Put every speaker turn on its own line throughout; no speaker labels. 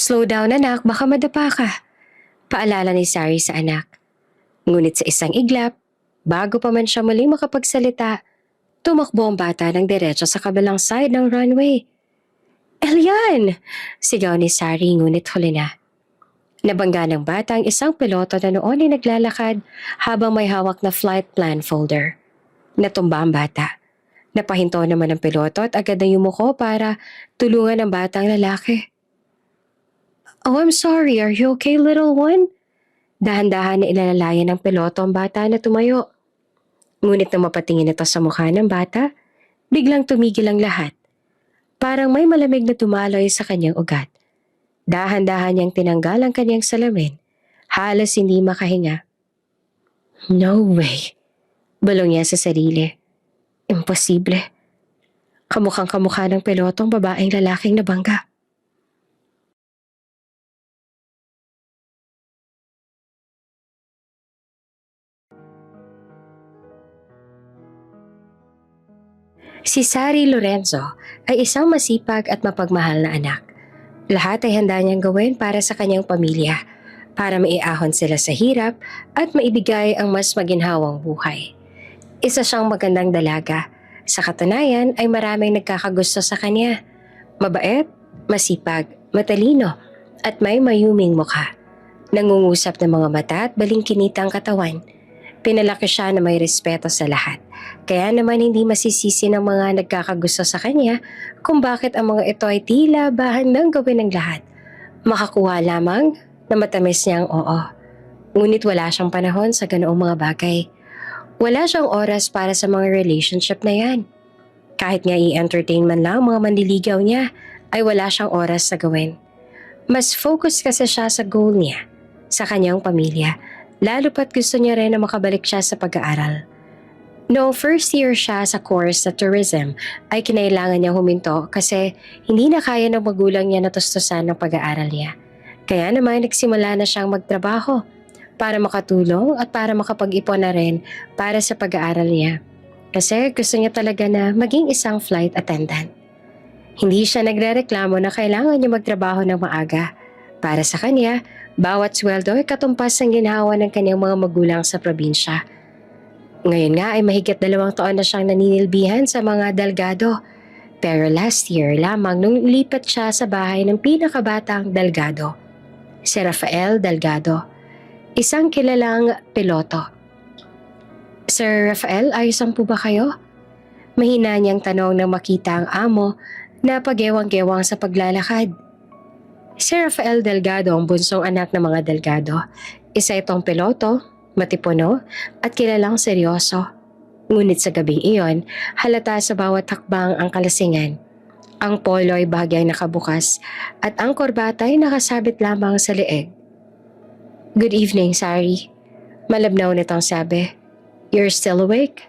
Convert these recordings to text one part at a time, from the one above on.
Slow down anak, baka madapa ka. Paalala ni Sari sa anak. Ngunit sa isang iglap, bago pa man siya muli makapagsalita, tumakbo ang bata ng diretso sa kabilang side ng runway. Elian! Sigaw ni Sari ngunit huli na. Nabangga ng bata ang isang piloto na noon ay naglalakad habang may hawak na flight plan folder. Natumba ang bata. Napahinto naman ang piloto at agad na yumuko para tulungan ang batang lalaki. Oh, I'm sorry. Are you okay, little one? Dahan-dahan na ilalalayan ng piloto ang bata na tumayo. Ngunit nang mapatingin ito sa mukha ng bata, biglang tumigil ang lahat. Parang may malamig na dumaloy sa kanyang ugat. Dahan-dahan niyang tinanggal ang kanyang salamin. Halos hindi makahinga. No way. Bulong niya sa sarili. Imposible. Kamukhang kamukha ng pilotong babaeng lalaking nabangga. Si Sari Lorenzo ay isang masipag at mapagmahal na anak. Lahat ay handa niyang gawin para sa kanyang pamilya, para maiahon sila sa hirap at maibigay ang mas maginhawang buhay. Isa siyang magandang dalaga. Sa katunayan ay maraming nagkakagusto sa kanya. Mabait, masipag, matalino, at may mayuming mukha. Nangungusap ng mga mata at balingkinita ang katawan. Pinalaki siya na may respeto sa lahat. Kaya naman hindi masisisi ng mga nagkakagusto sa kanya kung bakit ang mga ito ay tila bahan ng gawin ng lahat. Makakuha lamang na matamis niya ang oo. Ngunit wala siyang panahon sa ganoong mga bagay. Wala siyang oras para sa mga relationship na yan. Kahit nga i-entertain man lang mga manliligaw niya, ay wala siyang oras sa gawin. Mas focus kasi siya sa goal niya, sa kanyang pamilya, lalo pat gusto niya rin na makabalik siya sa pag-aaral. Noong first year siya sa course sa tourism, ay kinailangan niya huminto kasi hindi na kaya ng magulang niya natustusan ng pag-aaral niya. Kaya naman nagsimula na siyang magtrabaho para makatulong at para makapag-ipon na rin para sa pag-aaral niya. Kasi gusto niya talaga na maging isang flight attendant. Hindi siya nagrereklamo na kailangan niya magtrabaho ng maaga. Para sa kanya, bawat sweldo ay katumpas ng ginhawa ng kanyang mga magulang sa probinsya. Ngayon nga ay mahigit 2 taon na siyang naninilbihan sa mga Delgado. Pero last year lamang nung lipat siya sa bahay ng pinakabatang Delgado, si Rafael Delgado, isang kilalang piloto. Sir Rafael, ayos lang po ba kayo? Mahina niyang tanong nang makita ang amo na paggewang-gewang sa paglalakad. Si Rafael Delgado ang bunsong anak ng mga Delgado. Isa itong piloto, matipuno at kilalang seryoso. Ngunit sa gabing iyon, halata sa bawat hakbang ang kalasingan. Ang polo ay bahagyang nakabukas at ang korbata ay nakasabit lamang sa leeg. Good evening, Sari. Malabnaw nitong sabi. You're still awake?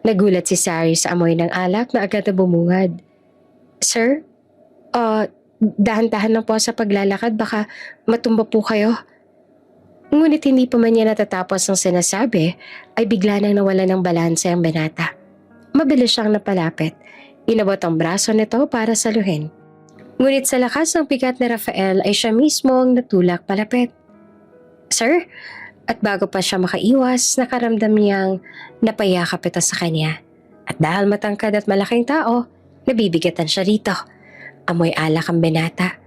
Nagulat si Sari sa amoy ng alak na agad na bumungad. Sir? Dahan-dahan lang po sa paglalakad, baka matumba po kayo. Ngunit hindi pa man niya natatapos ang sinasabi, ay bigla nang nawala ng balanse ang binata. Mabilis siyang napalapit. Inabot ang braso nito para saluhin. Ngunit sa lakas ng pikat ni Rafael ay siya mismo ang natulak palapit. Sir? At bago pa siya makaiwas, nakaramdam niyang napayakap ito sa kanya. At dahil matangkad at malaking tao, nabibigatan siya rito. Amoy alak ang binata.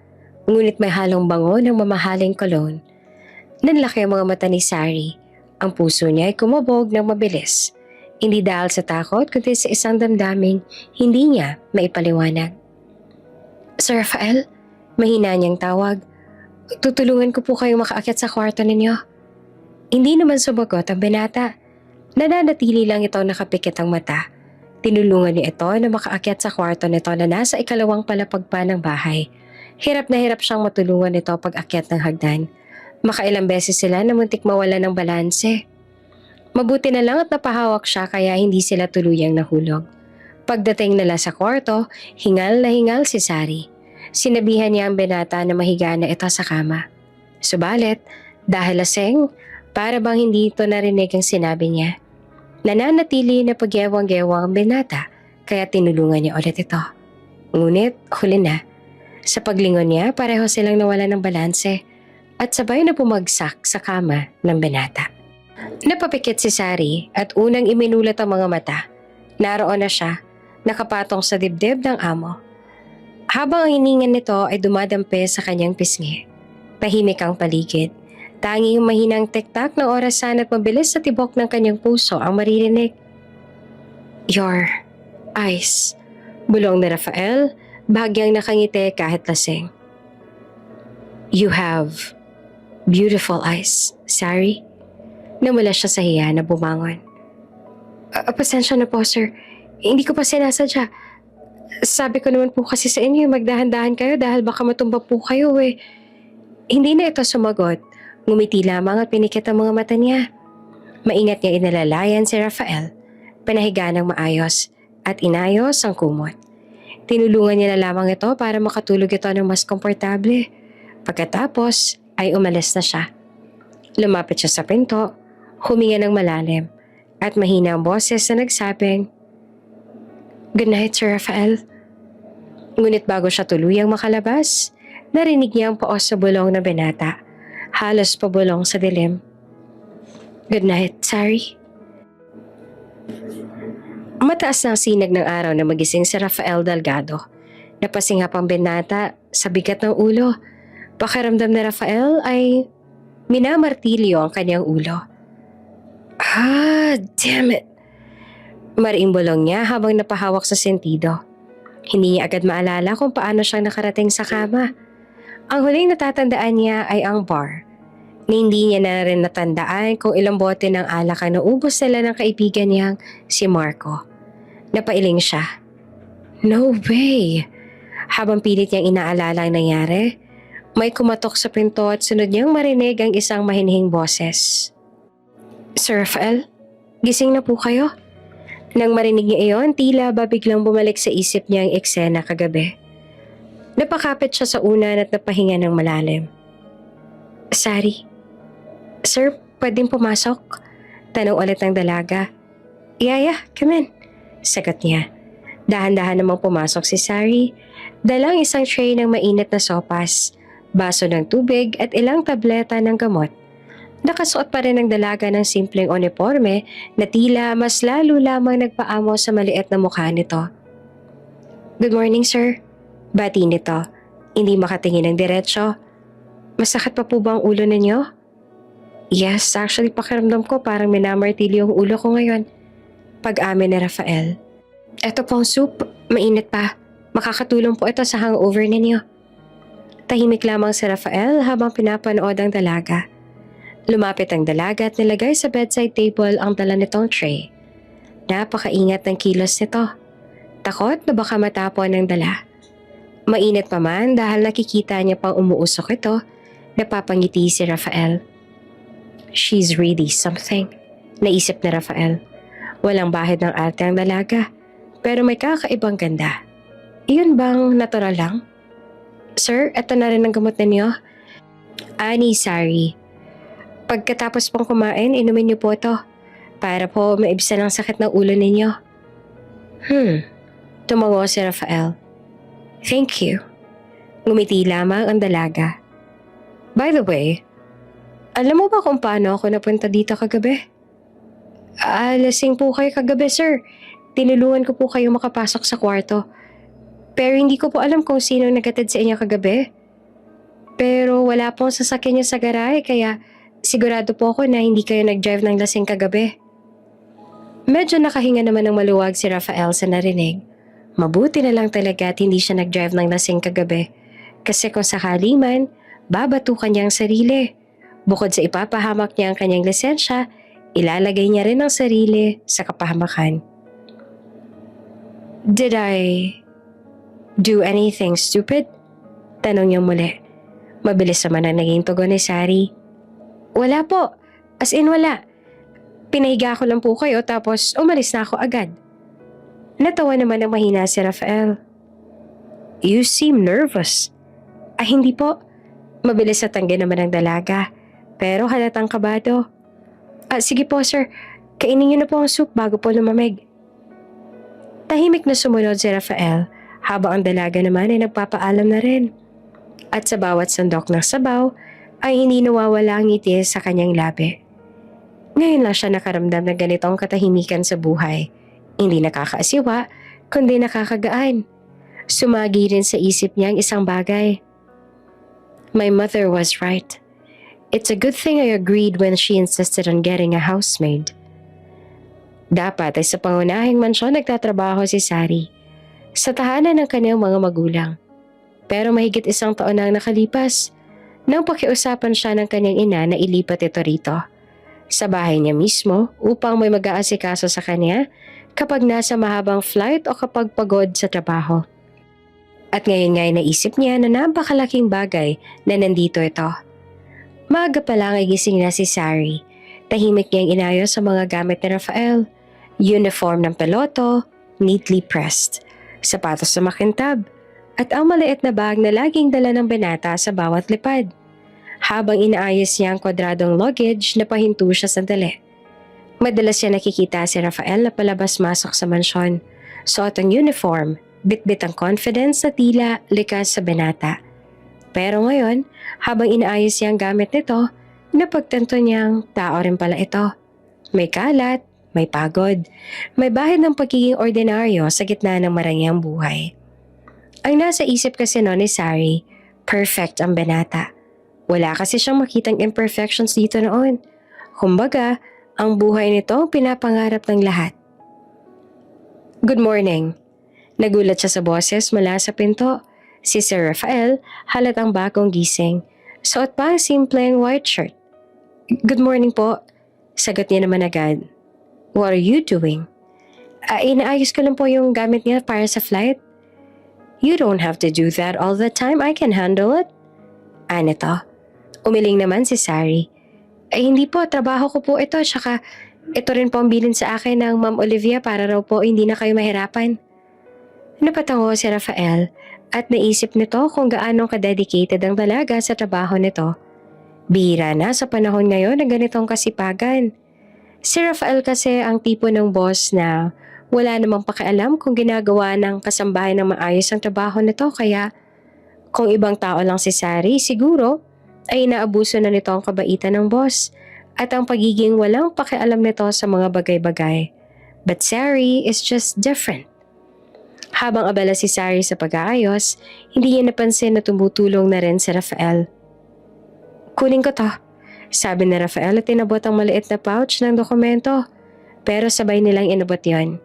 Ngunit may halong bango ng mamahaling cologne. Nanlaki ang mga mata ni Sari. Ang puso niya ay kumabog ng mabilis. Hindi dahil sa takot kundi sa isang damdaming hindi niya maipaliwanag. Sir Rafael, mahina niyang tawag. Tutulungan ko po kayong makaakyat sa kwarto ninyo. Hindi naman sumagot ang binata. Nananatili lang ito nakapikit ang mata. Tinulungan niya ito na makaakyat sa kwarto nito na nasa ikalawang palapag pa ng bahay. Hirap na hirap siyang matulungan ito pag-akyat ng hagdan. Makailang beses sila na muntik mawala ng balanse. Mabuti na lang at napahawak siya kaya hindi sila tuluyang nahulog. Pagdating nila sa kwarto, hingal na hingal si Sari. Sinabihan niya ang binata na mahiga na ito sa kama. Subalit, dahil laseng, para bang hindi ito narinig ang sinabi niya. Nananatili na pagyewang-gewang ang binata kaya tinulungan niya ulit ito. Ngunit huli na. Sa paglingon niya, pareho silang nawala ng balanse at sabay na bumagsak sa kama ng binata. Napapikit si Sari at unang iminulat ang mga mata. Naroon na siya, nakapatong sa dibdib ng amo. Habang ang hiningan nito ay dumadampi sa kanyang pisngi. Tahimik ang paligid. Tanging yung mahinang tiktak ng orasan at mabilis sa tibok ng kanyang puso ang maririnig. Your eyes. Bulong ni Rafael, bahagyang nakangiti kahit lasing. You have beautiful eyes, Sari. Namula siya sa hiya na bumangon. Pasensya na po, sir. Hindi ko pa sinasadya. Sabi ko naman po kasi sa inyo, magdahan-dahan kayo dahil baka matumba po kayo eh. Hindi na ito sumagot. Ngumiti lamang at pinikit ang mga mata niya. Maingat niya inalalayan si Rafael. Pinahiga ng maayos at inayos ang kumot. Tinulungan niya na lamang ito para makatulog ito ng mas komportable. Pagkatapos ay umalis na siya. Lumapit siya sa pinto, huminga ng malalim at mahina ang boses na nagsabing, "Good night, Sir Rafael." Ngunit bago siya tuluyang makalabas, narinig niya ang paos sa bulong na binata, halos pabulong sa dilim. "Good night, Sari." Mataas na ang sinag ng araw na magising si Rafael Delgado. Napasingap ang binata sa bigat ng ulo. Pakiramdam ni Rafael ay minamartilyo ang kanyang ulo. Damn it! Mariing bulong niya habang napahawak sa sentido. Hindi niya agad maalala kung paano siyang nakarating sa kama. Ang huling natatandaan niya ay ang bar. Na hindi niya na rin natandaan kung ilang bote ng alak ang naubos nila ng kaibigan niyang si Marco. Napailing siya. No way! Habang pilit niyang inaalala ang nangyari, may kumatok sa pinto at sunod niyang marinig ang isang mahinhing boses. Sir Rafael, gising na po kayo? Nang marinig niya iyon, tila ba biglang bumalik sa isip niya ang eksena kagabi. Napakapit siya sa unan at napahinga ng malalim. Sari, sir, pwedeng pumasok? Tanong ulit ng dalaga. Yeah, come in. Sagot niya. Dahan-dahan namang pumasok si Sari, dalang isang tray ng mainit na sopas, baso ng tubig at ilang tableta ng gamot. Nakasuot pa rin ang dalaga ng simpleng uniforme na tila mas lalo lamang nagpaamo sa maliit na mukha nito. Good morning, sir. Bati nito, hindi makatingin ng diretsyo. Masakit pa po ba ang ulo ninyo? Yes, actually pakiramdam ko parang minamartilyo ang ulo ko ngayon. Pag-amin ni Rafael. Eto pong soup, mainit pa. Makakatulong po ito sa hangover ninyo. Tahimik lamang si Rafael habang pinapanood ang dalaga. Lumapit ang dalaga at nilagay sa bedside table ang dala nitong tray. Napakaingat ng kilos nito. Takot na baka matapon ng dala. Mainit pa man dahil nakikita niya pang umuusok ito, napapangiti si Rafael. She's really something, naisip ni Rafael. Walang bahid ng arte ang dalaga, pero may kakaibang ganda. Iyon bang natural lang? Sir, eto na rin ang gamot ninyo. Ani, Sari. Pagkatapos pong kumain, inumin niyo po ito para po maibsan ang sakit ng ulo ninyo. Tumango si Rafael. Thank you. Ngumiti lamang ang dalaga. By the way, alam mo ba kung paano ako napunta dito kagabi? Lasing po kayo kagabi, sir. Tinulungan ko po kayo makapasok sa kwarto. Pero hindi ko po alam kung sino nagatid sa inyo kagabi. Pero wala pong sasakyan niyo sa garahe kaya sigurado po ako na hindi kayo nag-drive ng lasing kagabi. Medyo nakahinga naman ng maluwag si Rafael sa narinig. Mabuti na lang talaga at hindi siya nag-drive ng lasing kagabi. Kasi kung sakali man, babatukan niya ang sarili. Bukod sa ipapahamak niya ang kanyang lisensya, ilalagay niya rin ang sarili sa kapahamakan. Did I do anything stupid? Tanong niya muli. Mabilis naman ang naging tugon ni Sari. Wala po. As in wala. Pinahiga ko lang po kayo tapos umalis na ako agad. Natawa naman ang mahina si Rafael. You seem nervous. Hindi po. Mabilis at tanggi naman ang dalaga. Pero halatang kabado. Sige po sir. Kainin niyo na po ang soup bago po lumamig. Tahimik na sumunod si Rafael habang ang dalaga naman ay nagpapaalam na rin. At sa bawat sandok ng sabaw ay hindi nawawala ang ngiti sa kanyang labi. Ngayon lang siya nakaramdam ng ganitong katahimikan sa buhay. Hindi nakakaasiwa, kundi nakakagaan. Sumagi rin sa isip niya ang isang bagay. My mother was right. It's a good thing I agreed when she insisted on getting a housemaid. Dapat ay sa pangunahing mansyon nagtatrabaho si Sari sa tahanan ng kanyang mga magulang. Pero mahigit 1 taon na ang nakalipas nang pakiusapan siya ng kanyang ina na ilipat ito rito sa bahay niya mismo upang may mag-aasikaso sa kanya kapag nasa mahabang flight o kapag pagod sa trabaho. At ngayon nga ay naisip niya na napakalaking bagay na nandito ito. Maaga pa lang ay gising na si Sari. Tahimik niyang inayos sa mga gamit ni Rafael. Uniform ng peloto, neatly pressed, sapatos na makintab, at ang maliit na bag na laging dala ng binata sa bawat lipad. Habang inaayos niya ang kwadradong luggage, napahinto siya sandali. Madalas siya nakikita si Rafael na palabas-masok sa mansyon. Suot ang uniform, bitbit ang confidence na tila likas sa binata. Pero ngayon, habang inaayos niya ang gamit nito, napagtanto niyang tao rin pala ito. May kalat, may pagod, may bahid ng pagiging ordinaryo sa gitna ng marangyang buhay. Ang nasa isip kasi noon ni Sari, perfect ang binata. Wala kasi siyang makitang imperfections dito noon. Kumbaga, ang buhay nito ang pinapangarap ng lahat. Good morning. Nagulat siya sa boses mula sa pinto. Si Sir Rafael halatang bagong gising. Suot pa ang simpleng white shirt. Good morning po. Sagot niya naman agad. What are you doing? Inaayos ko lang po yung gamit niya para sa flight. You don't have to do that all the time. I can handle it. Anito. Umiling naman si Sari. Hindi po, trabaho ko po ito. Tsaka ito rin po ang bilin sa akin ng Ma'am Olivia para raw po hindi na kayo mahirapan. Napatango si Rafael at naisip nito kung gaano ka-dedicated ang dalaga sa trabaho nito. Bihira na sa panahon ngayon ng ganitong kasipagan. Si Rafael kasi ang tipo ng boss na wala namang pakialam kung ginagawa ng kasambahay ng maayos ang trabaho nito, kaya kung ibang tao lang si Sari, siguro ay inaabuso na nito ang kabaitan ng boss at ang pagiging walang pakialam nito sa mga bagay-bagay. But Sari is just different. Habang abala si Sari sa pag-aayos, hindi niya napansin na tumutulong na rin si Rafael. Kunin ko to. Sabi ni Rafael at tinabot ang maliit na pouch ng dokumento, pero sabay nilang inabot yon.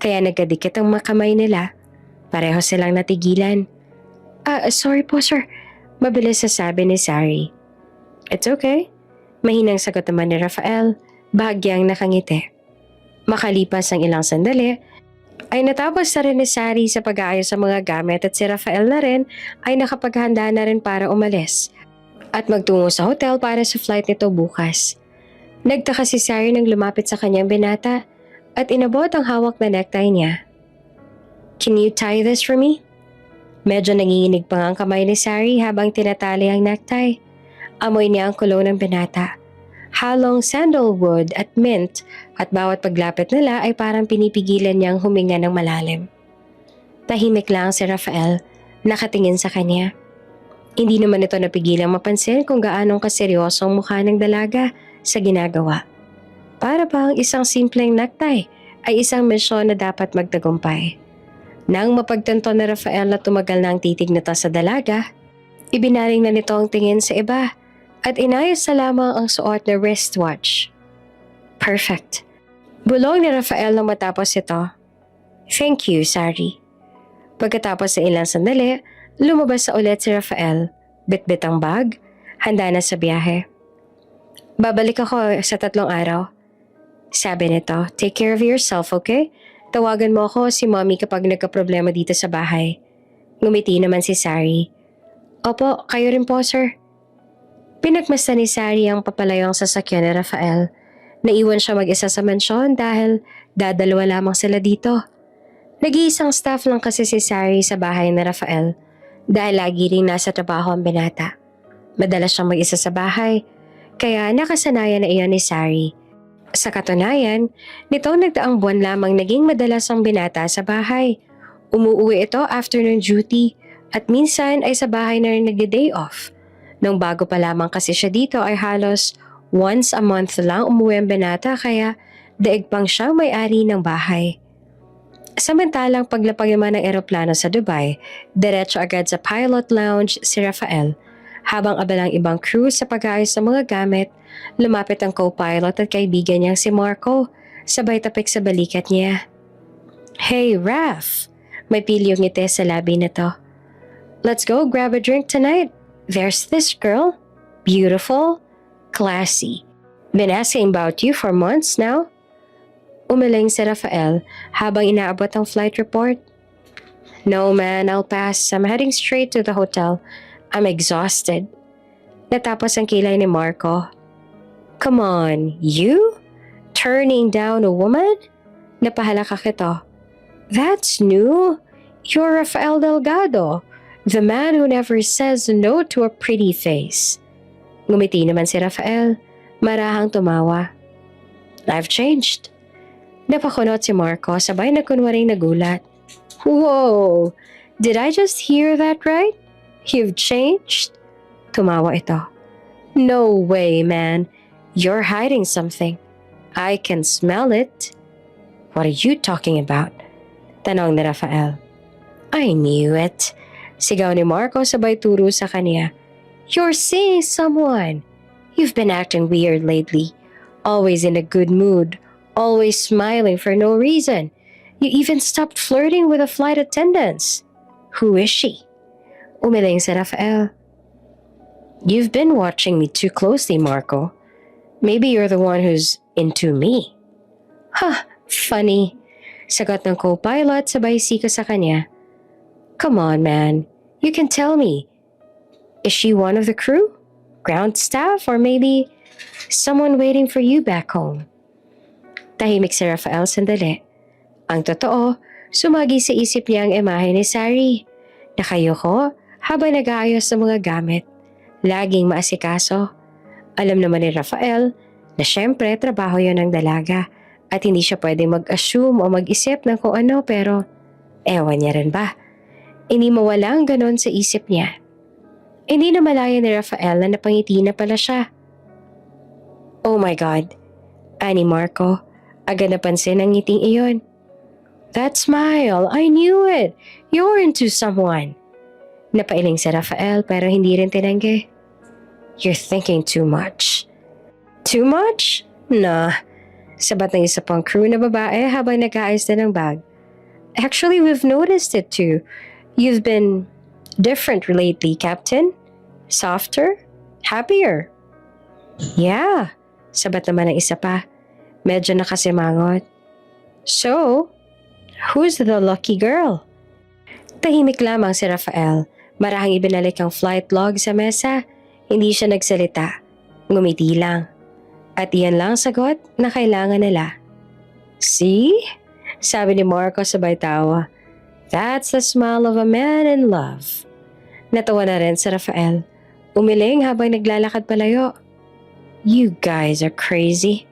Kaya nagkadikit ang makamay nila. Pareho silang natigilan. Sorry po sir. Mabilis sasabi ni Sari. It's okay. Mahinang sagot naman ni Rafael, bahagyang nakangiti. Makalipas ang ilang sandali, ay natapos na rin ni Sari sa pag-aayos sa mga gamit at si Rafael na rin ay nakapaghanda na rin para umalis at magtungo sa hotel para sa flight nito bukas. Nagtaka si Sari nang lumapit sa kanyang binata at inabot ang hawak na necktie niya. Can you tie this for me? Medyo nanginginig pa ang kamay ni Sari habang tinatali ang necktie. Amoy niya ang kulo ng binata. Halong sandalwood at mint at bawat paglapit nila ay parang pinipigilan niyang huminga ng malalim. Tahimik lang si Rafael, nakatingin sa kanya. Hindi naman ito napigilang mapansin kung gaanong kaseryoso ang mukha ng dalaga sa ginagawa. Para bang isang simpleng necktie ay isang misyon na dapat magtagumpay. Nang mapagtanto na Rafael na tumagal na ang titig nito sa dalaga, ibinaling na nito ang tingin sa iba at inayos na lamang ang suot na wristwatch. Perfect. Bulong ni Rafael nang matapos ito. Thank you, Sari. Pagkatapos ng ilang sandali, lumabas sa ulit si Rafael, bitbit ang bag, handa na sa biyahe. Babalik ako sa 3 araw. Sabi nito, take care of yourself, okay? Tawagan mo ako si mommy kapag nagka-problema dito sa bahay. Ngumiti naman si Sari. Opo, kayo rin po, sir. Pinagmasdan ni Sari ang papalayong sasakyan ni Rafael. Naiwan siya mag-isa sa mansyon dahil dadalawa lamang sila dito. Nag-iisang staff lang kasi si Sari sa bahay ni Rafael dahil lagi rin nasa trabaho ang binata. Madalas siyang mag-isa sa bahay, kaya nakasanayan na iyon ni Sari. Sa katunayan, nitong nagdaang buwan lamang naging madalas ang binata sa bahay Umuuwi ito afternoon duty at minsan ay sa bahay na rin nagde-day off. Nung bago pa lamang kasi siya dito ay halos once a month lang umuwi ang binata kaya daig pang siyang may-ari ng bahay. Samantalang paglapag naman ng eroplano sa Dubai, diretso agad sa pilot lounge si Rafael. Habang abalang ibang crew sa pag-aayos ng mga gamit, lumapit ang co-pilot at kaibigan niyang si Marco, sabay tapik sa balikat niya. Hey Raf! May pilyong ngiti sa labi na to. Let's go grab a drink tonight. There's this girl. Beautiful. Classy. Been asking about you for months now. Umiling si Rafael habang inaabot ang flight report. No man, I'll pass. I'm heading straight to the hotel. I'm exhausted. Natapos ang kilay ni Marco. Come on, you? Turning down a woman? Napahalakak ito. That's new. You're Rafael Delgado, the man who never says no to a pretty face. Ngumiti naman si Rafael, marahang tumawa. I've changed. Napakunot si Marco sabay na kunwaring nagulat. Whoa! Did I just hear that right? You've changed? Tumawa ito. No way, man. You're hiding something. I can smell it. What are you talking about? Tanong ni Rafael. I knew it. Sigaw ni Marco sabay turo sa kanya. You're seeing someone. You've been acting weird lately. Always in a good mood. Always smiling for no reason. You even stopped flirting with the flight attendants. Who is she? Umiling si Rafael. You've been watching me too closely, Marco. Maybe you're the one who's into me. Huh, funny. Sagot ng co-pilot sabay sika sa kanya. Come on, man. You can tell me. Is she one of the crew? Ground staff? Or maybe someone waiting for you back home? Tahimik si Rafael sandali. Ang totoo, sumagi sa isip niya ang imahe ni Sari. Nakayoko habang nag-aayos ng mga gamit. Laging maasikaso. Alam naman ni Rafael na syempre trabaho yon ng dalaga at hindi siya pwedeng mag-assume o mag-isip ng kung ano pero ewan niya rin ba. Hindi mawala ang ganon sa isip niya. Hindi na malaya ni Rafael na napangiti na pala siya. Oh my God! Ani Marco, agad napansin ang ngiting iyon. That smile! I knew it! You're into someone! Napailing si Rafael pero hindi rin tinanggi. You're thinking too much. Too much? Nah. Sabat ng isa pang crew na babae habang nag-aayos na ng bag. Actually, we've noticed it too. You've been different lately, Captain. Softer? Happier? Yeah. Sabat naman ng isa pa. Medyo nakasimangot. So, who's the lucky girl? Tahimik lamang si Rafael. Marahang ibinalik ang flight log sa mesa. Hindi siya nagsalita. Ngumiti lang. At iyan lang sagot na kailangan nila. See? Sabi ni Marco sabay tawa. That's the smile of a man in love. Natawa na rin si Rafael. Umiling habang naglalakad palayo. You guys are crazy.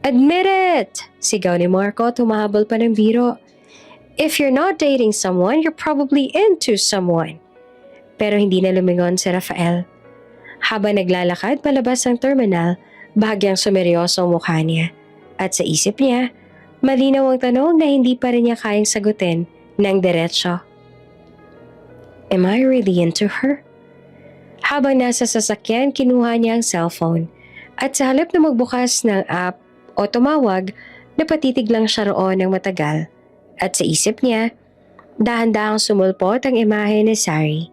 Admit it! Sigaw ni Marco tumahabol pa ng biro. If you're not dating someone, you're probably into someone. Pero hindi na lumingon si Rafael. Habang naglalakad palabas ng terminal, bahagyang sumeryoso ang mukha niya. At sa isip niya, malinaw ang tanong na hindi pa rin niya kayang sagutin ng diretsyo. Am I really into her? Habang nasa sasakyan, kinuha niya ang cellphone. At sa halip na magbukas ng app o tumawag, napatitig lang siya roon ng matagal. At sa isip niya, dahan-dahang sumulpot ang imahe ni Sari.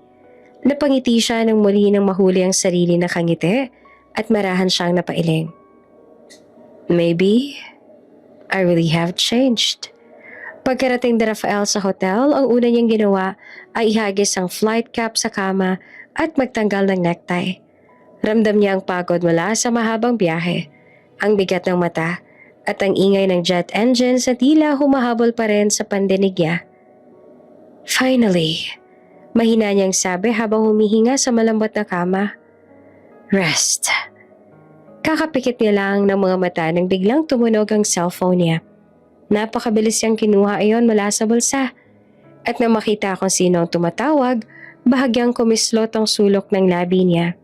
Napangiti siya nang muli nang mahuli ang sarili na kangiti at marahan siyang napailing. Maybe I really have changed. Pagkarating ni Rafael sa hotel, ang una niyang ginawa ay ihagis ang flight cap sa kama at magtanggal ng necktie. Ramdam niya ang pagod mula sa mahabang biyahe, ang bigat ng mata at ang ingay ng jet engine sa tila humahabol pa rin sa pandinig niya. Finally, mahina niyang sabi habang humihinga sa malambot na kama. Rest. Kakapikit niya lang ng mga mata nang biglang tumunog ang cellphone niya. Napakabilis niyang kinuha iyon mula sa bulsa. At nang makita kung sino ang tumatawag, bahagyang kumislot ang sulok ng labi niya.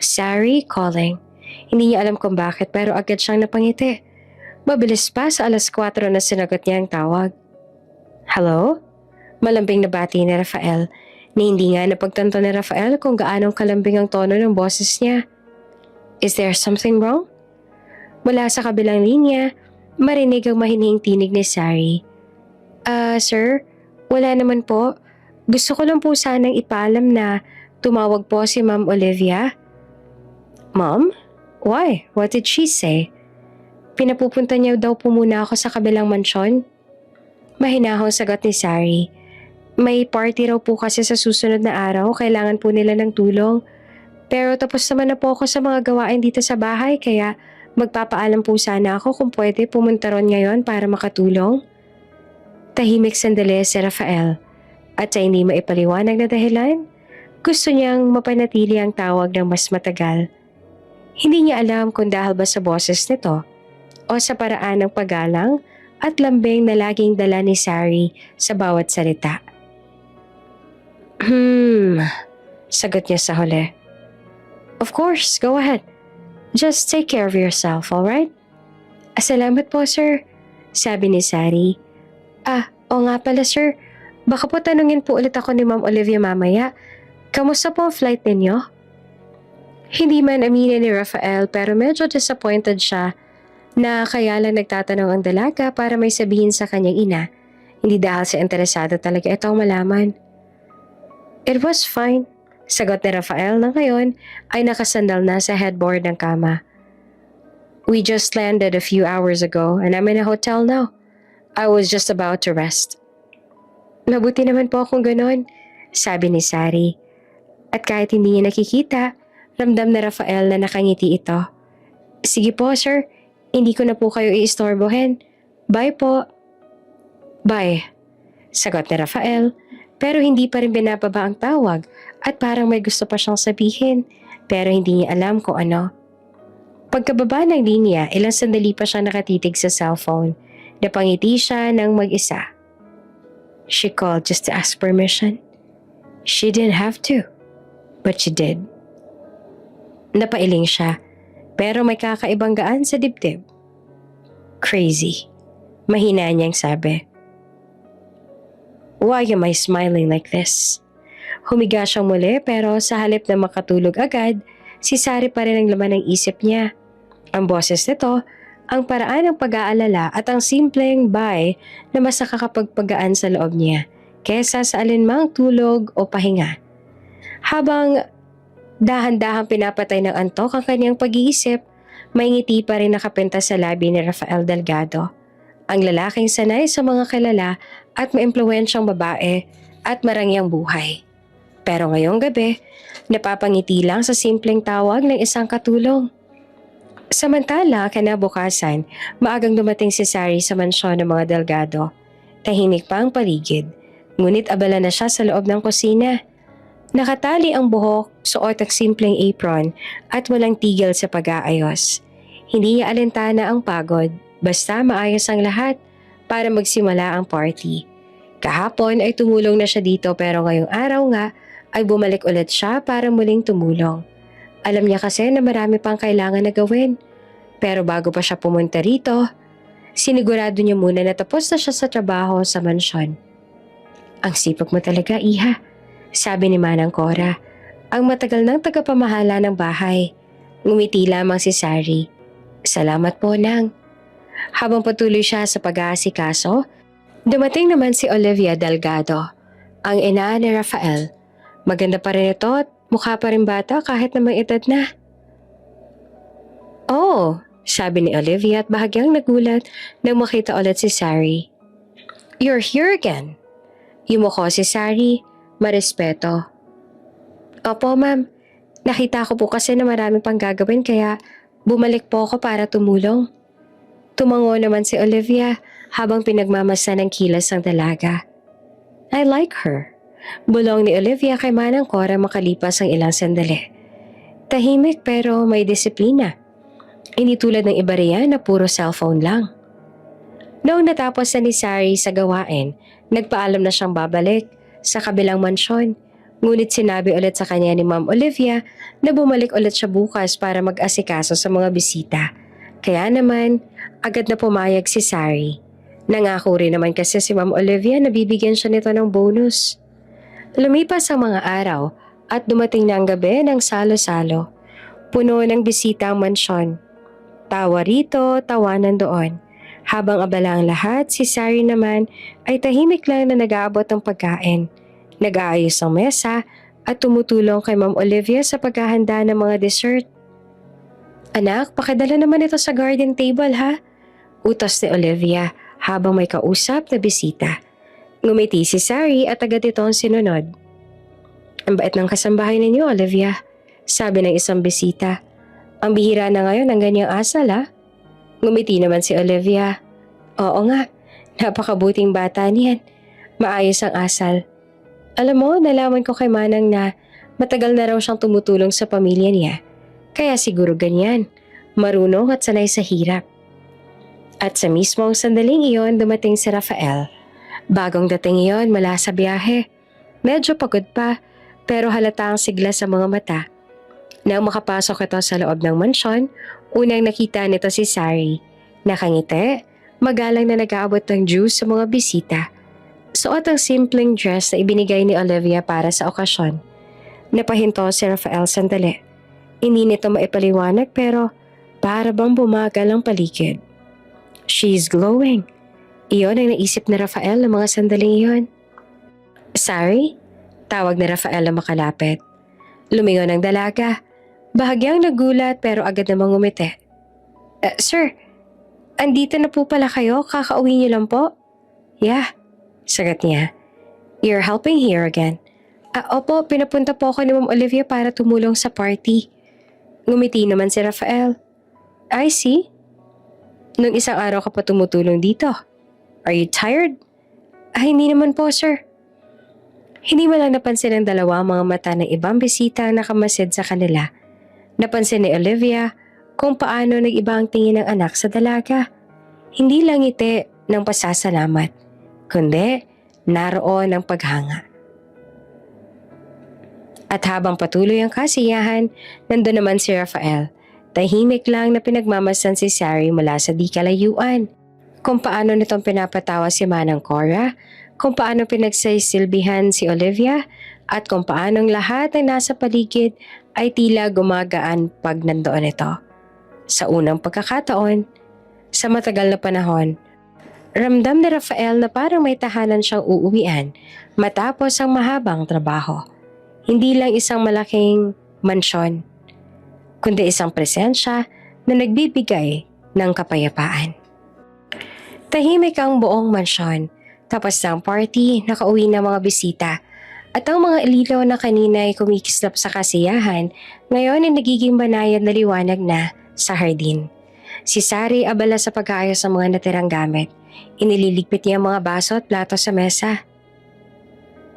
Sari calling. Hindi niya alam kung bakit pero agad siyang napangiti. Mabilis pa sa 4:00 na sinagot niya ang tawag. Hello? Malambing na bati ni Rafael na hindi nga napagtanto ni Rafael kung gaanong kalambing ang tono ng boses niya. Is there something wrong? Mula sa kabilang linya, marinig ang mahinihing tinig ni Sari. Sir, wala naman po. Gusto ko lang po sanang ipaalam na tumawag po si Ma'am Olivia. Mom? Why? What did she say? Pinapupunta niya daw po muna ako sa kabilang mansyon. Mahinahong sagot ni Sari. May party raw po kasi sa susunod na araw, kailangan po nila ng tulong. Pero tapos naman na po ako sa mga gawain dito sa bahay kaya magpapaalam po sana ako kung pwede pumunta ron ngayon para makatulong. Tahimik sandali si Rafael at sa hindi maipaliwanag na dahilan, gusto niyang mapanatili ang tawag ng mas matagal. Hindi niya alam kung dahil ba sa boses nito o sa paraan ng paggalang at lambing na laging dala ni Sari sa bawat salita. Sagot niya sa huli. Of course, go ahead. Just take care of yourself, alright? Salamat po, sir. Sabi ni Sari. O nga pala, sir. Baka po tanungin po ulit ako ni Ma'am Olivia mamaya. Kamusta po ang flight ninyo? Hindi man aminin ni Rafael pero medyo disappointed siya na kaya lang nagtatanong ang dalaga para may sabihin sa kanyang ina. Hindi dahil sa interesado talaga itong malaman. It was fine. Sagot ni Rafael na ngayon ay nakasandal na sa headboard ng kama. We just landed a few hours ago and I'm in a hotel now. I was just about to rest. Mabuti naman po kung ganon, sabi ni Sari. At kahit hindi niya nakikita, ramdam na Rafael na nakangiti ito. Sige po sir, hindi ko na po kayo iistorbohin. Bye po. Bye, sagot ni Rafael. Pero hindi pa rin binababa ang tawag at parang may gusto pa siyang sabihin pero hindi niya alam kung ano. Pagkababa ng linya, ilang sandali pa siya nakatitig sa cellphone. Napangiti siya ng mag-isa. She called just to ask permission. She didn't have to, but she did. Napailing siya, pero may kakaibang gaan sa dibdib. Crazy. Mahina niyang sabi. Why am I smiling like this? Humiga siyang muli pero sa halip na makatulog agad, si Sari pa rin ang laman ng isip niya. Ang boses nito, ang paraan ng pag-aalala at ang simpleng bye na mas nakakapagpagaan sa loob niya kesa sa alinmang tulog o pahinga. Habang dahan-dahang pinapatay ng antok ang kanyang pag-iisip, may ngiti pa rin nakapinta sa labi ni Rafael Delgado. Ang lalaking sanay sa mga kilala at maimpluwensyang babae at marangyang buhay. Pero ngayong gabi, napapangiti lang sa simpleng tawag ng isang katulong. Samantala, kinabukasan, maagang dumating si Sari sa mansyon ng mga Delgado. Tahimik pa ang paligid, ngunit abala na siya sa loob ng kusina. Nakatali ang buhok, suot ang simpleng apron at walang tigil sa pag-aayos. Hindi niya alintana ang pagod, basta maayos ang lahat para magsimula ang party. Kahapon ay tumulong na siya dito pero ngayong araw nga ay bumalik ulit siya para muling tumulong. Alam niya kasi na marami pang kailangan na gawin. Pero bago pa siya pumunta rito, sinigurado niya muna na tapos na siya sa trabaho sa mansyon. Ang sipag mo talaga, iha, sabi ni Manang Cora, ang matagal ng tagapamahala ng bahay. Ngumiti lamang si Sari. Salamat po, Nang. Habang patuloy siya sa pag-aasikaso, dumating naman si Olivia Delgado, ang ina ni Rafael. Maganda pa rin ito at mukha pa rin bata kahit na may edad na. Oh, sabi ni Olivia at bahagyang nagulat nang makita ulit si Sari. You're here again. Yumuko si Sari, marespeto. Opo, ma'am. Nakita ko po kasi na marami pang gagawin kaya bumalik po ako para tumulong. Tumango naman si Olivia habang pinagmamasa ng kilas ng dalaga. I like her. Bulong ni Olivia kay Manang Cora makalipas ang ilang sandali. Tahimik pero may disiplina. Hindi tulad ng iba riyan na puro cellphone lang. Noong natapos na ni Sari sa gawain, nagpaalam na siyang babalik sa kabilang mansyon. Ngunit sinabi ulit sa kanya ni Ma'am Olivia na bumalik ulit siya bukas para mag-asikaso sa mga bisita. Kaya naman, agad na pumayag si Sari. Nangako rin naman kasi si Ma'am Olivia na bibigyan siya nito ng bonus. Lumipas ang mga araw at dumating na ang gabi ng salo-salo. Puno ng bisita ang mansyon. Tawa rito, tawanan doon. Habang abala ang lahat, si Sari naman ay tahimik lang na nag-aabot ng pagkain. Nag-aayos ng mesa at tumutulong kay Ma'am Olivia sa paghahanda ng mga dessert. Anak, pakidala naman ito sa garden table ha? Utos ni Olivia habang may kausap na bisita. Ngumiti si Sari at agad itong sinunod. Ang bait ng kasambahay ninyo, Olivia, sabi ng isang bisita. Ang bihira na ngayon ng ganyang asal ha? Ngumiti naman si Olivia. Oo nga, napakabuting bata niyan. Maayos ang asal. Alam mo, nalaman ko kay Manang na matagal na raw siyang tumutulong sa pamilya niya. Kaya siguro ganyan, marunong at sanay sa hirap. At sa mismong sandaling iyon dumating si Rafael. Bagong dating iyon mula sa biyahe. Medyo pagod pa, pero halata ang sigla sa mga mata. Nang makapasok ito sa loob ng mansyon, unang nakita nito si Sari. Nakangiti, magalang na nag-aabot ng juice sa mga bisita. Suot ang simpleng dress na ibinigay ni Olivia para sa okasyon. Napahinto si Rafael sandali. Hindi nito maipaliwanag pero para bang bumagal ang paligid. She's glowing. Iyon ang naisip ni Rafael ng mga sandaling iyon. Sari? Tawag ni Rafael na makalapit. Lumingon ang dalaga. Bahagyang nagulat pero agad namang ngumiti. Sir, andito na po pala kayo? Kakauwi niyo lang po? Yeah, sagot niya. You're helping here again. Opo, pinapunta po ako ni Ma'am Olivia para tumulong sa party. Ngumiti naman si Rafael. I see. Nung isang araw ka pa tumutulong dito. Are you tired? Hindi naman po, sir. Hindi mo lang napansin ng dalawa ang mga mata ng ibang bisita na nakamasid sa kanila. Napansin ni Olivia kung paano nag-iba ang tingin ng anak sa dalaga. Hindi lang ngiti ng pasasalamat, kundi naroon ang paghanga. At habang patuloy ang kasiyahan, nandun naman si Rafael. Tahimik lang na pinagmamasan si Sari mula sa di kalayuan. Kung paano nitong pinapatawa si Manang Cora, kung paano pinagsisilbihan si Olivia, at kung paanong lahat ng nasa paligid ay tila gumagaan pag nandoon ito. Sa unang pagkakataon, sa matagal na panahon, ramdam ni Rafael na parang may tahanan siyang uuwian matapos ang mahabang trabaho. Hindi lang isang malaking mansyon, kundi isang presensya na nagbibigay ng kapayapaan. Tahimik ang buong mansyon. Tapos ng party, nakauwi na mga bisita. At ang mga ilaw na kanina ay kumikislap sa kasiyahan, ngayon ay nagiging banayad na liwanag na sa hardin. Si Sari abala sa pag-aayos ng mga natirang gamit. Inililigpit niya ang mga baso at plato sa mesa.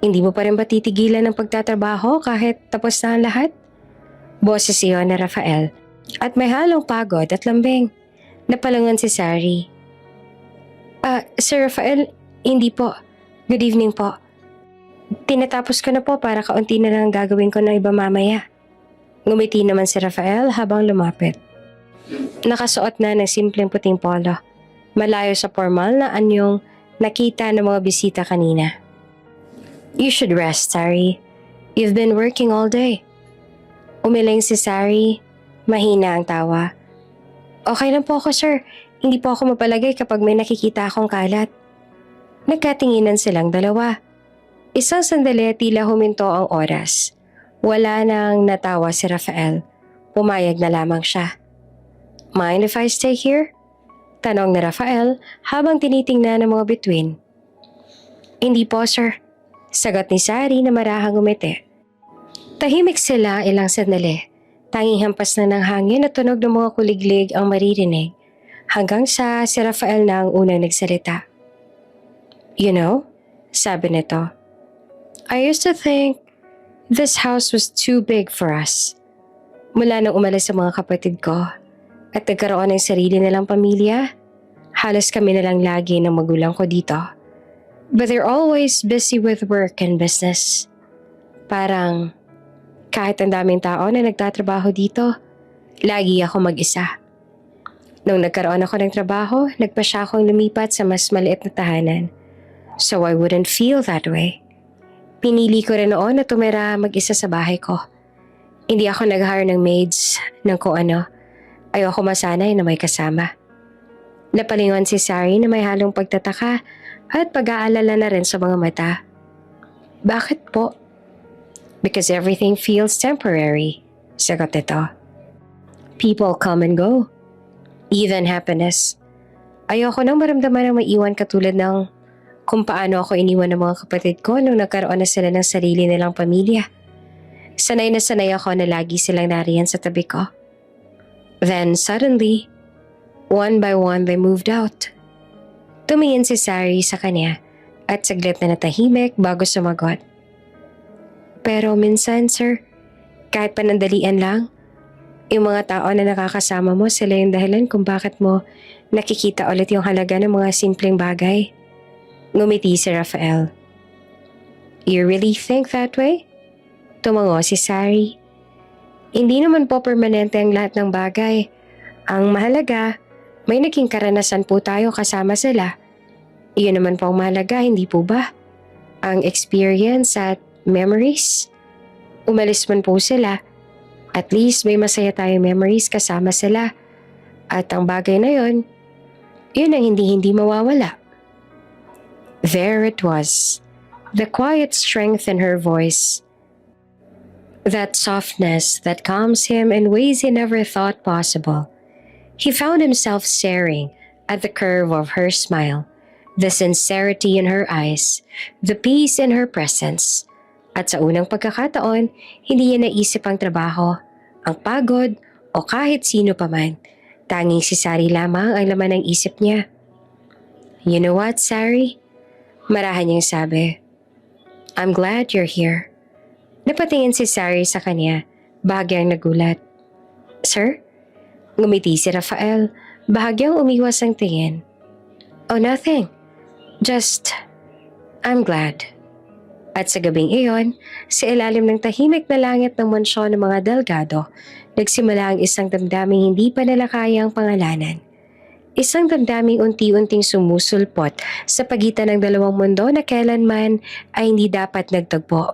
Hindi mo pa rin ba titigilan ng pagtatrabaho kahit tapos na ang lahat? Boses iyon na Rafael. At may halong pagod at lambing. Napalangon si Sari. Sir Rafael, hindi po. Good evening po. Tinatapos ko na po para kaunti na lang gagawin ko ng iba mamaya. Ngumiti naman si Rafael habang lumapit. Nakasuot na ng simpleng puting polo. Malayo sa formal na anyong nakita ng mga bisita kanina. You should rest, Sari. You've been working all day. Umiling si Sari. Mahina ang tawa. Okay lang po ako, sir. Hindi po ako mapalagay kapag may nakikita akong kalat. Nagkatinginan silang dalawa. Isang sandali tila huminto ang oras. Wala nang natawa si Rafael. Pumayag na lamang siya. Mind if I stay here? Tanong ni Rafael habang tinitingnan ng mga bituin. Hindi po, sir. Sagot ni Sari na marahang umiti. Tahimik sila ilang sandali. Tanging hampas na ng hangin at tunog ng mga kuliglig ang maririnig. Hanggang sa si Rafael na ang unang nagsalita. You know, sabi nito, I used to think this house was too big for us. Mula nang umalis sa mga kapatid ko at nagkaroon ng sarili nilang pamilya, Halos kami na lang lagi ng magulang ko dito. But they're always busy with work and business. Parang kahit ang daming tao na nagtatrabaho dito, lagi ako mag-isa. Nung nagkaroon ako ng trabaho, nagpa siya akong lumipat sa mas maliit na tahanan. So I wouldn't feel that way. Pinili ko rin noon na tumira mag-isa sa bahay ko. Hindi ako nag-hire ng maids ng kung ano. Ayoko masanay na may kasama. Napalingon si Sari na may halong pagtataka at pag-aalala na rin sa mga mata. Bakit po? Because everything feels temporary, sagot nito. People come and go. Even happiness. Ayoko nang maramdaman ng maiwan katulad ng kung paano ako iniwan ng mga kapatid ko nung nagkaroon na sila ng sarili nilang pamilya. Sanay na sanay ako na lagi silang nariyan sa tabi ko. Then suddenly, one by one they moved out. Tumingin si Sari sa kanya at saglit na natahimik bago sumagot. Pero minsan, sir, kahit panandalian lang, yung mga tao na nakakasama mo, sila yung dahilan kung bakit mo nakikita ulit yung halaga ng mga simpleng bagay. Ngumiti si Rafael. You really think that way? Tumango si Sari. Hindi naman po permanente ang lahat ng bagay. Ang mahalaga, may naging karanasan po tayo kasama sila. Iyon naman po ang mahalaga, hindi po ba? Ang experience at memories. Umalis man po sila, at least may masaya tayong memories kasama sila. At ang bagay na yon, yun ang hindi mawawala. There it was, the quiet strength in her voice. That softness that calms him in ways he never thought possible. He found himself staring at the curve of her smile, the sincerity in her eyes, the peace in her presence. At sa unang pagkakataon, hindi niya naisip ang trabaho, ang pagod, o kahit sino pa man. Tanging si Sari lamang ang laman ng isip niya. You know what, Sari? Marahan niyang sabi. I'm glad you're here. Napatingin si Sari sa kanya, bahagyang nagulat. Sir? Ngumiti si Rafael, bahagyang umiwas ang tingin. Oh, nothing. Just, I'm glad. At sa gabing iyon, sa ilalim ng tahimik na langit ng mansyon ng mga Delgado, nagsimula ang isang damdaming hindi pa nila kayang pangalanan. Isang damdaming unti-unting sumusulpot sa pagitan ng dalawang mundo na kailanman ay hindi dapat nagtagpo.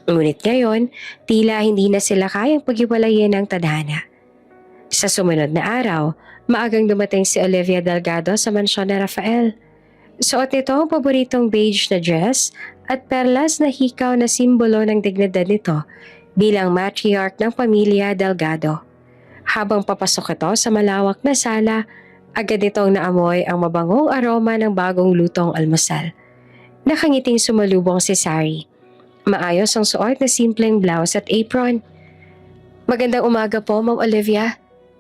Ngunit ngayon, tila hindi na sila kayang paghiwalayin ng tadhana. Sa sumunod na araw, maagang dumating si Olivia Delgado sa mansyon ni Rafael. Suot nito ang paboritong beige na dress at perlas na hikaw na simbolo ng dignidad nito bilang matriarch ng pamilya Delgado. Habang papasok ito sa malawak na sala, agad nitong naamoy ang mabangong aroma ng bagong lutong almusal. Nakangiting sumalubong si Sari. Maayos ang suot na simpleng blouse at apron. Magandang umaga po, Ma'am Olivia.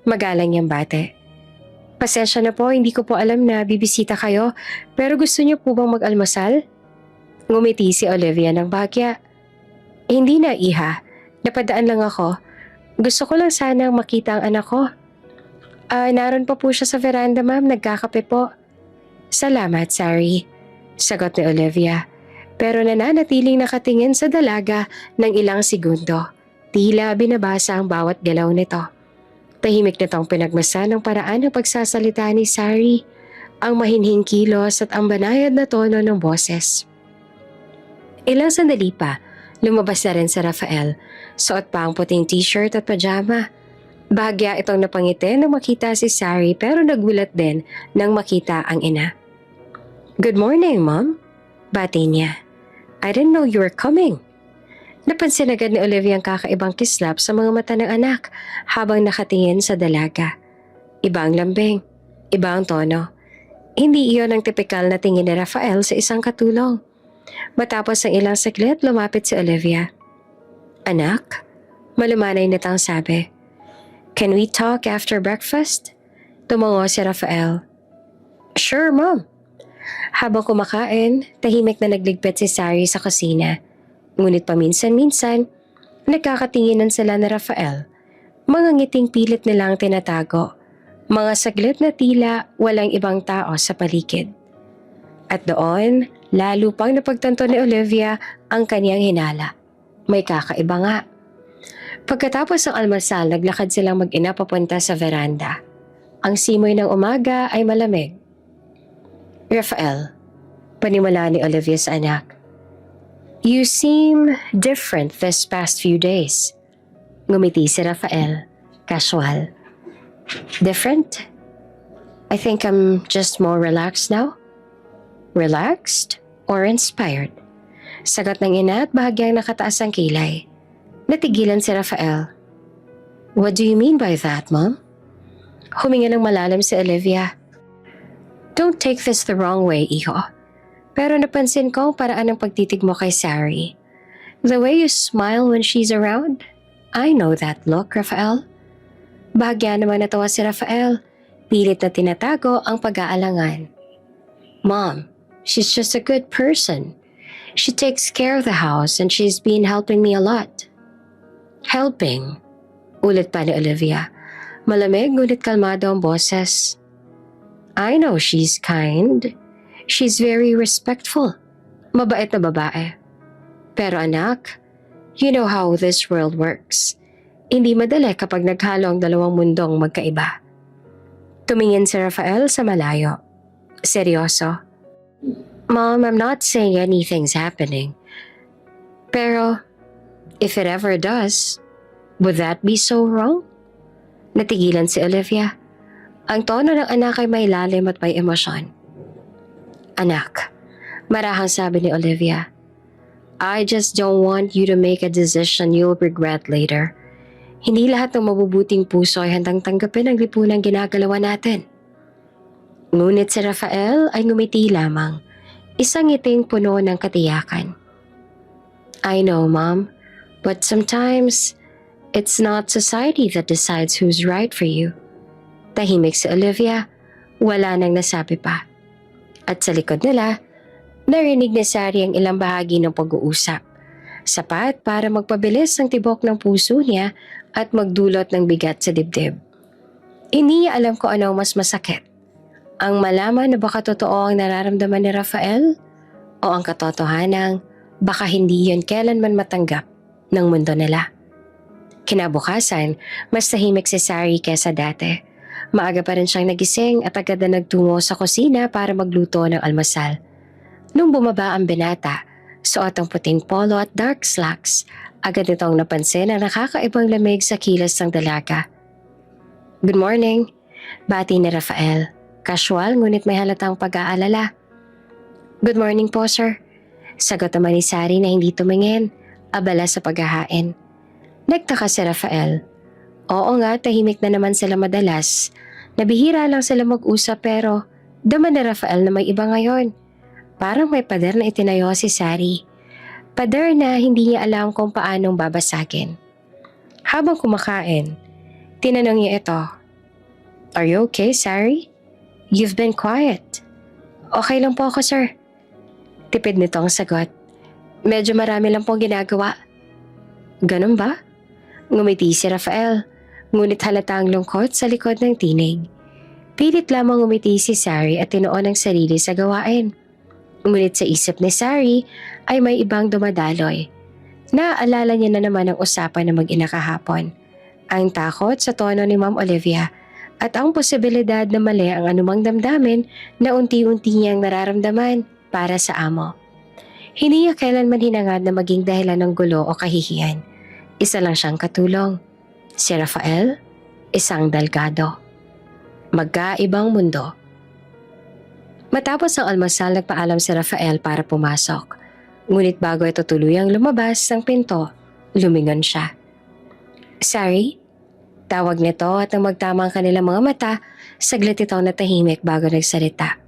Magalang niyang bate. Pasensya na po, hindi ko po alam na bibisita kayo, pero gusto niyo po bang mag-almusal? Ngumiti si Olivia ng bagya. Hindi na, iha. Napadaan lang ako. Gusto ko lang sanang makita ang anak ko. Naroon pa po siya sa veranda, ma'am. Nagkakape po. Salamat, Sari. Sagot ni Olivia. Pero nananatiling nakatingin sa dalaga ng ilang segundo. Tila binabasa ang bawat galaw nito. Tahimik nitong pinagmasa ng paraan ng pagsasalita ni Sari, ang mahinhing kilos at ang banayad na tono ng boses. Ilang sandali pa, lumabas na rin si Rafael. Suot pa ang puting t-shirt at pajama. Bahagya itong napangiti nang makita si Sari pero nagulat din nang makita ang ina. Good morning, Mom. Bati niya. I didn't know you were coming. Napansin agad ni Olivia ang kakaibang kislap sa mga mata ng anak habang nakatingin sa dalaga. Iba ang lambing, iba ang tono. Hindi iyon ang tipikal na tingin ni Rafael sa isang katulong. Matapos ang ilang saglit, lumapit si Olivia. Anak? Malumanay nitang sabi. Can we talk after breakfast? Tumango si Rafael. Sure, Mom. Habang kumakain, tahimik na nagligpit si Sari sa kusina. Ngunit paminsan-minsan, nagkakatinginan sila na Rafael. Mga ngiting pilit nilang tinatago. Mga saglit na tila walang ibang tao sa paligid. At doon, lalo pang napagtanto ni Olivia ang kanyang hinala. May kakaiba nga. Pagkatapos ng almusal, naglakad silang mag-ina papunta sa veranda. Ang simoy ng umaga ay malamig. Rafael, panimula ni Olivia sa anak. You seem different this past few days. Ngumiti si Rafael, casual. Different? I think I'm just more relaxed now. Relaxed or inspired? Sagot ng ina at bahagyang nakataas ang kilay. Natigilan si Rafael. What do you mean by that, Mom? Huminga ng malalim si Olivia. Don't take this the wrong way, iho. Pero napansin ko ang paraan ng pagtitig mo kay Sari. The way you smile when she's around, I know that look, Rafael. Bahagya naman natawa si Rafael. Pilit na tinatago ang pag-aalangan. Mom, she's just a good person. She takes care of the house and she's been helping me a lot. Helping? Ulit pa ni Olivia. Malamig ngunit kalmado ang boses. I know she's kind. She's very respectful. Mabait na babae. Pero anak, you know how this world works. Hindi madali kapag naghalo ang dalawang mundong magkaiba. Tumingin si Rafael sa malayo. Seryoso. Mom, I'm not saying anything's happening. Pero, if it ever does, would that be so wrong? Natigilan si Olivia. Ang tono ng anak ay may lalim at may emosyon. Anak, marahang sabi ni Olivia, I just don't want you to make a decision you'll regret later. Hindi lahat ng mabubuting puso ay handang tanggapin ang lipunang ginagalawan natin. Ngunit si Rafael ay ngumiti lamang, isang ngiting puno ng katiyakan. I know, Mom, but sometimes it's not society that decides who's right for you. Tahimik si Olivia, wala nang nasabi pa. At sa likod nila, narinig ni Sari ang ilang bahagi ng pag-uusap. Sapat para magpabilis ang tibok ng puso niya at magdulot ng bigat sa dibdib. Hindi niya alam kung ano ang mas masakit. Ang malaman na baka totoo ang nararamdaman ni Rafael o ang katotohanang baka hindi yun kailanman matanggap ng mundo nila. Kinabukasan, mas tahimik si Sari kesa dati. Maaga pa rin siyang nagising at agad na nagtungo sa kusina para magluto ng almusal. Nung bumaba ang binata, suot ang puting polo at dark slacks, agad nitong napansin na nakakaibang lamig sa kilos ng dalaga. Good morning, bati ni Rafael. Casual ngunit may halatang pag-aalala. Good morning po, sir. Sagot naman ni Sari na hindi tumingin, abala sa paghahain. Nagtaka si Rafael. Oo nga, tahimik na naman sila madalas. Nabihira lang sila mag-usap pero dama ni Rafael na may iba ngayon. Parang may pader na itinayo si Sari. Pader na hindi niya alam kung paanong babasagin. Habang kumakain, tinanong niya ito. Are you okay, Sari? You've been quiet. Okay lang po ako, sir. Tipid nito ang sagot. Medyo marami lang pong ginagawa. Ganun ba? Ngumiti si Rafael, ngunit halata ang lungkot sa likod ng tinig. Pilit lamang ngumiti si Sari at tinuon ang sarili sa gawain. Ngunit sa isip ni Sari ay may ibang dumadaloy. Naaalala niya na naman ang usapan na mag-ina kahapon. Ang takot sa tono ni Ma'am Olivia at ang posibilidad na mali ang anumang damdamin na unti-unti niyang nararamdaman para sa amo. Hindi niya kailanman hinangad na maging dahilan ng gulo o kahihiyan. Isa lang siyang katulong. Si Rafael, isang dalgado. Magkaibang mundo. Matapos ang almusal, nagpaalam si Rafael para pumasok. Ngunit bago ito tuluyang lumabas ng pinto, lumingon siya. Sari? Tawag nito at nang magtama ang kanilang mga mata, saglit ito natahimik bago nagsalita.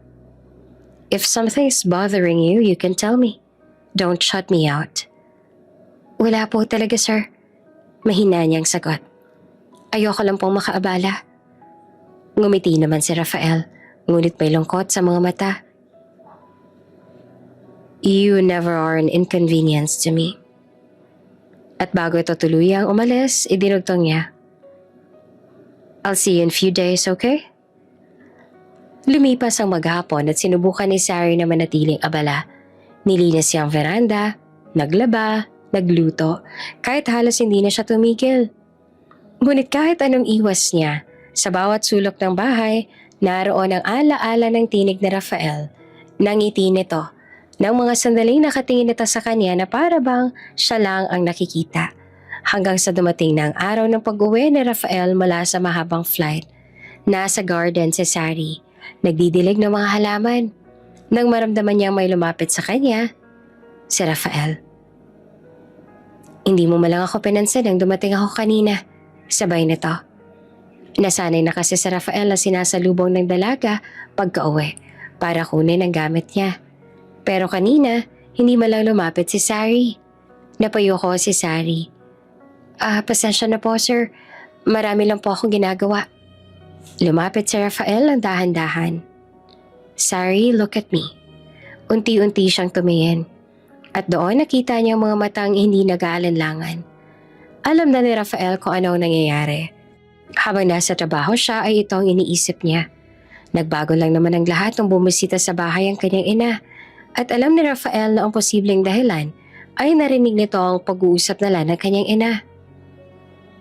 If something's bothering you, you can tell me. Don't shut me out. Wala po talaga, sir. Mahina niyang sagot. Ayoko lang pong makaabala. Ngumiti naman si Rafael, ngunit may lungkot sa mga mata. You never are an inconvenience to me. At bago ito tuluyang umalis, idinugtong niya. I'll see you in a few days, okay? Lumipas ang maghapon at sinubukan ni Sari na manatiling abala. Nilinis niya ang veranda, naglaba, nagluto, kahit halos hindi na siya tumigil. Ngunit kahit anong iwas niya, sa bawat sulok ng bahay, naroon ang ala-ala ng tinig ni Rafael. Nangiti nito, nang mga sandaling nakatingin ito sa kanya na para bang siya lang ang nakikita. Hanggang sa dumating na ang araw ng pag-uwi ni Rafael mula sa mahabang flight. Nasa garden si Sari, nagdidilig ng mga halaman. Nang maramdaman niyang may lumapit sa kanya, si Rafael. Hindi mo malang ako pinansin nang dumating ako kanina. Sabay nito. Nasanay na kasi si Rafael na sinasalubong ng dalaga pagka-uwi para kunin ang gamit niya. Pero kanina, hindi malang lumapit si Sari. Napayo ko si Sari. Pasensya na po sir. Marami lang po akong ginagawa. Lumapit si Rafael ang dahan-dahan. Sari, look at me. Unti-unti siyang tumingin. At doon nakita niya ang mga matang hindi nag-aalinlangan. Alam na ni Rafael kung ano ang nangyayari. Habang nasa trabaho siya ay ito ang iniisip niya. Nagbago lang naman ang lahat nung bumisita sa bahay ang kanyang ina. At alam ni Rafael na ang posibleng dahilan ay narinig nito ang pag-uusap nila ng kanyang ina.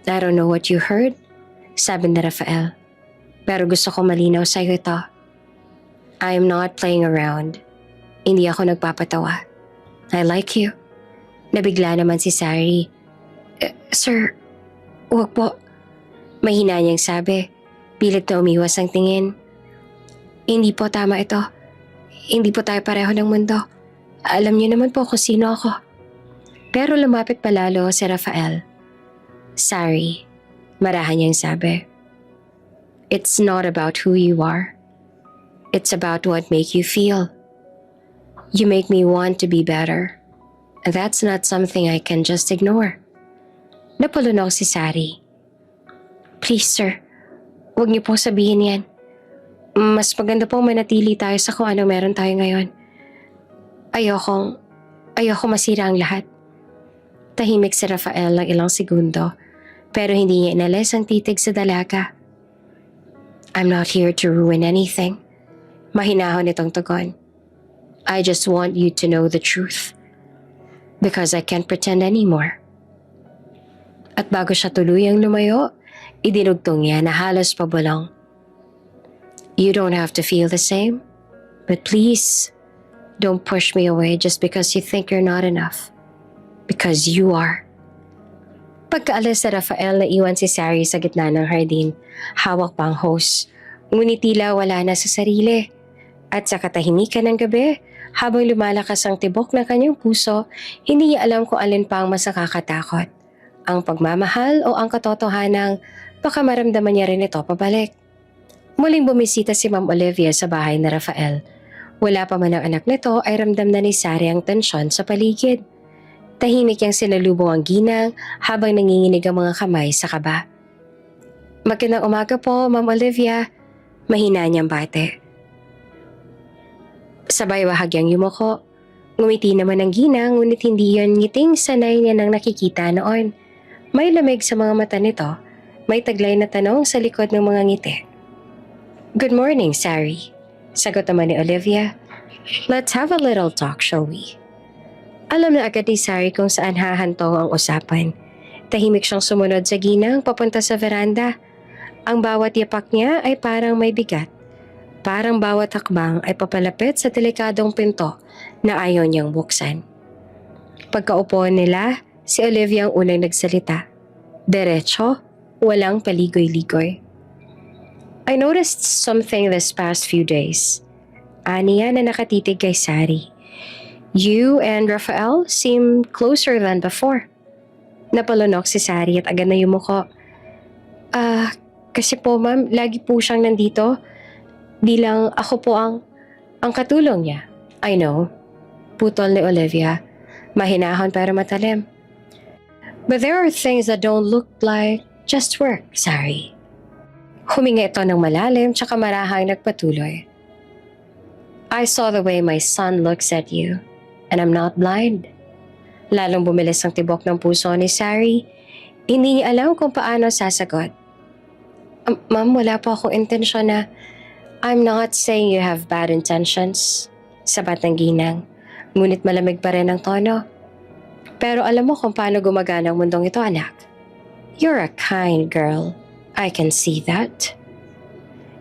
I don't know what you heard, sabi ni Rafael. Pero gusto ko malinaw sa iyo ito. I am not playing around. Hindi ako nagpapatawa. I like you. Nabigla naman si Sari. Sir, huwag po. Mahina niyang sabi. Pilit na umiwas ang tingin. Hindi po tama ito. Hindi po tayo pareho ng mundo. Alam niyo naman po kung sino ako. Pero lumapit palalo si Rafael. Sari, marahan niyang sabi. It's not about who you are. It's about what make you feel. You make me want to be better. That's not something I can just ignore. Napulunok si Sari. Please sir, huwag niyo po sabihin yan. Mas maganda pong manatili tayo sa kung ano meron tayo ngayon. Ayoko masira ang lahat. Tahimik si Rafael ng ilang segundo, pero hindi niya inalis ang titig sa dalaga. I'm not here to ruin anything. Mahinahon itong tugon. I just want you to know the truth. Because I can't pretend anymore. At bago siya tuluyang lumayo, idinugtong niya na halos pabulong. You don't have to feel the same, but please, don't push me away just because you think you're not enough. Because you are. Pagkaalis sa Rafael, naiwan si Sari sa gitna ng hardin. Hawak pa ang hose. Ngunit tila wala na sa sarili. At sa katahimikan ng gabi, habang lumalakas ang tibok ng kanyang puso, hindi niya alam kung alin pa ang mas nakakatakot. Ang pagmamahal o ang katotohanang baka maramdaman niya rin ito pabalik. Muling bumisita si Ma'am Olivia sa bahay na Rafael. Wala pa man ang anak nito ay ramdam na ni Sari ang tensyon sa paligid. Tahimik niyang sinalubong ang ginang habang nanginginig ang mga kamay sa kaba. Magandang umaga po, Ma'am Olivia. Mahina niyang bate. Sabay bahagyang yumuko. Ngumiti naman ang ginang ngunit hindi yon ngiting sanay niya nang nakikita noon. May lamig sa mga mata nito. May taglay na tanong sa likod ng mga ngiti. Good morning, Sari. Sagot naman ni Olivia. Let's have a little talk, shall we? Alam na agad ni Sari kung saan hahantong ang usapan. Tahimik siyang sumunod sa ginang papunta sa veranda. Ang bawat yapak niya ay parang may bigat. Parang bawat hakbang ay papalapit sa delikadong pinto na ayaw niyang buksan. Pagkaupo nila, si Olivia ang unang nagsalita. Diretso, walang paligoy-ligoy. I noticed something this past few days. Aniya na nakatitig kay Sari. You and Rafael seem closer than before. Napalunok si Sari at agad na yumuko. Kasi po ma'am, lagi po siyang nandito. Bilang ako po ang katulong niya. I know. Putol ni Olivia. Mahinahon pero matalim. But there are things that don't look like just work, Sari. Huminga ito ng malalim tsaka marahang nagpatuloy. I saw the way my son looks at you, and I'm not blind. Lalong bumilis ang tibok ng puso ni Sari. Hindi niya alam kung paano sasagot. Ma'am, wala po akong intensyon na I'm not saying you have bad intentions. Sapat ng ginang. Ngunit malamig pa rin ang tono. Pero alam mo kung paano gumagana ang mundong ito, anak. You're a kind girl. I can see that.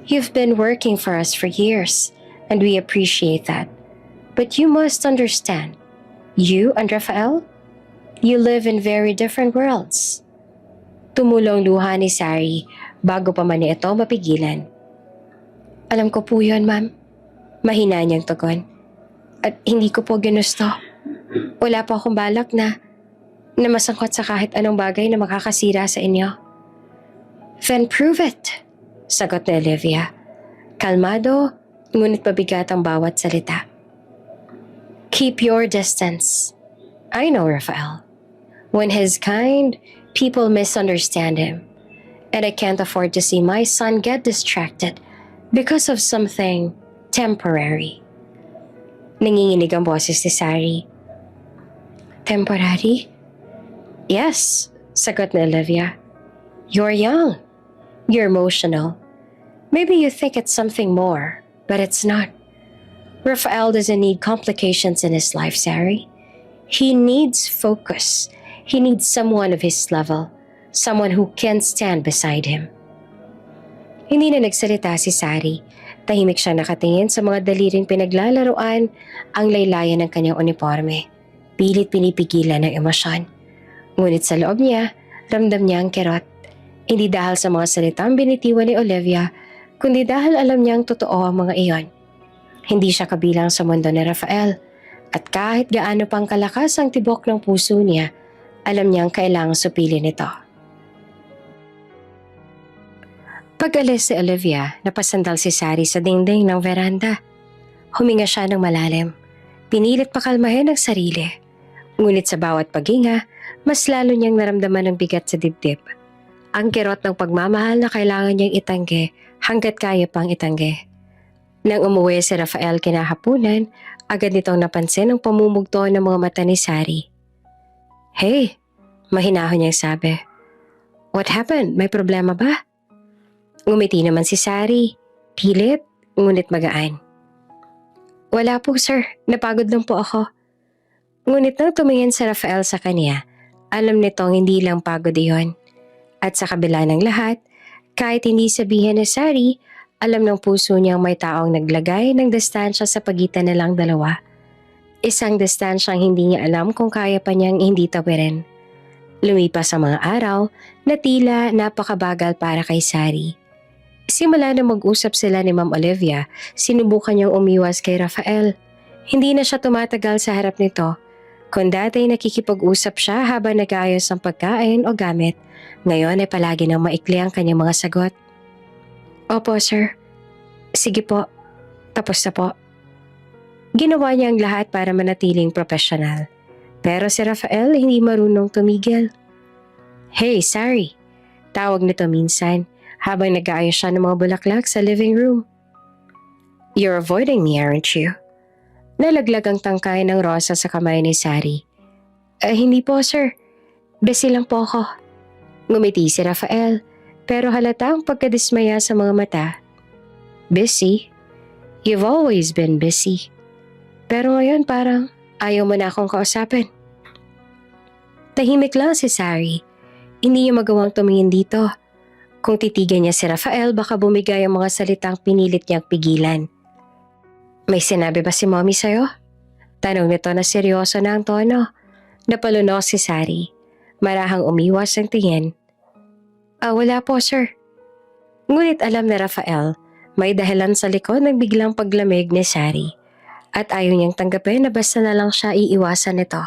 You've been working for us for years, and we appreciate that. But you must understand, you and Rafael, you live in very different worlds. Tumulong luha ni Sari bago pa man ito mapigilan. Alam ko po yun, ma'am. Mahina niyang tugon. At hindi ko po ginusto. Wala po akong balak na masangkot sa kahit anong bagay na makakasira sa inyo. Then prove it, sagot ni Olivia. Kalmado, ngunit mabigat ang bawat salita. Keep your distance. I know Rafael. When he's kind, people misunderstand him. And I can't afford to see my son get distracted because of something temporary. Nanginginig ang boses ni Sari. Temporary? Yes, sagot ni Olivia. You're young. You're emotional. Maybe you think it's something more, but it's not. Rafael doesn't need complications in his life, Sari. He needs focus. He needs someone of his level. Someone who can stand beside him. Hindi na nagsalita si Sari. Tahimik siya nakatingin sa mga daliring pinaglalaruan ang laylayan ng kanyang uniforme. Pilit pinipigilan ng emosyon. Ngunit sa loob niya, ramdam niya ang kirot. Hindi dahil sa mga salitang binitiwan ni Olivia, kundi dahil alam niyang totoo ang mga iyon. Hindi siya kabilang sa mundo ni Rafael. At kahit gaano pang kalakas ang tibok ng puso niya, alam niyang kailangang supilin ito. Pag-alis si Olivia, napasandal si Sari sa dingding ng veranda. Huminga siya ng malalim. Pinilit pakalmahin ang sarili. Ngunit sa bawat paghinga, mas lalo niyang naramdaman ang bigat sa dibdib. Ang kirot ng pagmamahal na kailangan niyang itanggi hanggat kaya pang itanggi. Nang umuwi si Rafael kinahapunan, agad nitong napansin ang pamumugto ng mga mata ni Sari. Hey, mahinahon niyang sabi. What happened? May problema ba? Ngumiti naman si Sari. Pilit, ngunit magaan. Wala po sir, napagod lang po ako. Ngunit nang tumingin si Rafael sa kanya, alam nitong hindi lang pagod iyon. At sa kabila ng lahat, kahit hindi sabihin ni Sari, alam ng puso niyang may taong naglagay ng distansya sa pagitan nilang dalawa. Isang distansyang hindi niya alam kung kaya pa niyang hindi tawirin. Lumipas ang mga araw na tila napakabagal para kay Sari. Simula na mag-usap sila ni Ma'am Olivia, sinubukan niyang umiwas kay Rafael. Hindi na siya tumatagal sa harap nito. Kung dati nakikipag-usap siya habang nag-aayos ng pagkain o gamit, ngayon ay palagi nang maikli ang kanyang mga sagot. Opo, sir. Sige po. Tapos na po. Ginawa niya ang lahat para manatiling profesional. Pero si Rafael hindi marunong tumigil. Hey, Sari. Tawag nito minsan habang nag-aayos siya ng mga bulaklak sa living room. You're avoiding me, aren't you? Nalaglag ang tangkay ng rosa sa kamay ni Sari. Hindi po, sir. Busy lang po ako. Ngumiti si Rafael, pero halata ang pagkadismaya sa mga mata. Busy? You've always been busy. Pero ngayon parang ayaw mo na akong kausapin. Tahimik lang si Sari. Hindi niya magawang tumingin dito. Kung titigan niya si Rafael, baka bumigay ang mga salitang pinilit niyang pigilan. May sinabi ba si Mommy sa'yo? Tanong nito na seryoso na ang tono. Napalunok si Sari. Marahang umiwas ang tingin. Wala po, sir. Ngunit alam na Rafael, may dahilan sa likod ng biglang paglamig ni Sari. At ayaw niyang tanggapin na basta na lang siya iiwasan nito.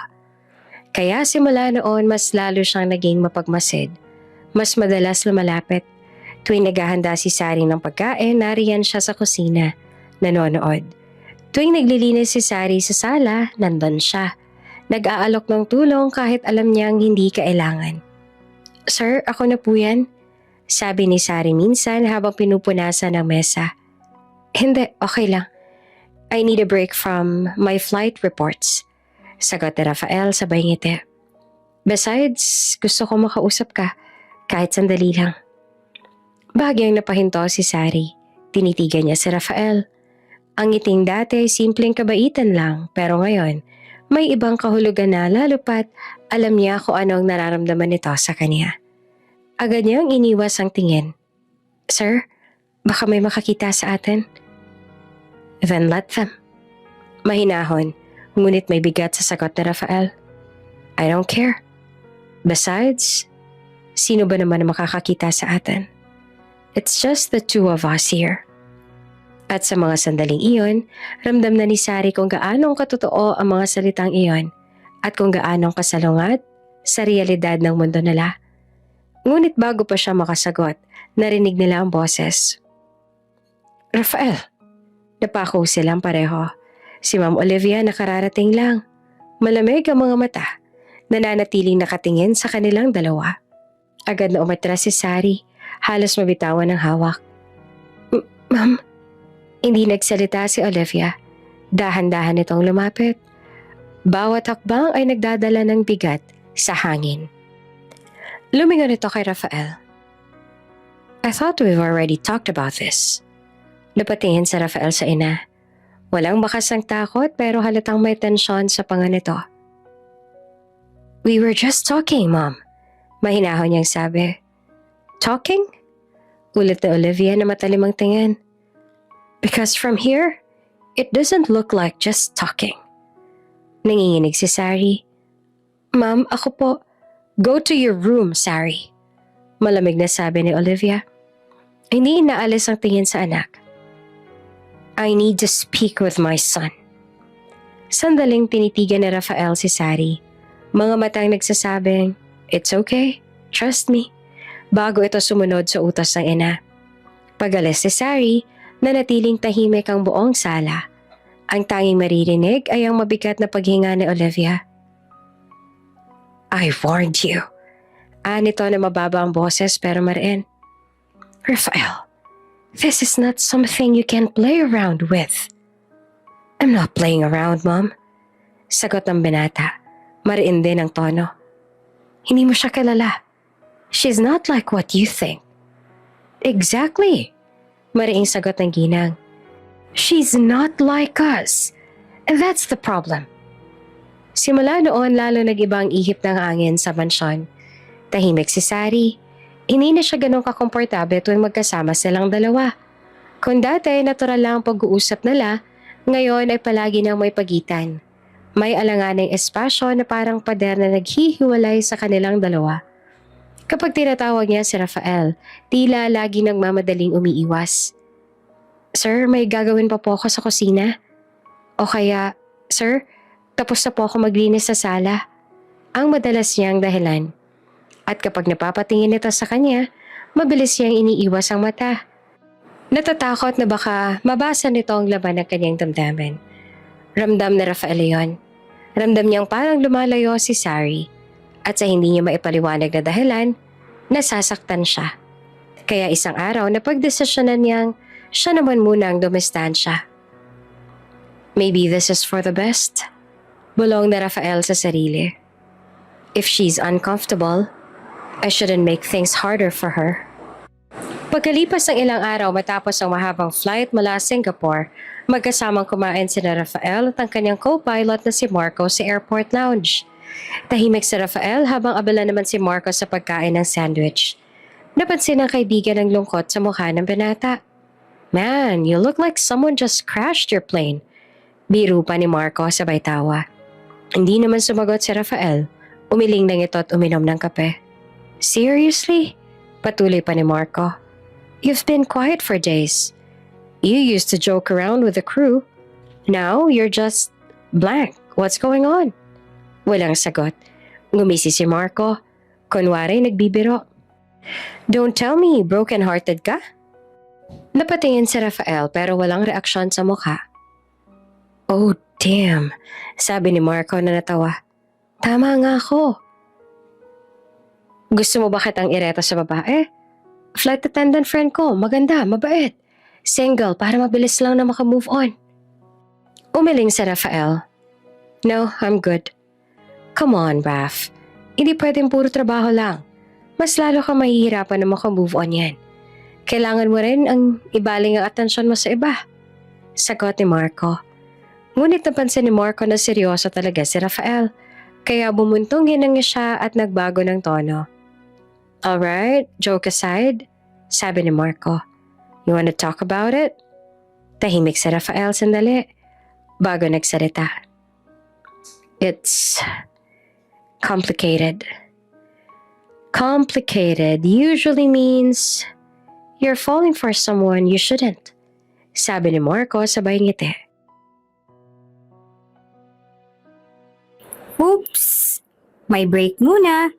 Kaya simula noon mas lalo siyang naging mapagmasid. Mas madalas lumalapit. Tuwing naghahanda si Sari ng pagkain, nariyan siya sa kusina, nanonood. Tuwing naglilinis si Sari sa sala, nandun siya. Nag-aalok ng tulong kahit alam niyang hindi kailangan. Sir, ako na po yan. Sabi ni Sari minsan habang pinupunasan ng mesa. Hindi, okay lang. I need a break from my flight reports. Sagot ni Rafael sabay ngiti. Besides, gusto ko makausap ka. Kahit sandali lang. Bahagyang napahinto si Sari. Tinitigan niya si Rafael. Ang ngiting dati ay simpleng kabaitan lang, pero ngayon, may ibang kahulugan na lalo pat alam niya kung ano ang nararamdaman nito sa kanya. Agad niyang iniwas ang tingin. Sir, baka may makakita sa atin. Then let them. Mahinahon, ngunit may bigat sa sagot ni Rafael. I don't care. Besides, sino ba naman ang makakakita sa atin? It's just the two of us here. At sa mga sandaling iyon, ramdam na ni Sari kung gaanong katotoo ang mga salitang iyon at kung gaanong kasalungat sa realidad ng mundo nila. Ngunit bago pa siya makasagot, narinig nila ang boses. Rafael! Napako silang pareho. Si Ma'am Olivia nakararating lang. Malamig ang mga mata, nananatiling nakatingin sa kanilang dalawa. Agad na umatras si Sari, halos mabitawan ng hawak. Ma'am? Hindi nagsalita si Olivia. Dahan-dahan itong lumapit. Bawat hakbang ay nagdadala ng bigat sa hangin. Lumingon ito kay Rafael. I thought we've already talked about this. Napatingin si Rafael sa ina. Walang bakas ng takot pero halatang may tensyon sa panga nito. We were just talking, Mom. Mahinahon niyang sabi. Talking? Ulit na Olivia na matalimang tingin. Because from here, it doesn't look like just talking. Nanginginig si Sari. Ma'am, ako po. Go to your room, Sari. Malamig na sabi ni Olivia. Hindi inaalis ang tingin sa anak. I need to speak with my son. Sandaling tinitigan ni Rafael si Sari. Mga matang nagsasabing, it's okay, trust me. Bago ito sumunod sa utos ng ina. Pag-alis si Sari, nanatiling tahimik ang buong sala. Ang tanging maririnig ay ang mabigat na paghinga ni Olivia. I warned you. Nito na mababa ang boses pero mariin. Rafael, this is not something you can play around with. I'm not playing around, Mom. Sagot ng binata. Mariin din ang tono. Hindi mo siya kilala. She's not like what you think. Exactly. Mariing sagot ng ginang. She's not like us. And that's the problem. Simula noon lalo nag-iba ang ihip ng hangin sa mansyon. Tahimik si Sari. Hindi na siya ganun kakomportable tuwing magkasama silang dalawa. Kung dati natural lang ang pag-uusap nila, ngayon ay palagi nang may pagitan. May alanganeng espasyo na parang pader na naghihiwalay sa kanilang dalawa. Kapag tinatawag niya si Rafael, tila lagi nagmamadaling umiiwas. Sir, may gagawin pa po ako sa kusina. O kaya, Sir, tapos na po ako maglinis sa sala. Ang madalas niyang dahilan. At kapag napapatingin ito sa kanya, mabilis niyang iniiwas ang mata. Natatakot na baka mabasa nito ang laman ng kanyang damdamin. Ramdam na Rafael yon. Ramdam niyang parang lumalayo si Sari. At sa hindi niya maipaliwanag na dahilan, nasasaktan siya. Kaya isang araw napagdesisyonan niyang siya naman muna ang dumistansya. Maybe this is for the best. Bulong na Rafael sa sarili. If she's uncomfortable, I shouldn't make things harder for her. Pagkalipas ng ilang araw matapos ang mahabang flight mula Singapore, magkasamang kumain sina Rafael at ang kanyang co-pilot na si Marco sa airport lounge. Tahimik si Rafael habang abala naman si Marco sa pagkain ng sandwich. Napansin ng kaibigan ang lungkot sa mukha ng binata. Man, you look like someone just crashed your plane. Biro pa ni Marco sabay tawa. Hindi naman sumagot si Rafael. Umiling lang ito at uminom ng kape. Seriously? Patuloy pa ni Marco. You've been quiet for days. You used to joke around with the crew. Now you're just blank. What's going on? Walang sagot. Ngumisi si Marco. Kunwari nagbibiro. Don't tell me broken-hearted ka? Napatingin si Rafael pero walang reaksyon sa mukha. Oh damn, sabi ni Marco na natawa. Tama nga ako. Gusto mo ba kitang ireto sa babae? Flight attendant friend ko, maganda, mabait. Single para mabilis lang na makamove on. Umiling si Rafael. No, I'm good. Come on, Raf. Hindi pwedeng puro trabaho lang. Mas lalo ka mahihirapan na makamove on yan. Kailangan mo rin ang ibaling ang atensyon mo sa iba. Sagot ni Marco. Ngunit napansin ni Marco na seryoso talaga si Rafael. Kaya bumuntong hinanga siya at nagbago ng tono. Alright, joke aside, sabi ni Marco. You wanna talk about it? Tahimik si Rafael sandali, bago nagsalita. It's complicated. Complicated usually means you're falling for someone you shouldn't, sabi ni Marco sabay ngiti.
Oops! May break muna.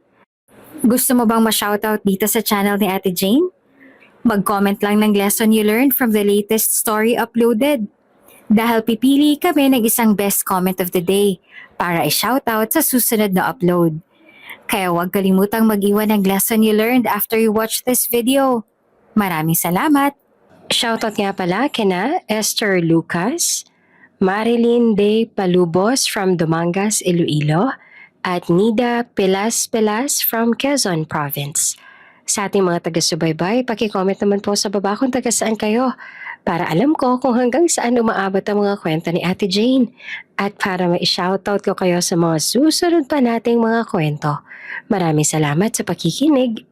Gusto mo bang ma-shoutout dito sa channel ni Ate Jane? Mag-comment lang ng lesson you learned from the latest story uploaded. Dahil pipili kami ng isang best comment of the day para i-shoutout sa susunod na upload. Kaya huwag kalimutang mag-iwan ng lesson you learned after you watch this video. Maraming salamat!
Shoutout nga pala kina Esther Lucas, Marilyn De Palubos from Dumangas, Iloilo, at Nida Pelas from Quezon Province. Sa ating mga taga-subaybay, paki-comment naman po sa baba kung taga saan kayo para alam ko kung hanggang saan umaabot ang mga kwento ni Ate Jane at para ma-shoutout ko kayo sa mga susunod pa nating mga kwento. Maraming salamat sa pakikinig.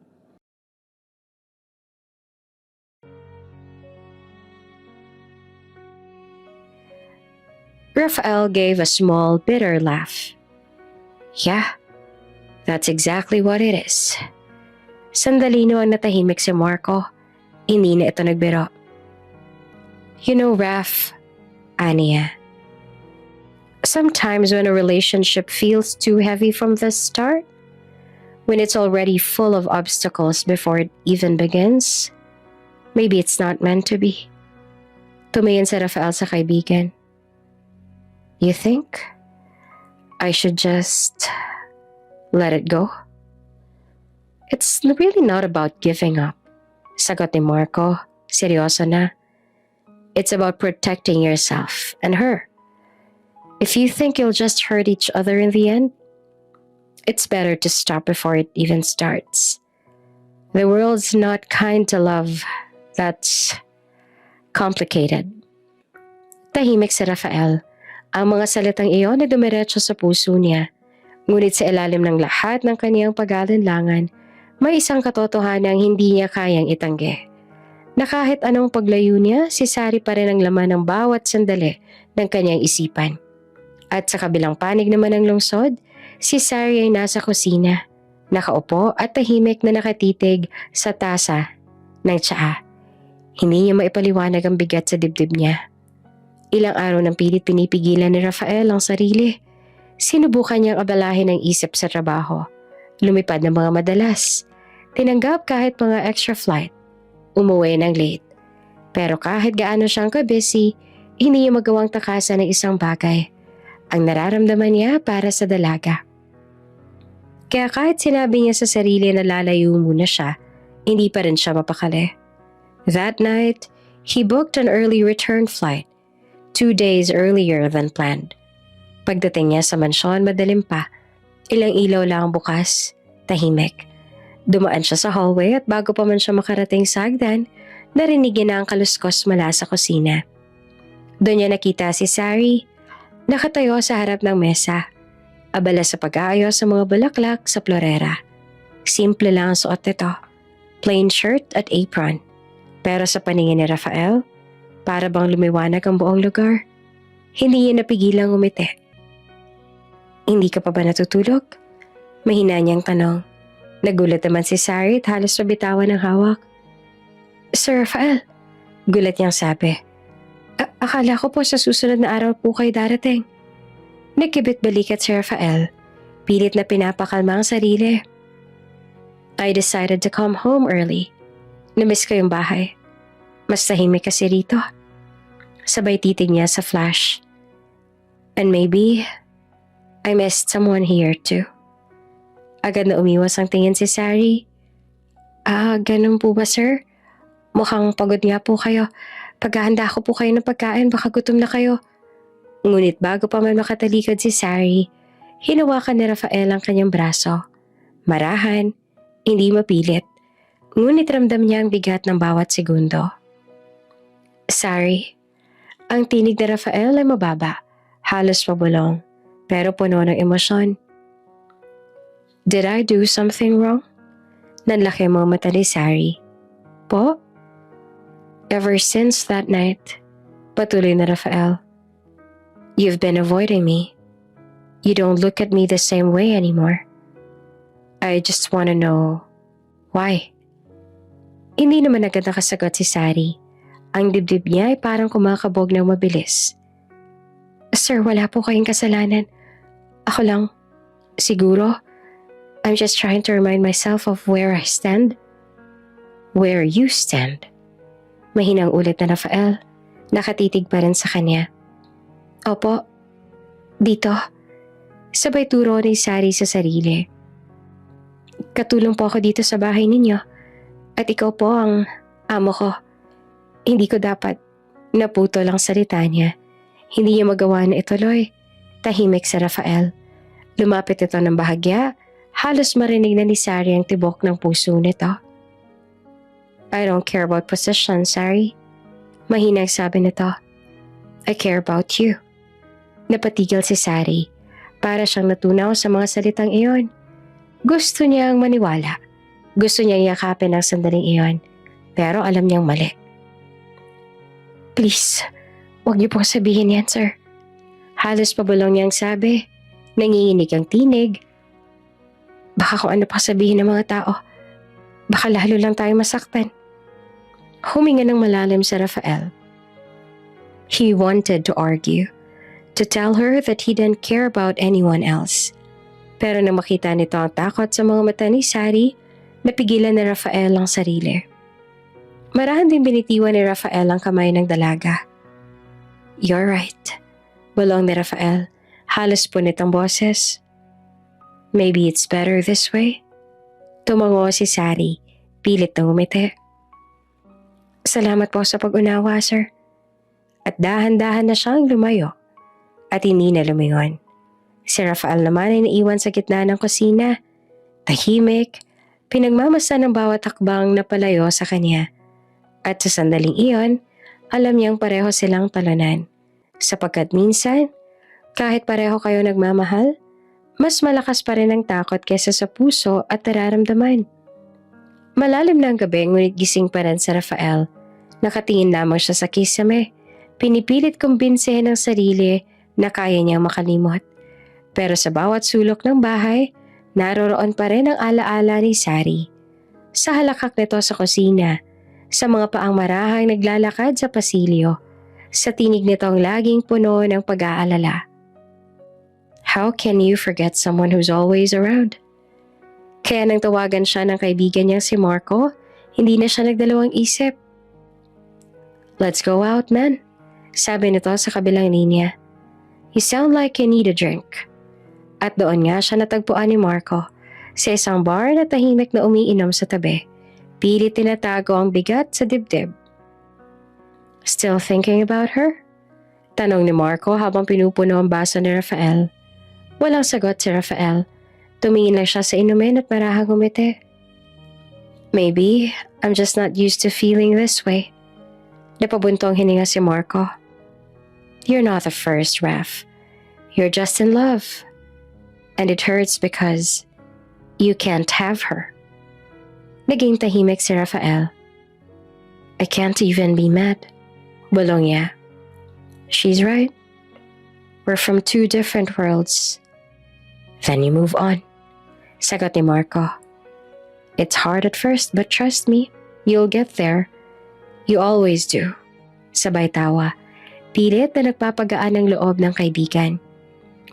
Rafael gave a small, bitter laugh. Yeah, that's exactly what it is. Sandali ang natahimik si Marco. Hindi na ito nagbiro. You know, Raf, Ania, sometimes when a relationship feels too heavy from the start, when it's already full of obstacles before it even begins, maybe it's not meant to be. Tumayan si Rafael sa kaibigan. You think I should just let it go? It's really not about giving up. Sagot ni Marco, seryoso na. It's about protecting yourself and her. If you think you'll just hurt each other in the end, it's better to stop before it even starts. The world's not kind to love. That's complicated. Tahimik si Rafael. Ang mga salitang iyon ay dumiretso sa puso niya. Ngunit sa ilalim ng lahat ng kaniyang pag-aalinlangan, may isang katotohanang hindi niya kayang itanggi. Na kahit anong paglayo niya, si Sari pa rin ang laman ng bawat sandali ng kanyang isipan. At sa kabilang panig naman ng lungsod, si Sari ay nasa kusina, nakaupo at tahimik na nakatitig sa tasa ng tsaa. Hindi niya maipaliwanag ang bigat sa dibdib niya. Ilang araw ng pilit pinipigilan ni Rafael ang sarili. Sinubukan niyang abalahin ang isip sa trabaho. Lumipad ng mga madalas. Tinanggap kahit mga extra flight. Umuwi ng late. Pero kahit gaano siyang ka-busy, hindi niya magawang takasan ng isang bagay. Ang nararamdaman niya para sa dalaga. Kaya kahit sinabi niya sa sarili na lalayo muna siya, hindi pa rin siya mapakali. That night, he booked an early return flight. 2 days earlier than planned. Pagdating niya sa mansyon, madalim pa. Ilang ilaw lang bukas, tahimik. Dumaan siya sa hallway at bago pa man siya makarating sa hagdan, narinig niya na ang kaluskos mula sa kusina. Doon niya nakita si Sari, nakatayo sa harap ng mesa, abala sa pag-aayos sa mga bulaklak sa florera. Simple lang ang suot nito, plain shirt at apron. Pero sa paningin ni Rafael, para bang lumiwanag ang buong lugar. Hindi niya napigilang umiti. Hindi ka pa ba natutulog? Mahina niyang tanong. Nagulat naman si Sari at halos mabitawan ng hawak. Sir Rafael, gulat niyang sabi. Akala ko po sa susunod na araw po kayo darating. Nagkibit balikat si Rafael. Pilit na pinapakalma ang sarili. I decided to come home early. Namiss ko yung bahay. Mas tahimik kasi rito. Sabay titig niya sa flash. And maybe, I missed someone here too. Agad na umiwas ang tingin si Sari. Ganun po ba sir? Mukhang pagod nga po kayo. Paghahanda ko po kayo ng pagkain, baka gutom na kayo. Ngunit bago pa man makatalikod si Sari, hinawakan ni Rafael ang kanyang braso. Marahan, hindi mapilit. Ngunit ramdam niya ang bigat ng bawat segundo. Sorry. Ang tinig ni Rafael ay mababa, halos pabulong, pero puno ng emosyon. Did I do something wrong? Nanlaki mo mata ni Sari. Po? Ever since that night, patuloy na Rafael. You've been avoiding me. You don't look at me the same way anymore. I just wanna know why. Hindi naman agad nakasagot si Sari. Ang dibdib niya ay parang kumakabog ng mabilis. Sir, wala po kayong kasalanan. Ako lang. Siguro, I'm just trying to remind myself of where I stand. Where you stand. Mahinang ulit na Rafael. Nakatitig pa rin sa kanya. Opo, dito. Sabay turo ni Sari sa sarili. Katulong po ako dito sa bahay ninyo. At ikaw po ang amo ko. Hindi ko dapat naputo lang salita niya. Hindi niya magawa na ituloy. Tahimik si Rafael. Lumapit ito ng bahagya. Halos marinig na ni Sari ang tibok ng puso nito. I don't care about position, Sari. Mahinang sabi nito. I care about you. Napatigil si Sari. Para siyang natunaw sa mga salitang iyon. Gusto niyang maniwala. Gusto niyang yakapin ang sandaling iyon. Pero alam niyang mali. Please, huwag niyo pong sabihin yan, sir. Halos pabulong niyang sabi. Nanginginig ang tinig. Baka kung ano pa sabihin ng mga tao. Baka lalo lang tayo masaktan. Huminga ng malalim si Rafael. He wanted to argue. To tell her that he didn't care about anyone else. Pero nang makita nito ang takot sa mga mata ni Sari, napigilan ni Rafael ang sarili. Marahan din binitiwan ni Rafael ang kamay ng dalaga. You're right. Bulong ni Rafael. Halos punit ang boses. Maybe it's better this way. Tumango si Sari. Pilit na ngumiti. Salamat po sa pag-unawa, sir. At dahan-dahan na siyang lumayo. At hindi na lumingon. Si Rafael naman ay naiwan sa gitna ng kusina. Tahimik. Pinagmamasa ng bawat hakbang na palayo sa kanya. At sa sandaling iyon, alam niyang pareho silang talunan. Sapagkat minsan, kahit pareho kayo nagmamahal, mas malakas pa rin ang takot kaysa sa puso at nararamdaman. Malalim na ang gabi ngunit gising pa rin si Rafael. Nakatingin lamang siya sa kisame. Pinipilit kumbinsihin ang sarili na kaya niyang makalimot. Pero sa bawat sulok ng bahay, naroroon pa rin ang alaala ni Sari. Sa halakak nito sa kusina, sa mga paang marahang naglalakad sa pasilyo, sa tinig nitong laging puno ng pag-aalala. How can you forget someone who's always around? Kaya nang tawagan siya ng kaibigan niyang si Marco, hindi na siya nagdalawang isip. Let's go out, man. Sabi nito sa kabilang linya. You sound like you need a drink. At doon nga siya natagpuan ni Marco sa isang bar na tahimik na umiinom sa tabi. Pilit tinatago ang bigat sa dibdib. Still thinking about her? Tanong ni Marco habang pinupuno ang baso ni Rafael. Walang sagot si Rafael. Tumingin lang siya sa inumin at marahang umiti. Maybe I'm just not used to feeling this way. Napabuntong hininga si Marco. You're not the first, Raf. You're just in love. And it hurts because you can't have her. Naging tahimik si Rafael. I can't even be mad. Bulong niya. She's right. We're from two different worlds. Then you move on. Sagot ni Marco. It's hard at first but trust me, you'll get there. You always do. Sabay tawa. Pilit na nagpapagaan ang loob ng kaibigan.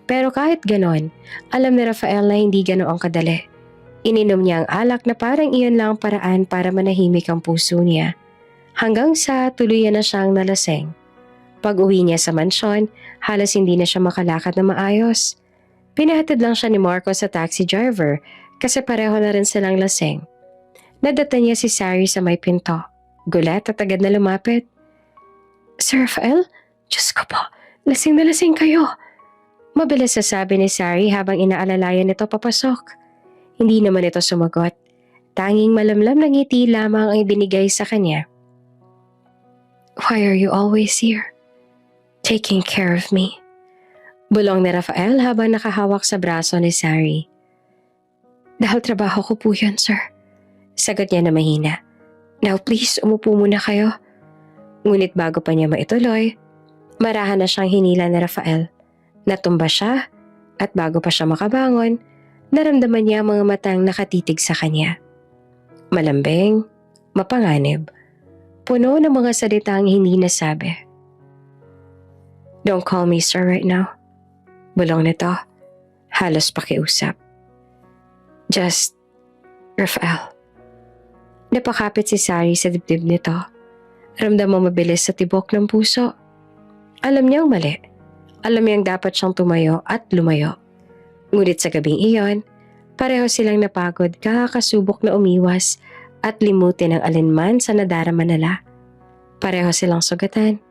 Pero kahit ganon, alam ni Rafael na hindi ganoong kadali. Ininom niya ang alak na parang iyon lang ang paraan para manahimik ang puso niya. Hanggang sa tuluyan na siyang nalaseng. Pag uwi niya sa mansyon, halos hindi na siya makalakad na maayos. Pinahatid lang siya ni Marco sa taxi driver kasi pareho na rin silang laseng. Nadata niya si Sari sa may pinto. Gulat at agad na lumapit. Sir Rafael? Diyos ko po, lasing na lasing kayo. Mabilis sasabi ni Sari habang inaalalayan nito papasok. Hindi naman ito sumagot. Tanging malamlam na ngiti lamang ang ibinigay sa kanya. Why are you always here? Taking care of me. Bulong ni Rafael habang nakahawak sa braso ni Sari. Dahil trabaho ko po yun, sir. Sagot niya na mahina. Now please, umupo muna kayo. Ngunit bago pa niya maituloy, marahan na siyang hinila ni Rafael. Natumba siya at bago pa siya makabangon, naramdaman niya ang mga matang nakatitig sa kanya. Malambing, mapanganib, puno ng mga salitang hindi nasabi. Don't call me sir right now. Bulong nito, halos pakiusap. Just, Rafael. Napakapit si Sari sa dibdib nito. Ramdam mo mabilis sa tibok ng puso. Alam niyang mali. Alam niyang dapat siyang tumayo at lumayo. Ngunit sa gabing iyon, pareho silang napagod kakasubok na umiwas at limutin ang alinman sa nadarama nila. Pareho silang sugatan.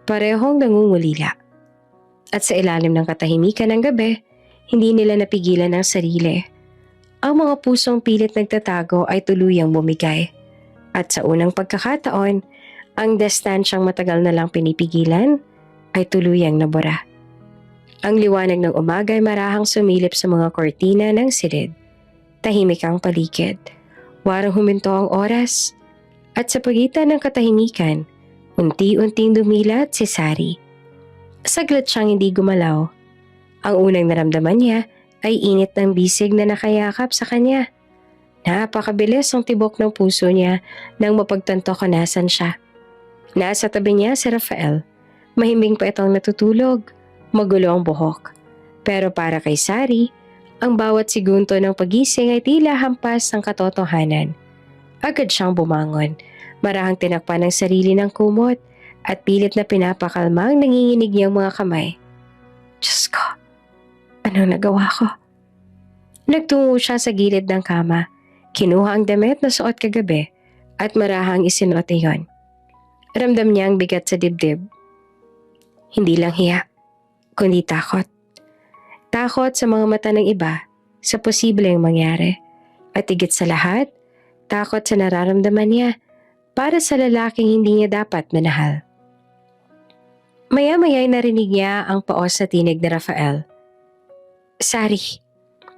Parehong nangungulila. At sa ilalim ng katahimikan ng gabi, hindi nila napigilan ang sarili. Ang mga pusong pilit nagtatago ay tuluyang bumigay. At sa unang pagkakataon, ang distansyang matagal na lang pinipigilan ay tuluyang nabura. Ang liwanag ng umaga ay marahang sumilip sa mga kortina ng silid. Tahimik ang paligid. Warang huminto ang oras. At sa pagitan ng katahimikan, unti-unting dumilat si Sari. Saglit siyang hindi gumalaw. Ang unang naramdaman niya ay init ng bisig na nakayakap sa kanya. Napakabilis ang tibok ng puso niya nang mapagtanto kung nasan siya. Nasa tabi niya si Rafael. Mahimbing pa itong natutulog. Magulo ang buhok. Pero para kay Sari, ang bawat segundo ng pagising ay tila hampas ng katotohanan. Agad siyang bumangon. Marahang tinakpan ng sarili ng kumot at pilit na pinapakalma ang nanginginig niyang mga kamay. Diyos ko, anong nagawa ko? Nagtungo siya sa gilid ng kama. Kinuha ang damit na suot kagabi at marahang isinuot iyon. Ramdam niya ang bigat sa dibdib. Hindi lang hiya, kundi takot. Takot sa mga mata ng iba, sa posibleng mangyari. At higit sa lahat, takot sa nararamdaman niya para sa lalaking hindi niya dapat manahal. Maya-maya ay narinig niya ang paos sa tinig ni Rafael. Sari.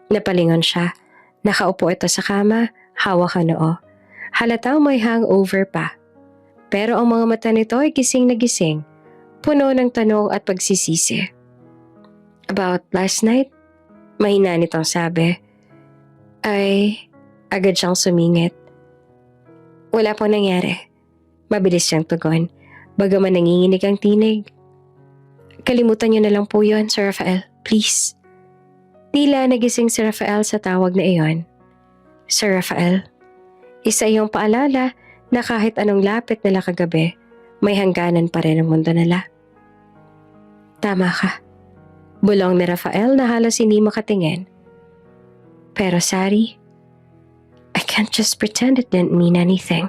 Napalingon siya. Nakaupo ito sa kama, hawak ang noo. Halatang may hangover pa. Pero ang mga mata nito ay gising na gising, puno ng tanong at pagsisisi. About last night? Mahina nitong sabi. Ay, agad siyang sumingit. Wala pong nangyari. Mabilis siyang tugon, bagaman nanginginig ang tinig. Kalimutan niyo na lang po yun, Sir Rafael. Please. Tila nagising si Rafael sa tawag na iyon. Sir Rafael, isa iyong paalala na kahit anong lapit nila kagabi, may hangganan pa rin ang mundo nila. Tama ka. Bulong ni Rafael na halos hindi makatingin. Pero Sari, I can't just pretend it didn't mean anything.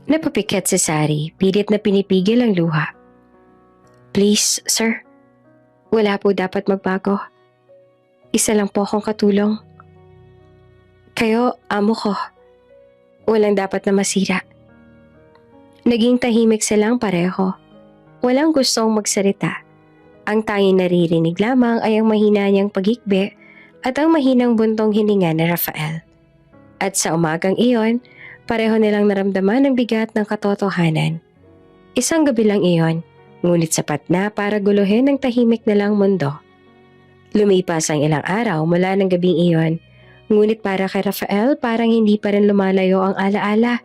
Napapikit si Sari, pilit na pinipigil ang luha. Please, sir. Wala po dapat magbago. Isa lang po akong katulong. Kayo, amo ko. Walang dapat na masira. Naging tahimik silang pareho. Walang gustong magsalita. Ang tanging naririnig lamang ay ang mahina niyang pagikbi at ang mahinang buntong hininga ni Rafael. At sa umagang iyon, pareho nilang naramdaman ang bigat ng katotohanan. Isang gabi lang iyon, ngunit sapat na para guluhin ang tahimik nilang mundo. Lumipas ang ilang araw mula ng gabing iyon, ngunit para kay Rafael parang hindi pa rin lumalayo ang alaala.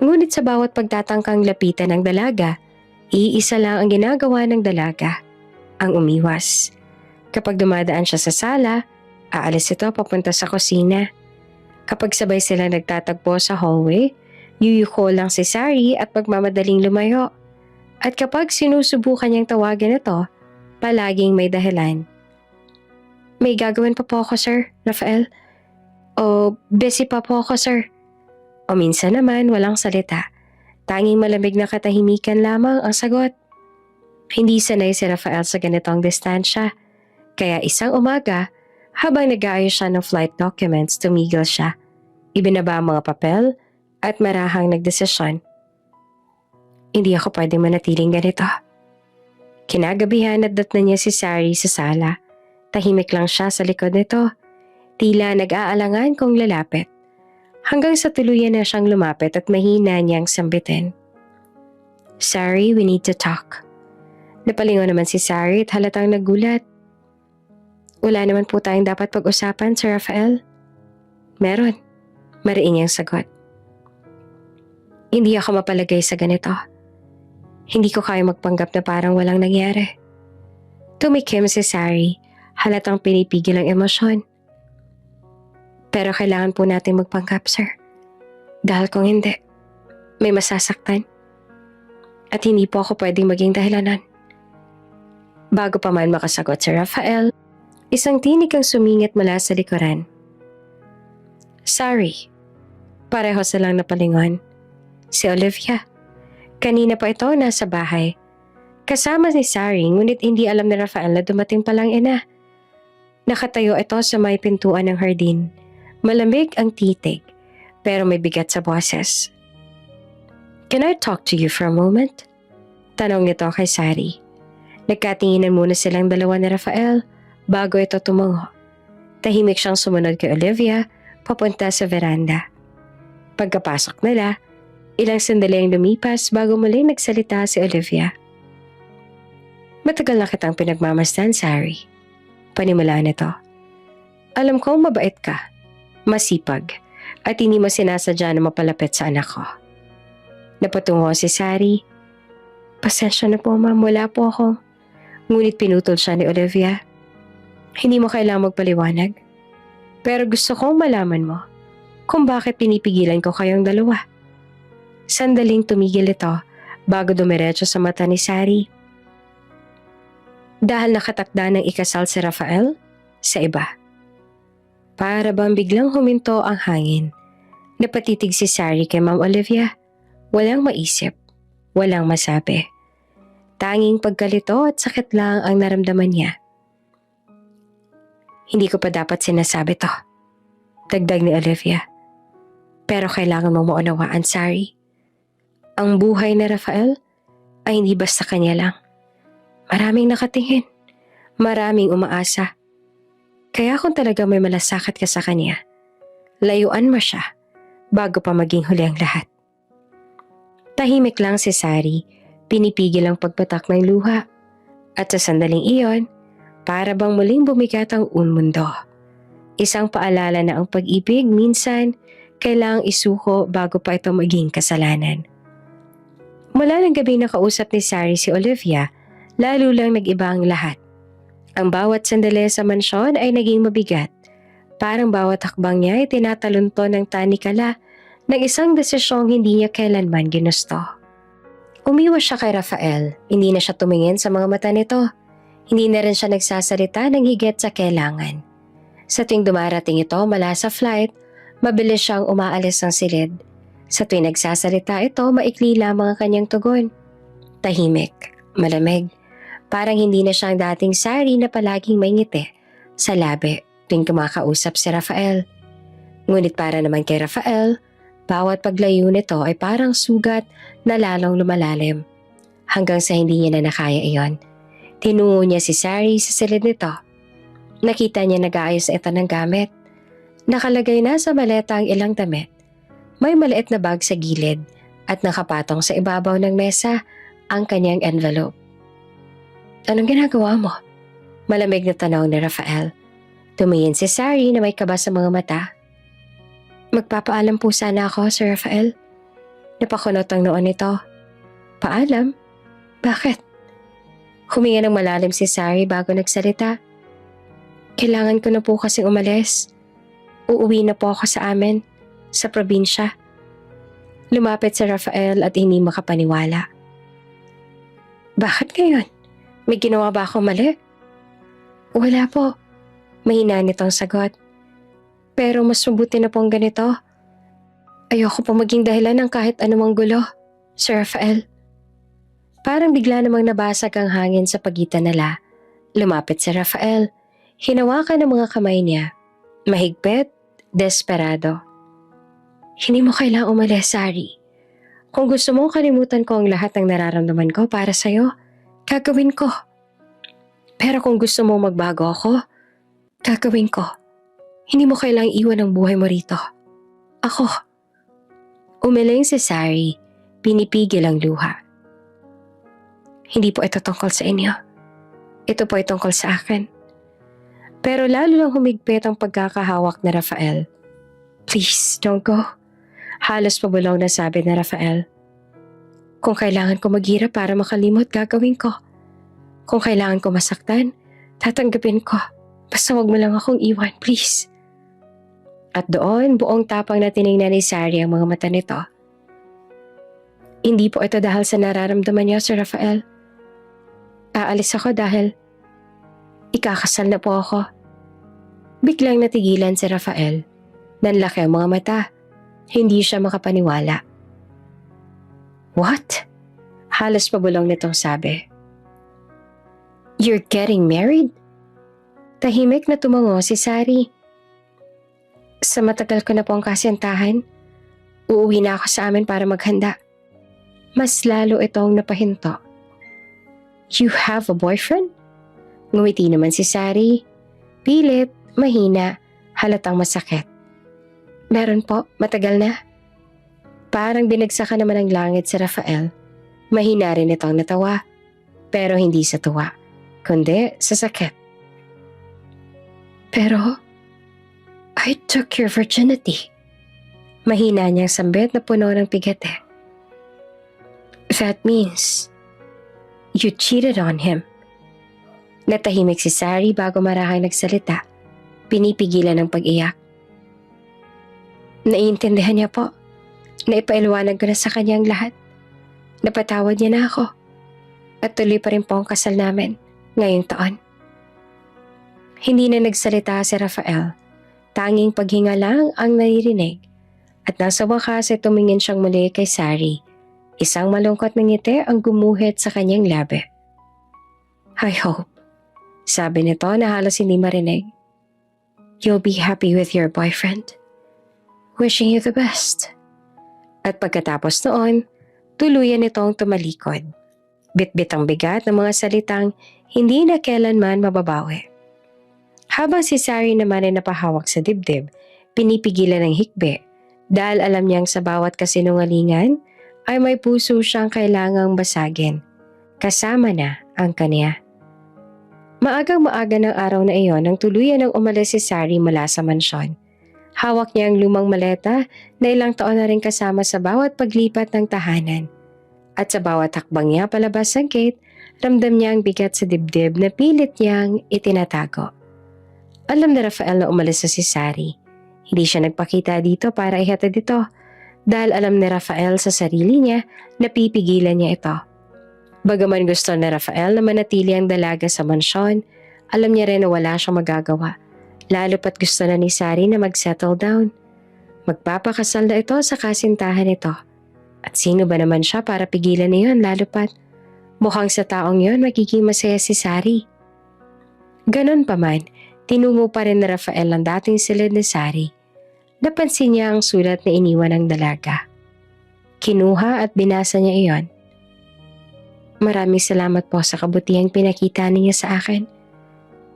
Ngunit sa bawat pagtatangkang lapitan ng dalaga, iisa lang ang ginagawa ng dalaga, ang umiwas. Kapag dumadaan siya sa sala, aalis ito papunta sa kusina. Kapag sabay sila nagtatagpo sa hallway, yuyuko lang si Sari at magmamadaling lumayo. At kapag sinusubukan niyang tawagan ito, palaging may dahilan. May gagawin pa po ako, Sir Rafael. O busy pa po ako, sir. O minsan naman walang salita. Tanging malamig na katahimikan lamang ang sagot. Hindi sanay si Rafael sa ganitong distansya. Kaya isang umaga, habang nag-aayos siya ng flight documents, tumigil siya. Ibinaba ang mga papel at marahang nagdesisyon. Hindi ako pwedeng manatiling ganito. Kinagabihan nadatnan niya si Sari sa sala. Tahimik lang siya sa likod nito. Tila nag-aalangan kung lalapit. Hanggang sa tuluyan na siyang lumapit at mahina niyang sambitin. Sari, we need to talk. Napalingon naman si Sari at halatang nagulat. Wala naman po tayong dapat pag-usapan, Sir Rafael. Meron. Mariin niyang sagot. Hindi ako mapalagay sa ganito. Hindi ko kaya magpanggap na parang walang nangyari. Tumikim si Sari, halatang pinipigil ang emosyon. Pero kailangan po natin magpanggap, sir. Dahil kung hindi, may masasaktan. At hindi po ako pwedeng maging dahilanan. Bago pa man makasagot si Rafael, isang tinig ang sumingit mula sa likuran. Sorry. Pareho silang napalingon. Si Olivia. Kanina pa ito nasa bahay. Kasama ni Sari, ngunit hindi alam ni Rafael na dumating palang ina. Nakatayo ito sa may pintuan ng hardin. Malamig ang titig, pero may bigat sa boses. Can I talk to you for a moment? Tanong nito kay Sari. Nagkatinginan muna silang dalawa ni Rafael bago ito tumango. Tahimik siyang sumunod kay Olivia papunta sa veranda. Pagkapasok nila, ilang sandali ang lumipas bago muling nagsalita si Olivia. Matagal na kitang pinagmamasdan, Sari. Panimulaan nito. Alam kong mabait ka, masipag, at hindi mo sinasadya na mapalapit sa anak ko. Napatungo si Sari. Pasensya na po, ma'am, wala po ako. Ngunit pinutol siya ni Olivia. Hindi mo kailangang magpaliwanag. Pero gusto kong malaman mo kung bakit pinipigilan ko kayong dalawa. Sandaling tumigil ito bago dumiretso sa mata ni Sari. Dahil nakatakda ng ikasal si Rafael sa iba. Para bang biglang huminto ang hangin. Napatitig si Sari kay Ma'am Olivia. Walang maisip, walang masabi. Tanging pagkalito at sakit lang ang naramdaman niya. Hindi ko pa dapat sinasabi to. Dagdag ni Olivia. Pero kailangan mong maunawaan, Sari. Ang buhay ni Rafael ay hindi basta kanya lang. Maraming nakatingin. Maraming umaasa. Kaya kung talaga may malasakit ka sa kanya, layuan mo siya bago pa maging huli ang lahat. Tahimik lang si Sari, pinipigil ang pagpatak ng luha. At sa sandaling iyon, para bang muling bumigat ang mundo. Isang paalala na ang pag-ibig minsan kailangang isuko bago pa ito maging kasalanan. Mula ng gabi nakausap ni Sari si Olivia, lalo lang nag-iba ang lahat. Ang bawat sandali sa mansyon ay naging mabigat. Parang bawat hakbang niya ay tinatalunto ng tanikala ng isang desisyong hindi niya kailanman ginusto. Umiwas siya kay Rafael, hindi na siya tumingin sa mga mata nito. Hindi na rin siya nagsasalita ng higit sa kailangan. Sa tuwing dumarating ito mula sa flight, mabilis siyang umaalis ng silid. Sa tuwing nagsasalita ito, maikli lamang ang kanyang tugon. Tahimik, malamig. Parang hindi na siyang dating Sari na palaging may ngiti sa labi tuwing kumakausap si Rafael. Ngunit para naman kay Rafael, bawat paglayo nito ay parang sugat na lalong lumalalim. Hanggang sa hindi niya na nakaya iyon, tinungo niya si Sari sa silid nito. Nakita niya nag-aayos ito ng gamit. Nakalagay na sa maleta ang ilang damit. May maliit na bag sa gilid at nakapatong sa ibabaw ng mesa ang kanyang envelope. Anong ginagawa mo? Malamig na tanong ni Rafael. Tumingin si Sari na may kaba sa mga mata. Magpapaalam po sana ako, Sir Rafael. Napakunot ang noon nito. Paalam? Bakit? Huminga ng malalim si Sari bago nagsalita. Kailangan ko na po kasing umalis. Uuwi na po ako sa amin, sa probinsya. Lumapit si Rafael at hindi makapaniwala. Bakit ngayon? May ginawa ba ako mali? Wala po. Mahina nitong sagot. Pero mas mabuti na pong ganito. Ayoko po maging dahilan ng kahit anumang gulo, Sir Rafael. Parang bigla namang nabasag ang hangin sa pagitan nila. Lumapit si Rafael. Hinawakan ang mga kamay niya. Mahigpit, desperado. Hindi mo kailangang umalis, Sari. Kung gusto mong kalimutan ko ang lahat ng nararamdaman ko para sa'yo, gagawin ko. Pero kung gusto mong magbago ako, gagawin ko. Hindi mo kailangang iwan ang buhay mo rito. Ako. Umiling si Sari, pinipigil ang luha. Hindi po ito tungkol sa inyo. Ito po ay tungkol sa akin. Pero lalo lang humigpit ang pagkakahawak na Rafael. Please, don't go. Halos pabulaw na sabi na Rafael. Kung kailangan ko maghirap para makalimot, gagawin ko. Kung kailangan ko masaktan, tatanggapin ko. Basta wag mo lang akong iwan, please. At doon, buong tapang na tinignan ni Sari ang mga mata nito. Hindi po ito dahil sa nararamdaman niyo, Sir Rafael. Aalis ako dahil ikakasal na po ako. Biglang natigilan si Rafael. Nanlaki ang mga mata. Hindi siya makapaniwala. What? Halos pabulong nitong sabi. You're getting married? Tahimik na tumango si Sari. Sa matagal ko na po ang kasintahan, uuwi na ako sa amin para maghanda. Mas lalo itong napahinto. You have a boyfriend? Ngumiti naman si Sari. Pilit, mahina, halatang masakit. Meron po, matagal na. Parang binagsakan naman ng langit si Rafael. Mahina rin itong natawa. Pero hindi sa tuwa, kundi sa sakit. Pero, I took your virginity. Mahina niyang sambit na puno ng pigate. That means, you cheated on him. Natahimik si Sari bago marahang nagsalita. Pinipigilan ng pag-iyak. Naiintindihan niya po. Naipailuwanag ko na sa kanya ang lahat. Napatawad niya na ako. At tuloy pa rin po ang kasal namin ngayong taon. Hindi na nagsalita si Rafael. Tanging paghinga lang ang naririnig. At nasa wakas ay tumingin siyang muli kay Sari. Isang malungkot na ngiti ang gumuhit sa kanyang labi. I hope, sabi nito na halos hindi marinig. You'll be happy with your boyfriend. Wishing you the best. At pagkatapos noon, tuluyan itong tumalikod. Bitbit ang bigat ng mga salitang hindi na kailanman mababawi. Habang si Sari naman ay napahawak sa dibdib, pinipigilan ng hikbi dahil alam niyang sa bawat kasinungalingan ay may puso siyang kailangang basagin. Kasama na ang kanya. Maagang maaga ng araw na iyon nang tuluyan ng umalis si Sari mula sa mansyon. Hawak niya ang lumang maleta na ilang taon na rin kasama sa bawat paglipat ng tahanan. At sa bawat hakbang niya palabas ng gate, ramdam niya ang bigat sa dibdib na pilit niyang itinatago. Alam na Rafael na umalis na si Sari. Hindi siya nagpakita dito para ihatid ito dahil alam ni Rafael sa sarili niya na pipigilan niya ito. Bagaman gusto ni Rafael na manatili ang dalaga sa mansyon, alam niya rin na wala siyang magagawa. Lalo pat gusto na ni Sari na mag-settle down. Magpapakasal na ito sa kasintahan ito. At sino ba naman siya para pigilan niyon lalo pat mukhang sa taong yon magiging masaya si Sari. Ganon pa man, tinungo pa rin ni Rafael ang dating silid ni Sari. Napansin niya ang sulat na iniwan ng dalaga. Kinuha at binasa niya iyon. Maraming salamat po sa kabutihang pinakita niya sa akin.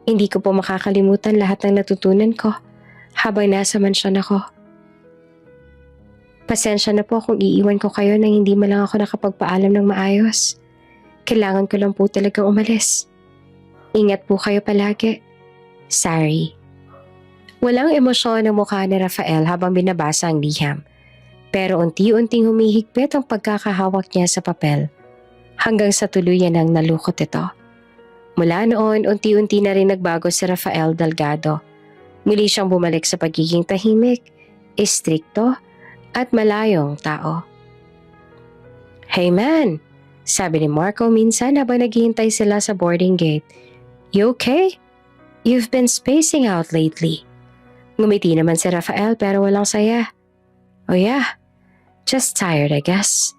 Hindi ko po makakalimutan lahat ng natutunan ko habang nasa mansyon ako. Pasensya na po kung iiwan ko kayo nang hindi man lang ako nakapagpaalam ng maayos. Kailangan ko lang po talagang umalis. Ingat po kayo palagi. Sari. Walang emosyon ang mukha ni Rafael habang binabasa ang liham. Pero unti-unting humihigpit ang pagkakahawak niya sa papel. Hanggang sa tuluyan ang nalukot ito. Mula noon, unti-unti na rin nagbago si Rafael Delgado. Muli siyang bumalik sa pagiging tahimik, istrikto, at malayong tao. Hey man, sabi ni Marco minsan habang naghihintay sila sa boarding gate. You okay? You've been spacing out lately. Ngumiti naman si Rafael pero walang saya. Oh yeah, just tired I guess.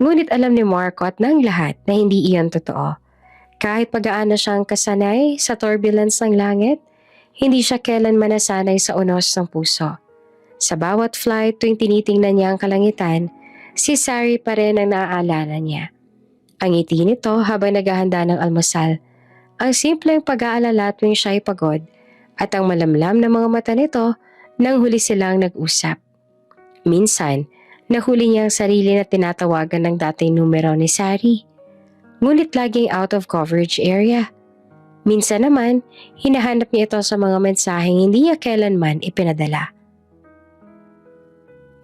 Ngunit alam ni Marco at ng lahat na hindi iyon totoo. Kahit pag-aano siyang kasanay sa turbulence ng langit, hindi siya kailanman nasanay sa unos ng puso. Sa bawat flight tuwing tinitingnan niya ang kalangitan, si Sari pa rin ang naaalala niya. Ang ngiti nito habang naghahanda ng almusal, ang simpleng pag-aalala tuwing siya'y pagod, at ang malamlam na mga mata nito nang huli silang nag-usap. Minsan, nahuli niya ang sarili na tinatawagan ng dating numero ni Sari. Ngunit laging out of coverage area. Minsan naman, hinahanap niya ito sa mga mensaheng hindi niya kailanman ipinadala.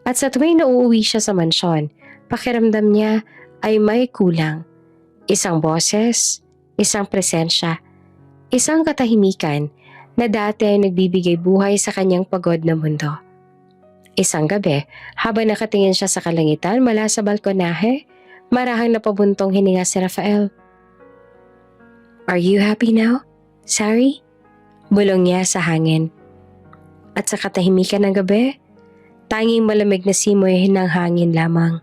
At sa tuwing nauuwi siya sa mansyon, pakiramdam niya ay may kulang. Isang boses, isang presensya, isang katahimikan na dati ay nagbibigay buhay sa kanyang pagod na mundo. Isang gabi, habang nakatingin siya sa kalangitan mula sa balkonahe, marahang napabuntong hininga si Rafael. "Are you happy now, Sari?" Bulong niya sa hangin. At sa katahimikan ng gabi, tanging malamig na simoy ng hangin lamang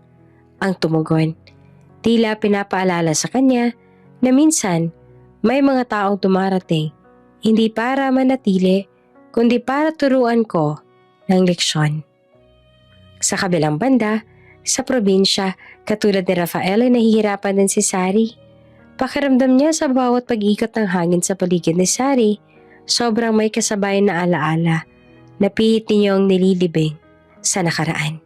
ang tumugon. Tila pinapaalala sa kanya na minsan may mga taong dumarating hindi para manatili kundi para turuan ko ng leksyon. Sa kabilang banda, sa probinsya, katulad ni Rafael ay nahihirapan din si Sari. Pakiramdam niya sa bawat pag-ikot ng hangin sa paligid ni Sari, sobrang may kasabay na alaala na pilit niyong nililibing sa nakaraan.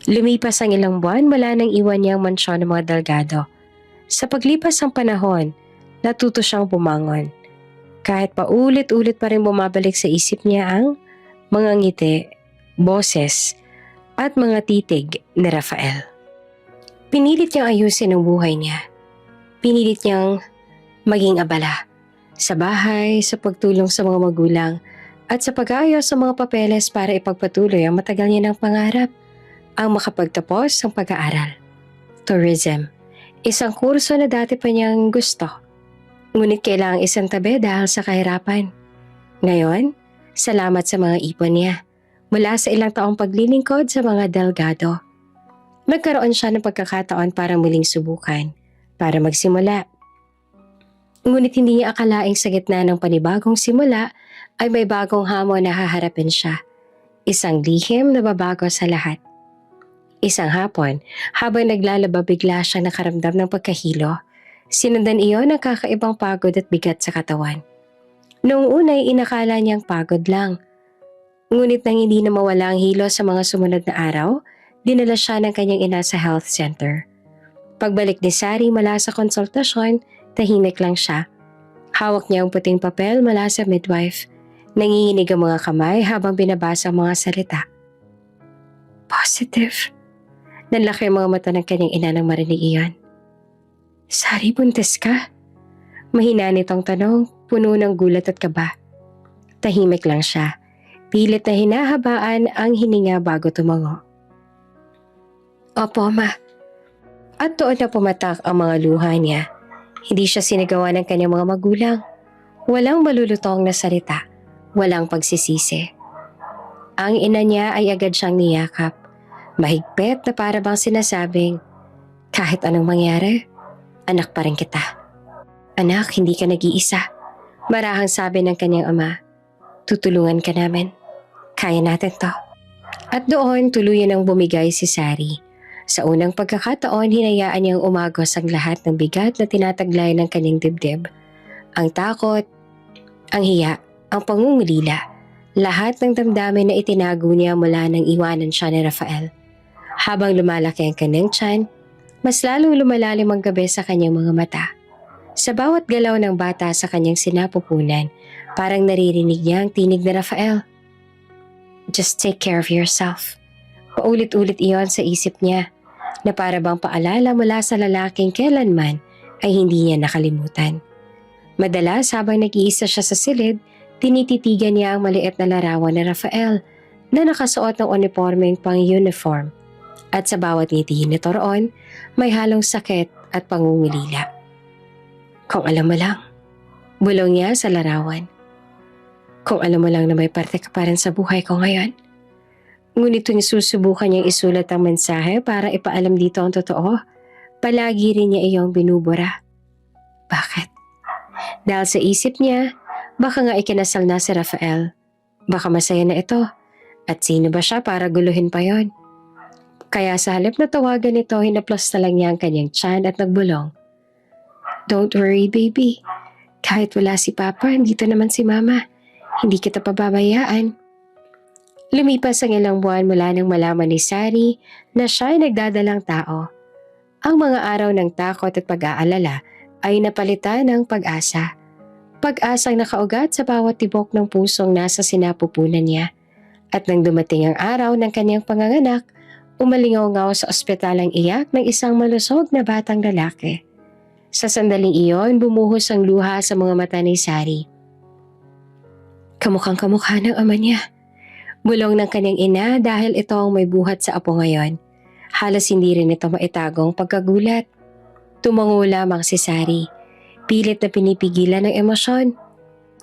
Lumipas ang ilang buwan mula nang iwan niya ang mansyon ng mga Delgado. Sa paglipas ng panahon, natuto siyang bumangon. Kahit paulit-ulit pa rin bumabalik sa isip niya ang mga ngiti, boses, at mga titig ni Rafael. Pinilit niyang ayusin ang buhay niya. Pinilit niyang maging abala sa bahay, sa pagtulong sa mga magulang, at sa pag-aayos sa mga papeles para ipagpatuloy ang matagal niya ng pangarap, ang makapagtapos ng pag-aaral. Tourism, isang kurso na dati pa niyang gusto. Ngunit kailangang isang tabi dahil sa kahirapan. Ngayon, salamat sa mga ipon niya mula sa ilang taong paglilingkod sa mga Delgado. Nagkaroon siya ng pagkakataon para muling subukan, para magsimula. Ngunit hindi niya akalaing sa gitna ng panibagong simula ay may bagong hamon na haharapin siya. Isang lihim na babago sa lahat. Isang hapon, habang naglalaba bigla siyang nakaramdam ng pagkahilo. Sinundan iyon ng kakaibang pagod at bigat sa katawan. Noong unay inakala niyang pagod lang. Ngunit nang hindi na mawala ang hilo sa mga sumunod na araw, dinala siya ng kanyang ina sa health center. Pagbalik ni Sari mula sa konsultasyon, tahimik lang siya. Hawak niya ang puting papel mula sa midwife. Nanginginig ang mga kamay habang binabasa ang mga salita. Positive. Nanlaki ang mga mata ng kanyang ina nang marinig iyon. Sari, buntis ka? Mahina nitong tanong, puno ng gulat at kaba. Tahimik lang siya. Pilit na hinahabaan ang hininga bago tumango. Opo, ma. At doon na pumatak ang mga luha niya. Hindi siya sinigawan ng kanyang mga magulang. Walang malulutong na salita. Walang pagsisisi. Ang ina niya ay agad siyang niyakap. Mahigpit na para bang sinasabing, kahit anong mangyari, anak pa rin kita. Anak, hindi ka nag-iisa. Marahang sabi ng kanyang ama, tutulungan ka namin. Kaya natin to. At doon tuluyan ang bumigay si Sari. Sa unang pagkakataon, hinayaan niyang umagos ang lahat ng bigat na tinataglay ng kanyang dibdib. Ang takot, ang hiya, ang pangungulila, lahat ng damdamin na itinago niya mula nang iwanan siya ni Rafael. Habang lumalaki ang kanyang tiyan, mas lalong lumalalim ang gabi sa kanyang mga mata. Sa bawat galaw ng bata sa kanyang sinapupunan, parang naririnig niya ang tinig ni Rafael. Just take care of yourself. Paulit-ulit iyon sa isip niya na para bang paalala mula sa lalaking kailanman ay hindi niya nakalimutan. Madalas habang nag-iisa siya sa silid, tinititigan niya ang maliit na larawan ni Rafael na nakasuot ng uniformeng pang-uniform. At sa bawat ngiti nito roon, may halong sakit at pangungulila. Kung alam mo lang, bulong niya sa larawan. Kung alam mo lang na may parte ka pa rin sa buhay ko ngayon. Ngunit tuwing susubukan niyang isulat ang mensahe para ipaalam dito ang totoo, palagi rin niya iyong binubura. Bakit? Dahil sa isip niya, baka nga ikinasal na si Rafael. Baka masaya na ito. At sino ba siya para guluhin pa yon? Kaya sa halip na tawagan ito, hinaplos na lang niya ang kanyang tiyan at nagbulong. Don't worry, baby. Kahit wala si Papa, dito naman si Mama. Hindi kita pababayaan. Lumipas ang ilang buwan mula nang malaman ni Sari na siya ay nagdadalang tao. Ang mga araw ng takot at pag-aalala ay napalitan ng pag-asa. Pag-asang nakaugat sa bawat tibok ng pusong nasa sinapupunan niya. At nang dumating ang araw ng kanyang panganganak, umalingaw-ngaw sa ospital ang iyak ng isang malusog na batang lalaki. Sa sandaling iyon, bumuhos ang luha sa mga mata ni Sari. Kamukhang kamukha ng ama niya. Bulong ng kanyang ina dahil ito ang may buhat sa apo ngayon. Halos hindi rin ito maitagong pagkagulat. Tumango lamang si Sari. Pilit na pinipigilan ng emosyon.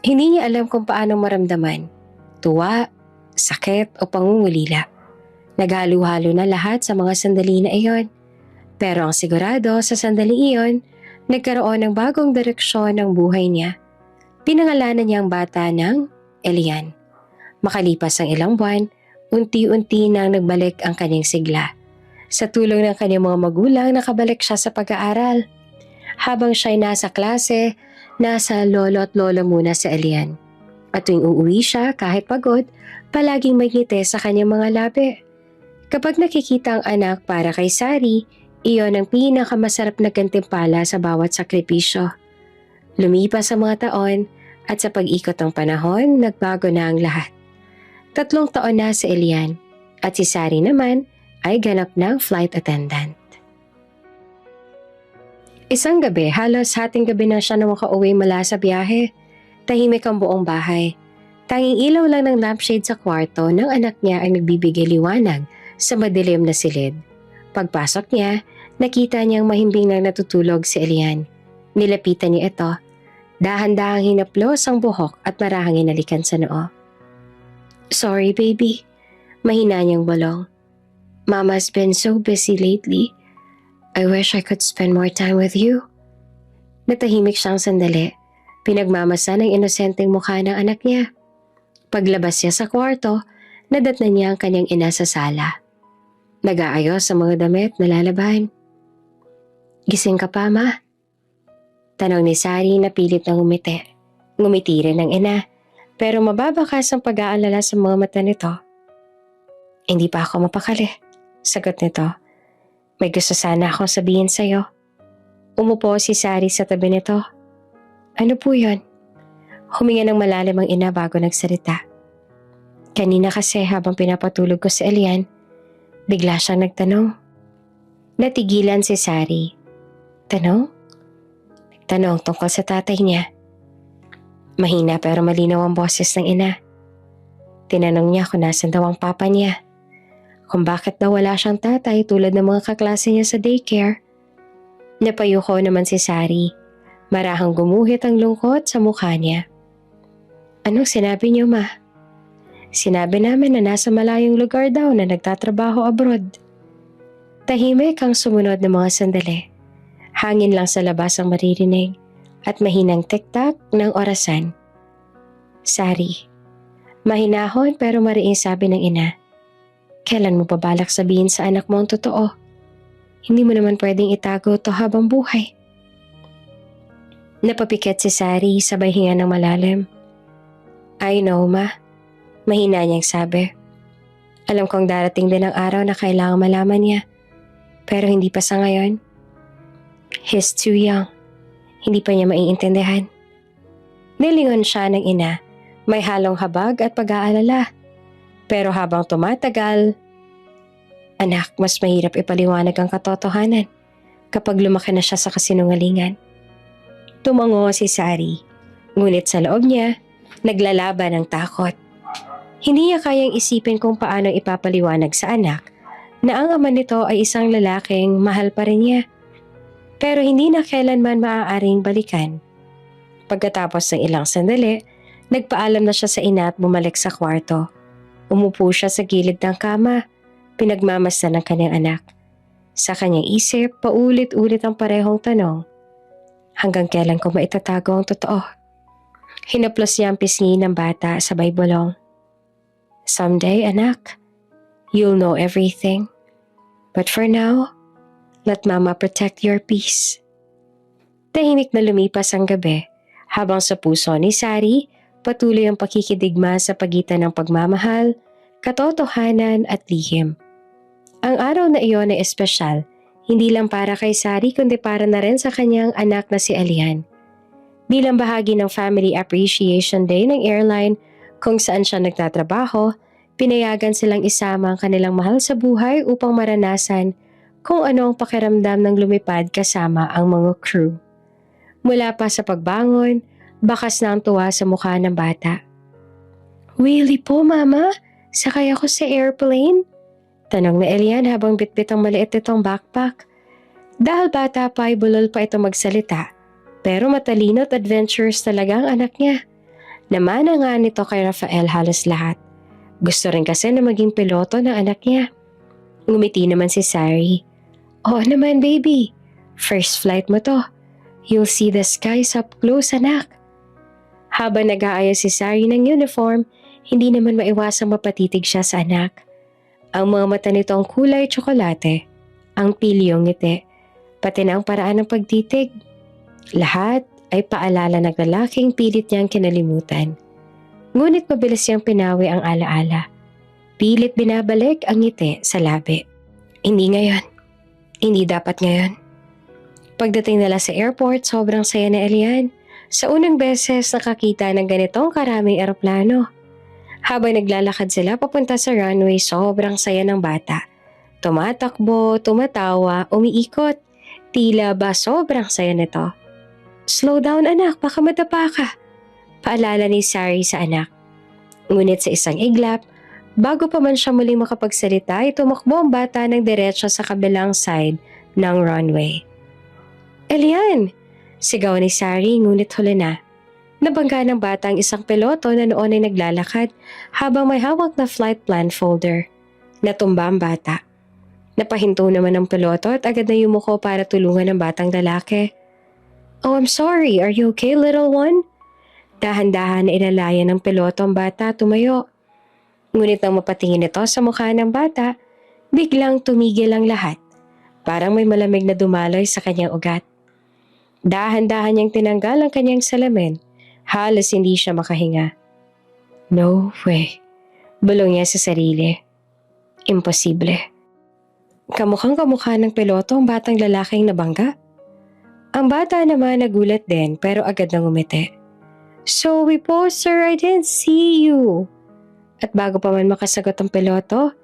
Hindi niya alam kung paano maramdaman. Tuwa, sakit o pangungulila. Naghalo-halo na lahat sa mga sandali na iyon. Pero ang sigurado sa sandali iyon, nagkaroon ng bagong direksyon ng buhay niya. Pinangalanan niya ang bata ng Elian. Makalipas ang ilang buwan, unti-unti nang nagbalik ang kanyang sigla. Sa tulong ng kanyang mga magulang, nakabalik siya sa pag-aaral. Habang siya'y nasa klase, nasa lolo at lola muna si Elian. At tuwing uuwi siya, kahit pagod, palaging may ngiti sa kanyang mga labi. Kapag nakikita ang anak para kay Sari, iyon ang pinakamasarap na gantimpala sa bawat sakripisyo. Lumipas ang mga taon at sa pag-ikot ng panahon, nagbago na ang lahat. 3 taon na si Elian at si Sari naman ay ganap ng flight attendant. Isang gabi, halos hating gabi na siya na makauwi mula sa biyahe. Tahimik ang buong bahay. Tanging ilaw lang ng lampshade sa kwarto ng anak niya ang nagbibigay liwanag sa madilim na silid. Pagpasok niya, nakita niyang mahimbing nang natutulog si Elian. Nilapitan niya ito. Dahan-dahang hinaplos ang buhok at marahang inalikan sa noo. Sorry, baby. Mahina niyang bulong. Mama's been so busy lately. I wish I could spend more time with you. Natahimik siyang sandali. Pinagmamasa ng inosenteng mukha ng anak niya. Paglabas niya sa kwarto, nadatnan niya ang kanyang ina sa sala. Nag-aayos sa mga damit na lalaban. Gising ka pa, ma? Tanong ni Sari na pilit na ngumiti. Ngumiti rin ang ina. Pero mababakas ang pag-aalala sa mga mata nito. Hindi pa ako mapakali, sagot nito. May gusto sana akong sabihin sa'yo. Umupo si Sari sa tabi nito. Ano po yun? Huminga ng malalim ang ina bago nagsalita. Kanina kasi habang pinapatulog ko si Elian, bigla siyang nagtanong. Natigilan si Sari. Tanong? Nagtanong tungkol sa tatay niya. Mahina pero malinaw ang boses ng ina. Tinanong niya kung nasan daw ang papa niya. Kung bakit daw wala siyang tatay tulad ng mga kaklase niya sa daycare. Napayuko naman si Sari. Marahang gumuhit ang lungkot sa mukha niya. Anong sinabi niyo, ma? Sinabi namin na nasa malayong lugar daw na nagtatrabaho abroad. Tahimik ang sumunod ng mga sandali. Hangin lang sa labas ang maririnig at mahinang tiktak ng orasan. Sari, mahinahon pero mariing sabi ng ina. Kailan mo pabalak sabihin sa anak mo ang totoo? Hindi mo naman pwedeng itago to habang buhay. Napapikit si Sari sabay hinga ng malalim. I know, ma. Mahina niyang sabi. Alam kong darating din ang araw na kailangan malaman niya. Pero hindi pa sa ngayon. He's too young. Hindi pa niya maiintindihan. Nilingon siya ng ina. May halong habag at pag-aalala. Pero habang tumatagal, anak, mas mahirap ipaliwanag ang katotohanan kapag lumaki na siya sa kasinungalingan. Tumango si Sari. Ngunit sa loob niya, naglalaban ng takot. Hindi niya kayang isipin kung paano ipapaliwanag sa anak na ang ama nito ay isang lalaking mahal pa rin niya. Pero hindi na kailanman maaaring balikan. Pagkatapos ng ilang sandali, nagpaalam na siya sa ina at bumalik sa kwarto. Umupo siya sa gilid ng kama, pinagmamasdan ng kanyang anak. Sa kanyang isip, paulit-ulit ang parehong tanong. Hanggang kailan ko maitatago ang totoo? Hinaplos niya ang pisngi ng bata sabay bulong. Someday, anak, you'll know everything. But for now, let Mama protect your peace. Tahimik na lumipas ang gabi habang sa puso ni Sari patuloy ang pakikidigma sa pagitan ng pagmamahal, katotohanan at lihim. Ang araw na iyon ay espesyal, hindi lang para kay Sari kundi para na rin sa kanyang anak na si Alian. Bilang bahagi ng Family Appreciation Day ng airline kung saan siya nagtatrabaho, pinayagan silang isama ang kanilang mahal sa buhay upang maranasan kung ano ang pakiramdam ng lumipad kasama ang mga crew. Mula pa sa pagbangon, bakas na ang tuwa sa mukha ng bata. "Really po, Mama? Sakay ako sa airplane?" Tanong na Elian habang bitbit ang maliit itong backpack. Dahil bata pa ay bulol pa ito magsalita, pero matalino at adventurous talaga ang anak niya. Namana nga nito kay Rafael halos lahat. Gusto rin kasi na maging piloto ng anak niya. Ngumiti naman si Sari. "Oo naman, baby. First flight mo to. You'll see the skies up close, anak." Habang nag-aayos si Sari ng uniform, hindi naman maiwasang mapatitig siya sa anak. Ang mga mata nito ang kulay tsokolate, ang pilyong ngiti, pati na ang paraan ng pagtitig. Lahat ay paalala ng lalaking pilit niyang kinalimutan. Ngunit mabilis niyang pinawi ang alaala. Pilit binabalik ang ngiti sa labi. Hindi ngayon. Hindi dapat ngayon. Pagdating nila sa airport, sobrang saya na Elian. Sa unang beses nakakita ng ganitong karaming eroplano. Habang naglalakad sila papunta sa runway, sobrang saya ng bata. Tumatakbo, tumatawa, umiikot. Tila ba sobrang saya nito. "Slow down anak, baka madapa ka," paalala ni Sari sa anak. Ngunit sa isang iglap, bago pa man siya muling makapagsalita, ay tumakbo ang bata ng diretso sa kabilang side ng runway. "Elian!" Sigaw ni Sari ngunit huli na. Nabangga ng bata ang isang piloto na noon ay naglalakad habang may hawak na flight plan folder. Natumba ang bata. Napahinto naman ang piloto at agad na yumuko para tulungan ang batang lalaki. "Oh, I'm sorry. Are you okay, little one?" Dahan-dahan na inalayan ng piloto ang bata tumayo. Ngunit nang mapatingin ito sa mukha ng bata, biglang tumigil ang lahat. Parang may malamig na dumaloy sa kanyang ugat. Dahan-dahan niyang tinanggal ang kanyang salamin. Halos hindi siya makahinga. "No way," bulong niya sa sarili. Imposible. Kamukhang kamukha ng piloto ang batang lalaking nabangga. Ang bata naman nagulat din pero agad nang umiti. "Sorry po sir, I didn't see you." At bago pa man makasagot ang piloto,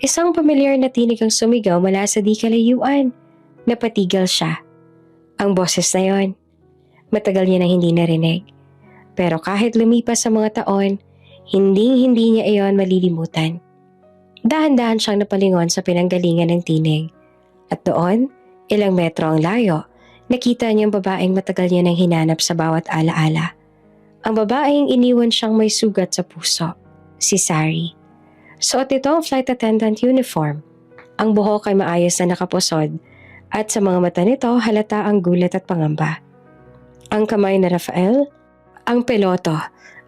isang pamilyar na tinig ang sumigaw mula sa di kalayuan. Napatigil siya. Ang boses na yon, matagal niya nang hindi narinig. Pero kahit lumipas sa mga taon, hindi niya iyon malilimutan. Dahan-dahan siyang napalingon sa pinanggalingan ng tinig. At doon, ilang metro ang layo, nakita niyang babaeng matagal niya nang hinanap sa bawat alaala. Ang babaeng iniwan siyang may sugat sa puso, si Sari. Suot ito ang flight attendant uniform. Ang buhok ay maayos na nakapusod at sa mga mata nito halata ang gulat at pangamba. Ang kamay na Rafael, ang piloto,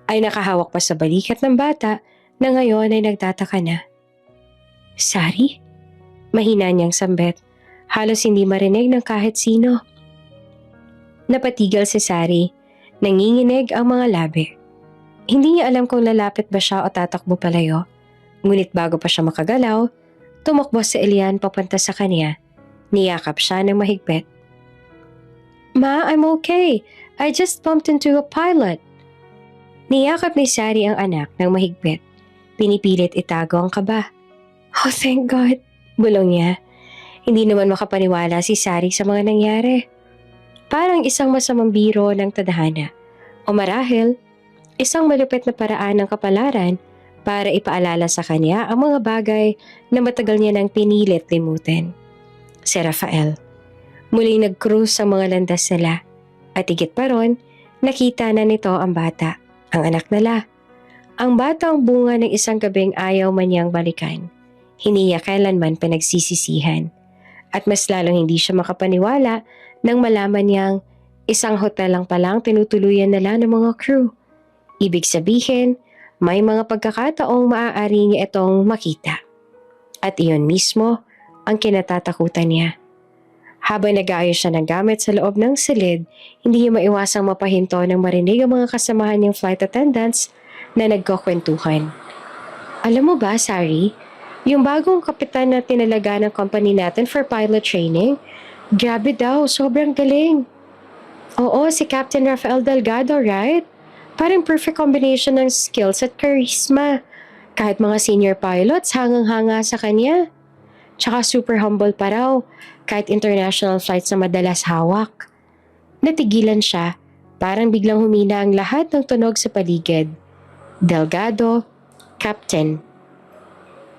ay nakahawak pa sa balikat ng bata na ngayon ay nagtataka na. "Sari?" Mahina niyang sambit, halos hindi marinig ng kahit sino. Napatigil si Sari, nanginginig ang mga labi. Hindi niya alam kung lalapit ba siya o tatakbo palayo. Ngunit bago pa siya makagalaw, tumakbo si Elian papunta sa kanya. Niyakap siya ng mahigpit. "Ma, I'm okay. I just bumped into a pilot." Niyakap ni Sari ang anak ng mahigpit. Pinipilit itago ang kaba. "Oh, thank God," bulong niya. Hindi naman makapaniwala si Sari sa mga nangyari. Parang isang masamang biro ng tadhana. O marahil, isang malupit na paraan ng kapalaran para ipaalala sa kanya ang mga bagay na matagal niya nang pinilit limutin. Si Rafael. Muling nag-cruise sa mga landas nila. At higit pa ron, nakita na nito ang bata, ang anak nila. Ang bata ang bunga ng isang gabing ayaw man niyang balikan. Hindi niya kailanman pinagsisisihan. At mas lalong hindi siya makapaniwala nang malaman niyang isang hotel lang palang tinutuluyan nila ng mga crew. Ibig sabihin, may mga pagkakataong maaari niya itong makita. At iyon mismo ang kinatatakutan niya. Habang nag-aayos siya ng gamit sa loob ng silid, hindi niya maiwasang mapahinto nang marinig ang mga kasamahan niyang flight attendants na nagkukwentuhan. Alam mo ba, Sari, yung bagong kapitan na tinalaga ng company natin for pilot training, grabe daw, sobrang galing. Oo, si Captain Rafael Delgado, right? Parang perfect combination ng skills at charisma. Kahit mga senior pilots, hangang-hanga sa kanya. Tsaka super humble pa raw, kahit international flights na madalas hawak. Natigilan siya, parang biglang humina ang lahat ng tunog sa paligid. Delgado, Captain.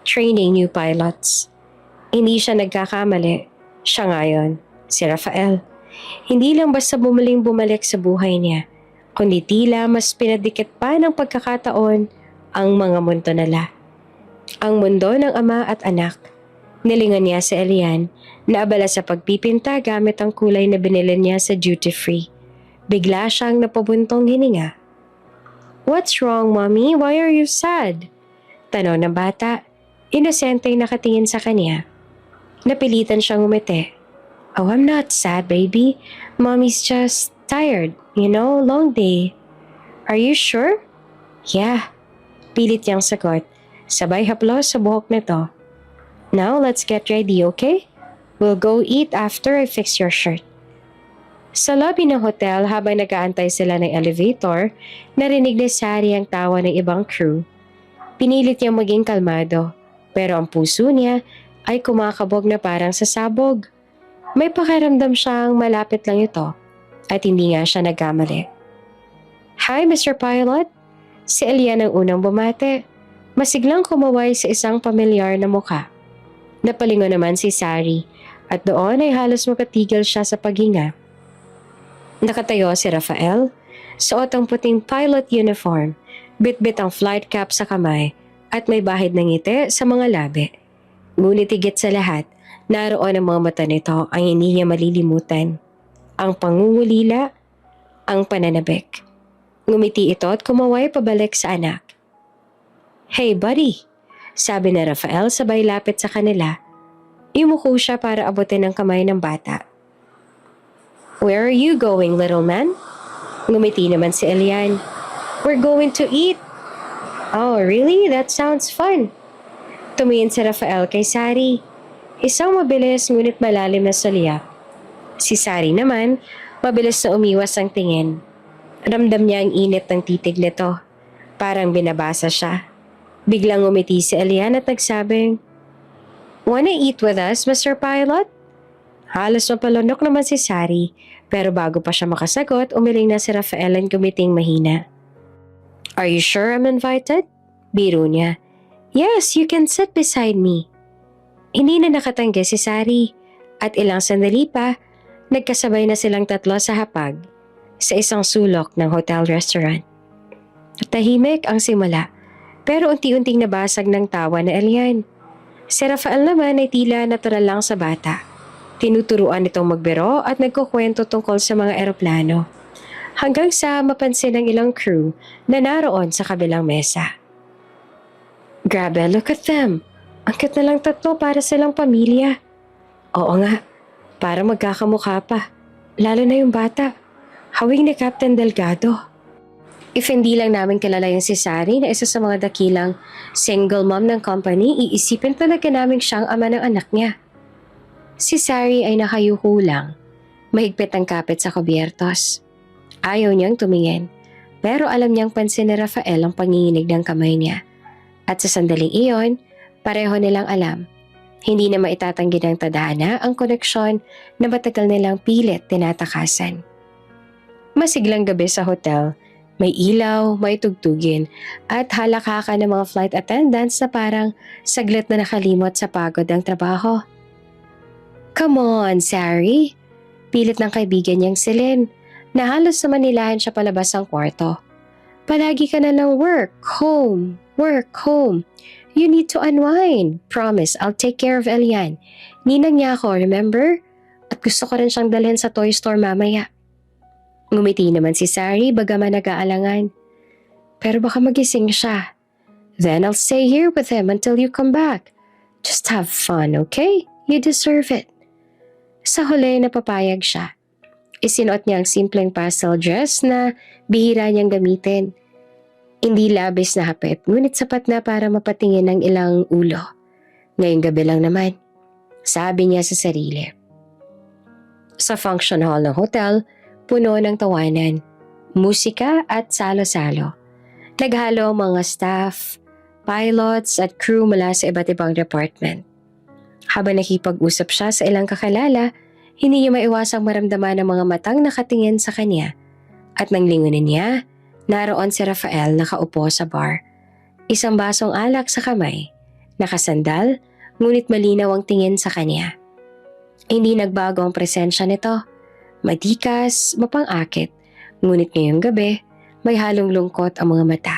Training new pilots. Hindi siya nagkakamali. Siya ngayon, si Rafael. Hindi lang basta bumalik sa buhay niya, kundi tila mas pinadikit pa ng pagkakataon ang mga mundo nila. Ang mundo ng ama at anak. Nilingan niya si Elian na abala sa pagpipinta gamit ang kulay na binili niya sa duty free. Bigla siyang napabuntong hininga. "What's wrong, Mommy? Why are you sad?" Tanong ng bata. Inosenteng nakatingin sa kanya. Napilitan siyang umiti. "Oh, I'm not sad, baby. Mommy's just tired. Long day." "Are you sure?" "Yeah." Pilit niyang sagot. Sabay haplos sa buhok nito. "Now, let's get ready, okay? We'll go eat after I fix your shirt." Sa lobby ng hotel habang nag-aantay sila ng elevator, narinig ni Sari ang tawa ng ibang crew. Pinilit niyang maging kalmado, pero ang puso niya ay kumakabog na parang sasabog. May pakiramdam siyang malapit lang ito at hindi nga siya nagkamali. "Hi, Mr. Pilot." Si Elian ang unang bumate. Masiglang kumaway sa isang pamilyar na mukha. Napalingon naman si Sari at doon ay halos mapatigil siya sa paghinga. Nakatayo si Rafael, suot ang puting pilot uniform, bitbit ang flight cap sa kamay at may bahid ng ngiti sa mga labi. Ngunit higit sa lahat, naroon ang mga mata nito ang hindi niya malilimutan. Ang pangungulila, ang pananabik. Ngumiti ito at kumaway pabalik sa anak. "Hey buddy," sabi ni Rafael sabay lapit sa kanila. Yumuko siya para abutin ang kamay ng bata. "Where are you going, little man?" Ngumiti naman si Elian. "We're going to eat." "Oh, really? That sounds fun." Tumingin si Rafael kay Sari. Isang mabilis ngunit malalim na saliyap. Si Sari naman, mabilis na umiwas ang tingin. Ramdam niya ang init ng titig nito. Parang binabasa siya. Biglang umiti si Elian at nagsabing, "Wanna eat with us, Mr. Pilot?" Halos mapalunok naman si Sari, pero bago pa siya makasagot, umiling na si Rafael at gumiting mahina. "Are you sure I'm invited?" Biro niya. "Yes, you can sit beside me." Hindi na nakatanggi si Sari, at ilang sandali pa, nagkasabay na silang tatlo sa hapag, sa isang sulok ng hotel restaurant. Tahimik ang simula, pero unti-unting nabasag ng tawa na Elian. Si Rafael naman ay tila natural lang sa bata. Tinuturuan itong magbiro at nagkukwento tungkol sa mga eroplano. Hanggang sa mapansin ng ilang crew na naroon sa kabilang mesa. "Grabe, look at them. Ang cute na lang tatlo para silang pamilya." "Oo nga, para magkakamukha pa. Lalo na yung bata. Hawig ni Captain Delgado." If hindi lang namin kilala yung si Sari na isa sa mga dakilang single mom ng company, iisipin talaga namin siyang ama ng anak niya. Si Sari ay nakayuko lang. Mahigpit ang kapit sa kubyertos. Ayaw niyang tumingin, pero alam niyang pansin ni Rafael ang panginginig ng kamay niya. At sa sandaling iyon, pareho nilang alam. Hindi na maitatanggi ng tadhana ang koneksyon na matagal nilang pilit tinatakasan. Masiglang gabi sa hotel. May ilaw, may tugtugin, at halakhakan ng mga flight attendants na parang saglit na nakalimot sa pagod ang trabaho. "Come on, Sari." Pilit ng kaibigan niyang si Lynn, na halos namanilahan siya palabas ng kwarto. "Palagi ka na lang work, home, work, home. You need to unwind. Promise, I'll take care of Elian. Ninang niya ako, remember? At gusto ko rin siyang dalhin sa toy store mamaya." Ngumiti naman si Sari bagaman nag-aalangan. pero baka magising siya. Then I'll stay here with him until you come back. Just have fun, okay? You deserve it. Sa huli, napapayag siya. Isinuot niya ang simpleng pastel dress na bihira niyang gamitin. Hindi labis na hapit, ngunit sapat na para mapatingin ng ilang ulo. Ngayong gabi lang naman, sabi niya sa sarili. Sa function hall ng hotel, puno ng tawanan, musika at salo-salo. Naghalo ang mga staff, pilots at crew mula sa iba't ibang department. Habang nakipag-usap siya sa ilang kakilala, hindi niya maiwasang maramdaman ng mga matang nakatingin sa kanya. At nang lingunin niya, naroon si Rafael nakaupo sa bar. Isang basong alak sa kamay, nakasandal, ngunit malinaw ang tingin sa kanya. Hindi nagbago ang presensya nito. Matikas, mapang-akit, ngunit ngayong gabi, may halong lungkot ang mga mata.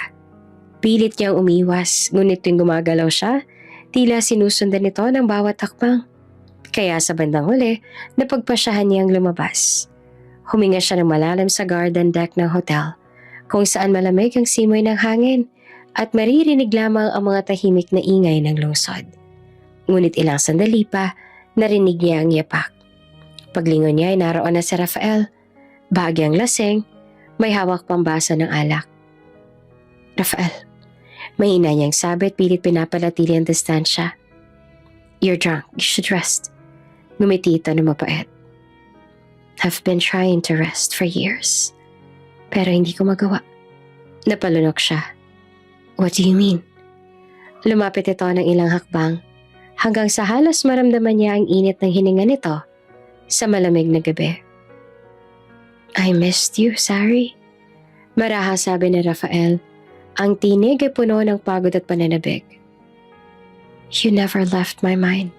Pilit niyang umiwas, ngunit tuwing gumagalaw siya, tila sinusundan nito ng bawat hakbang. Kaya sa bandang huli, napagpasyahan niyang lumabas. Huminga siya ng malalim sa garden deck ng hotel, kung saan malamig ang simoy ng hangin at maririnig lamang ang mga tahimik na ingay ng lungsod. Ngunit ilang sandali pa, narinig niya ang yapak. Paglingon niya ay naroon na si Rafael. Bahagyang lasing, may hawak pang baso ng alak. Rafael, mahina niyang sabi at pilit pinapalatili ang distansya. You're drunk, you should rest. Ngumiti ito na mapait. I've been trying to rest for years, pero hindi ko magawa. Napalunok siya. What do you mean? Lumapit ito ng ilang hakbang, hanggang sa halos maramdaman niya ang init ng hininga nito sa malamig na gabi. I missed you, Sari. Maraha sabi ni Rafael, ang tinig ay puno ng pagod at pananabik. You never left my mind.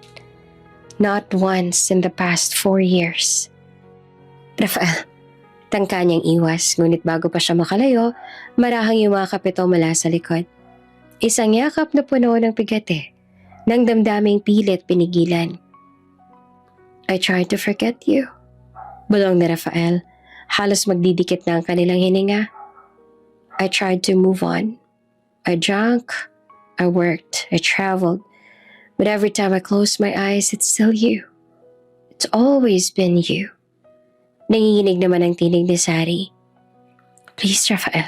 Not once in the past 4 years. Rafael, tangka niyang iwas, ngunit bago pa siya makalayo, marahang yumakap ito mula sa likod. Isang yakap na puno ng pigate, ng damdaming pilit pinigilan. I tried to forget you. Bulong ni Rafael, halos magdidikit na ang kanilang hininga. I tried to move on. I drank, I worked, I traveled. But every time I close my eyes, it's still you. It's always been you. Nanginginig naman ang tinig ni Sari. Please, Rafael.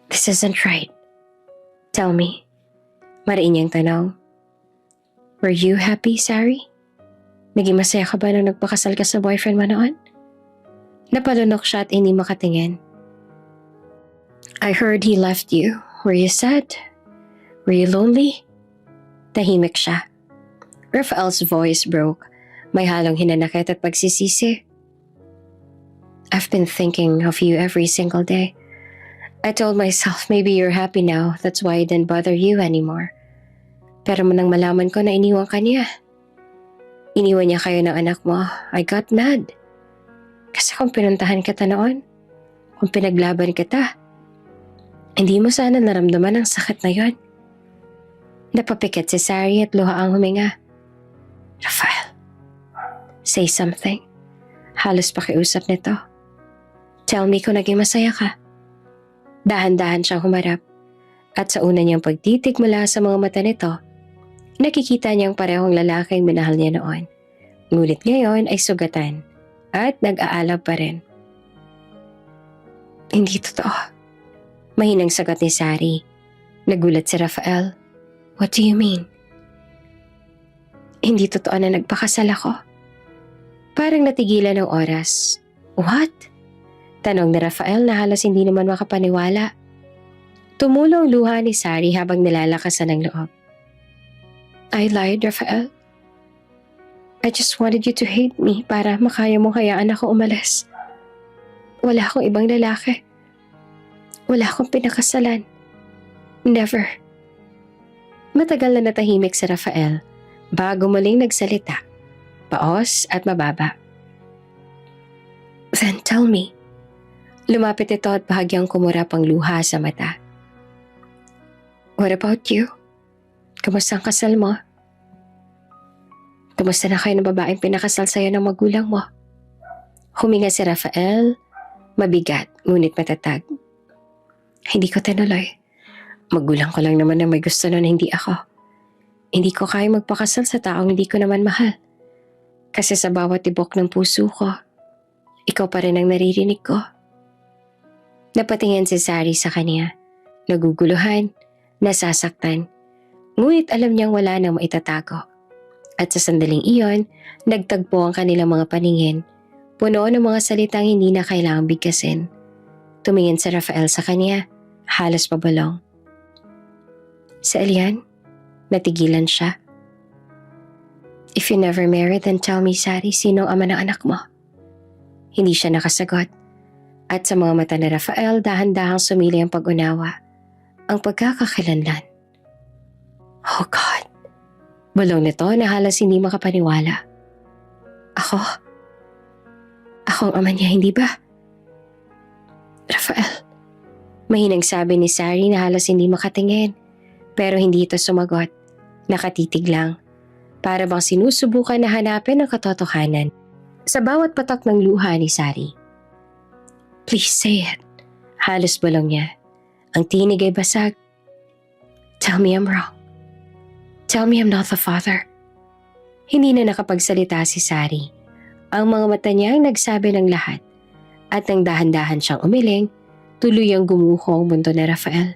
This isn't right. Tell me. Mariin niyang tanong. Were you happy, Sari? Naging masaya ka ba nung nagpakasal ka sa boyfriend mo noon? Napalunok siya at hindi makatingin. I heard he left you. Were you sad? Were you lonely? Tahimik siya. Rafael's voice broke. May halong hinanakit at pagsisisi. I've been thinking of you every single day. I told myself maybe you're happy now. That's why I didn't bother you anymore. Pero nang malaman ko na iniwan ka niya. Iniwan niya kayo ng anak mo. I got mad. Kasi kung pinuntahan kita noon, kung pinaglaban kita, hindi mo sana naramdaman ang sakit na yon. Napapikit si Sari at luha ang huminga. Rafael, say something. Halos pakiusap nito. Tell me kung naging masaya ka. Dahan-dahan siyang humarap at sa una niyang pagtitig mula sa mga mata nito, nakikita niyang parehong lalaking minahal niya noon. Ngunit ngayon ay sugatan at nag-aalab pa rin. Hindi totoo. Mahinang sagot ni Sari. Nagulat si Rafael. What do you mean? Hindi totoo na nagpakasal ako. Parang natigilan ng oras. What? Tanong ni Rafael na halos hindi naman makapaniwala. Tumulo ang luha ni Sari habang nilalakasan ng loob. I lied, Rafael. I just wanted you to hate me para makaya mong hayaan ako umalis. Wala akong ibang lalaki. Wala akong pinakasalan. Never. Matagal na natahimik si Rafael bago muling nagsalita, paos at mababa. Then tell me. Lumapit ito at bahagyang kumurap ang luha sa mata. What about you? Kamusta ang kasal mo? Kamusta na kayo ng babaeng pinakasal sa'yo ng magulang mo? Huminga si Rafael, mabigat ngunit matatag. Hindi ko tinuloy. Magulang ko lang naman na may gusto nun, hindi ako. Hindi ko kaya magpakasal sa taong hindi ko naman mahal. Kasi sa bawat tibok ng puso ko, ikaw pa rin ang naririnig ko. Napatingin si Sari sa kanya. Naguguluhan, nasasaktan. Ngunit alam niyang wala nang maitatago. At sa sandaling iyon, nagtagpo ang kanilang mga paningin. Puno ng mga salitang hindi na kailangang bigkasin. Tumingin si Rafael sa kanya, halos pabalong. Sa Elian, natigilan siya. If you never marry, then tell me, Sari, sino ang ama ng anak mo? Hindi siya nakasagot. At sa mga mata ni Rafael, dahan-dahang sumili ang pag-unawa. Ang pagkakakilanlan. Oh God! Bulong nito na halos hindi makapaniwala. Ako? Ako ang ama niya, hindi ba? Rafael, mahinang sabi ni Sari na halos hindi makatingin. Pero hindi ito sumagot. Nakatitig lang. Para bang sinusubukan na hanapin ang katotohanan sa bawat patak ng luha ni Sari. Please say it. Halos bulong niya. Ang tinig ay basag. Tell me I'm wrong. Tell me I'm not the father. Hindi na nakapagsalita si Sari. Ang mga mata niya ang nagsabi ng lahat. At nang dahan-dahan siyang umiling, tuluyang gumuho ang mundo ni Rafael.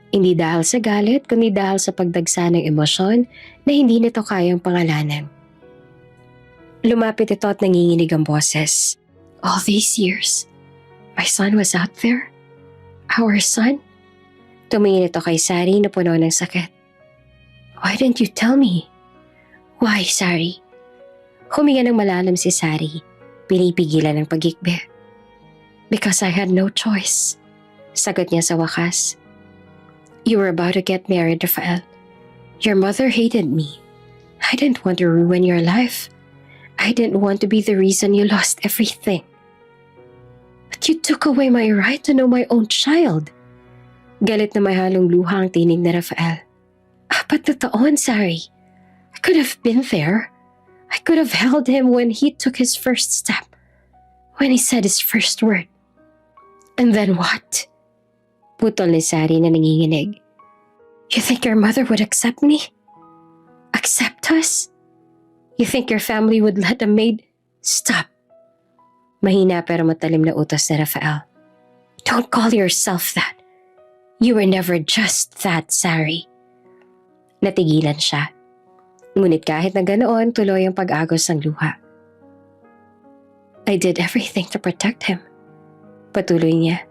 Hindi dahil sa galit, kundi dahil sa pagdagsa ng emosyon na hindi nito kayang pangalanan. Lumapit ito at nanginginig ang boses. All these years, my son was out there? Our son? Tumingin ito kay Sari na puno ng sakit. Why didn't you tell me? Why, Sari? Huminga ng malalim si Sari. Pinipigilan ng pagikbe. Because I had no choice. Sagot niya sa wakas. You were about to get married, Rafael. Your mother hated me. I didn't want to ruin your life. I didn't want to be the reason you lost everything. But you took away my right to know my own child. Galit na may halong luha ang tinig ni Rafael. 4 na taon, Sari. I could have been there. I could have held him when he took his first step. When he said his first word. And then what? Putol ni Sari na nanginginig. You think your mother would accept me? Accept us? You think your family would let a maid? Stop. Mahina pero matalim na utos ni Rafael. Don't call yourself that. You were never just that, Sari. Natigilan siya. Ngunit kahit na ganoon, tuloy ang pag-agos ng luha. I did everything to protect him. Patuloy niya.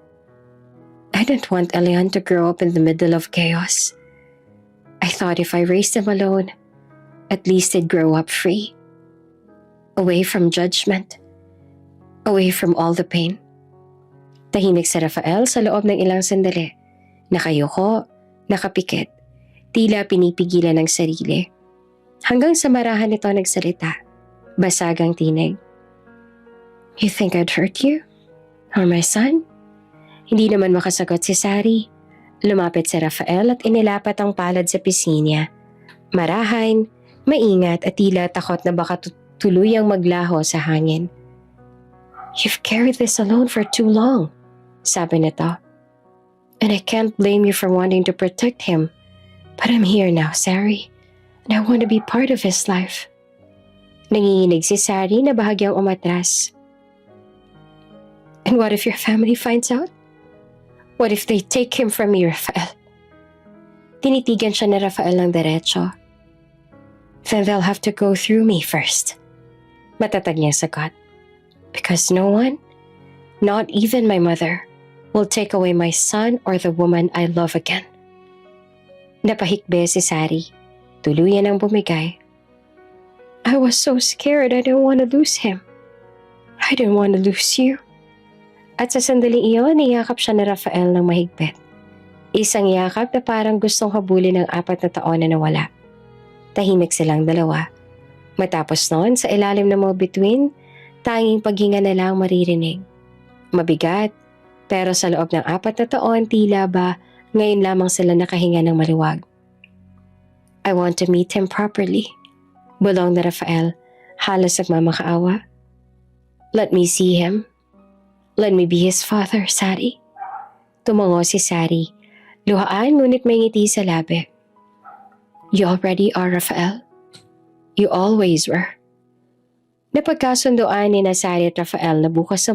I didn't want Elian to grow up in the middle of chaos. I thought if I raised him alone, at least he'd grow up free. Away from judgment. Away from all the pain. Tahimik si Rafael sa loob ng ilang sandali. Nakayuko, nakapikit. Tila pinipigilan ng sarili. Hanggang sa marahan ito nagsalita. Basagang tinig. You think I'd hurt you? Or my son? Hindi naman makasagot si Sari. Lumapit si Rafael at inilapat ang palad sa pisngi. Marahan, maingat at tila takot na baka tuluyang maglaho sa hangin. You've carried this alone for too long, sabi nito. And I can't blame you for wanting to protect him. But I'm here now, Sari. And I want to be part of his life. Nanginginig si Sari na bahagyang umatras. And what if your family finds out? What if they take him from me, Rafael? Tinitigan siya ni Rafael ng derecho. Then they'll have to go through me first. Matatag niyang sagot. Because no one, not even my mother, will take away my son or the woman I love again. Napahikbe si Sari. Tuluyan ang bumigay. I was so scared I didn't want to lose him. I didn't want to lose you. At sa sandaling iyon, niyakap siya ni Rafael ng mahigpit. Isang yakap na parang gustong habulin ng 4 na taon na nawala. Tahimik silang dalawa. Matapos noon, sa ilalim ng mga bituin, tanging paghinga na lang maririnig. Mabigat, pero sa loob ng 4 na taon, tila ba ngayon lamang sila nakahinga ng maluwag. I want to meet him properly. Bulong na Rafael, halos nagmamakaawa. Let me see him. Let me be his father, Sari. Tumango si Sari. Luhaan ngunit may ngiti sa labi. You already are, Rafael. You always were. Napagkasundoan ni Sari at Rafael na bukas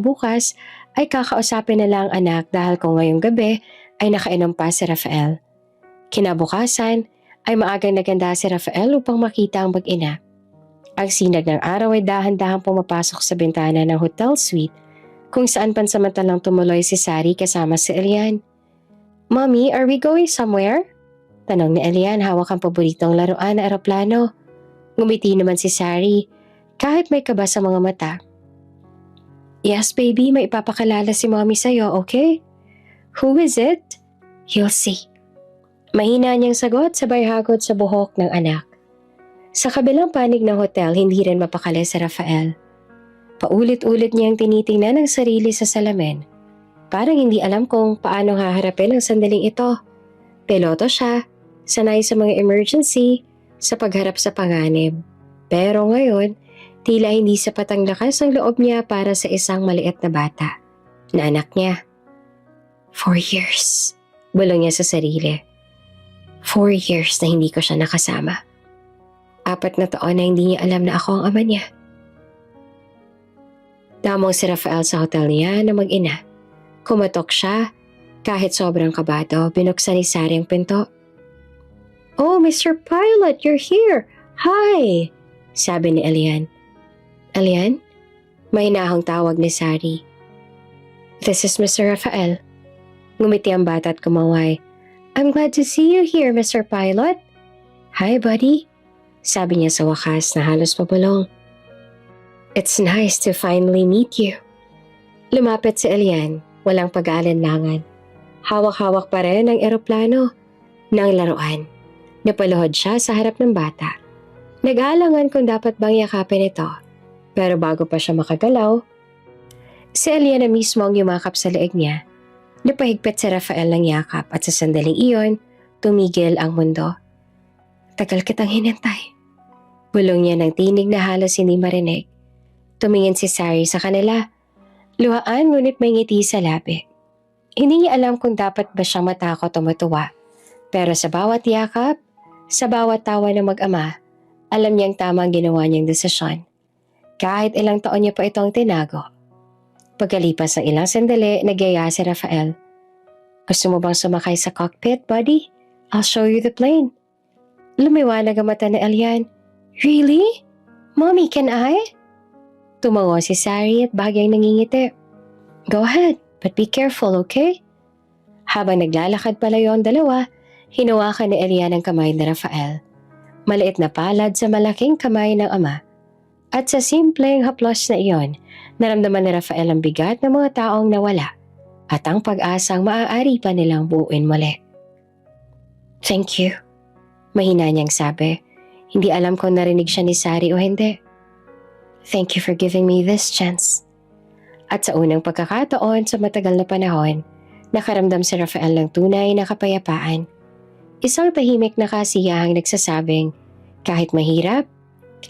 ay kakausapin na lang ang anak dahil kung ngayong gabi ay nakainom pa si Rafael. Kinabukasan ay maagang naganda si Rafael upang makita ang mag-ina. Ang sinag ng araw ay dahan-dahang pumapasok sa bintana ng hotel suite kung saan pansamantalang tumuloy si Sari kasama si Elian. Mommy, are we going somewhere? Tanong ni Elian hawak ang paboritong laruan na eroplano. Ngumiti naman si Sari kahit may kaba sa mga mata. Yes baby, may ipapakalala si mommy sa'yo, okay? Who is it? You'll see. Mahina niyang sagot sabay hagod sa buhok ng anak. Sa kabilang panig ng hotel, hindi rin mapakali si Rafael. Paulit-ulit niyang tinitingnan ang sarili sa salamin. Parang hindi alam kung paano haharapin ang sandaling ito. Piloto siya, sanay sa mga emergency, sa pagharap sa panganib. Pero ngayon, tila hindi sapat ang lakas ang loob niya para sa isang maliit na bata, na anak niya. 4 years, bulong niya sa sarili. 4 years na hindi ko siya nakasama. 4 na taon na hindi niya alam na ako ang ama niya. Damong si Rafael sa hotel niya na mag-ina. Kumatok siya, kahit sobrang kabado, binuksan ni Sari ang pinto. Oh, Mr. Pilot, you're here! Hi! Sabi ni Elian. Elian? Mahinahong tawag ni Sari. This is Mr. Rafael. Ngumiti ang bata at kumaway. I'm glad to see you here, Mr. Pilot. Hi, buddy. Sabi niya sa wakas na halos pabulong. It's nice to finally meet you. Lumapit si Elian, walang pag-aalinlangan. Hawak-hawak pa rin ang eroplano ng laruan. Napaluhod siya sa harap ng bata. Nag-aalangan kung dapat bang yakapin ito. Pero bago pa siya makagalaw, si Elian na mismo ang yumakap sa leeg niya. Napahigpit si Rafael ng yakap at sa sandaling iyon, tumigil ang mundo. Tagal kitang hinintay. Bulong niya ng tinig na halos hindi marinig. Tumingin si Sari sa kanila. Luhaan ngunit may ngiti sa labi. Hindi niya alam kung dapat ba siyang matakot o matuwa. Pero sa bawat yakap, sa bawat tawa ng mag-ama, alam niyang tama ang ginawa niyang desisyon. Kahit ilang taon niya pa itong tinago. Pagkalipas ng ilang sandali, nagyaya si Rafael. Gusto mo bang sumakay sa cockpit, buddy? I'll show you the plane. Lumiwanag ang mata ni Elian. Really? Mommy, can I? Tumango si Sari at bahagyang nangingiti. Go ahead, but be careful, okay? Habang naglalakad palayo ang dalawa, hinawakan ni Elian ang kamay ni Rafael. Maliit na palad sa malaking kamay ng ama. At sa simpleng haplos na iyon, naramdaman ni Rafael ang bigat ng mga taong nawala at ang pag-asang maaari pa nilang buuin muli. Thank you. Mahina niyang sabi. Hindi alam kung narinig siya ni Sari o hindi. Thank you for giving me this chance. At sa unang pagkakataon sa matagal na panahon, nakaramdam si Rafael ng tunay na kapayapaan. Isang tahimik na kasiyahang nagsasabing, kahit mahirap,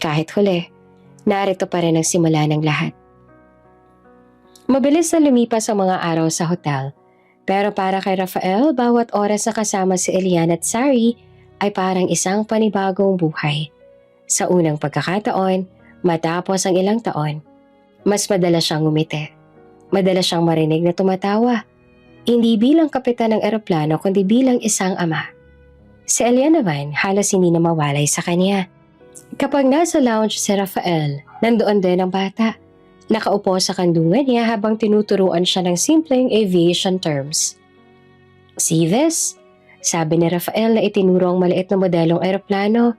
kahit huli, narito pa rin ang simula ng lahat. Mabilis na lumipas ang mga araw sa hotel, pero para kay Rafael, bawat oras na kasama si Elian at Sari ay parang isang panibagong buhay. Sa unang pagkakataon, matapos ang ilang taon, mas madalas siyang ngumiti. Madalas siyang marinig na tumatawa. Hindi bilang kapitan ng eroplano kundi bilang isang ama. Si Elian naman halos hindi na mawalay sa kanya. Kapag nasa lounge si Rafael, nandoon din ang bata. Nakaupo sa kandungan niya habang tinuturuan siya ng simpleng aviation terms. See this? Sabi ni Rafael na itinuro ang maliit na modelong eroplano.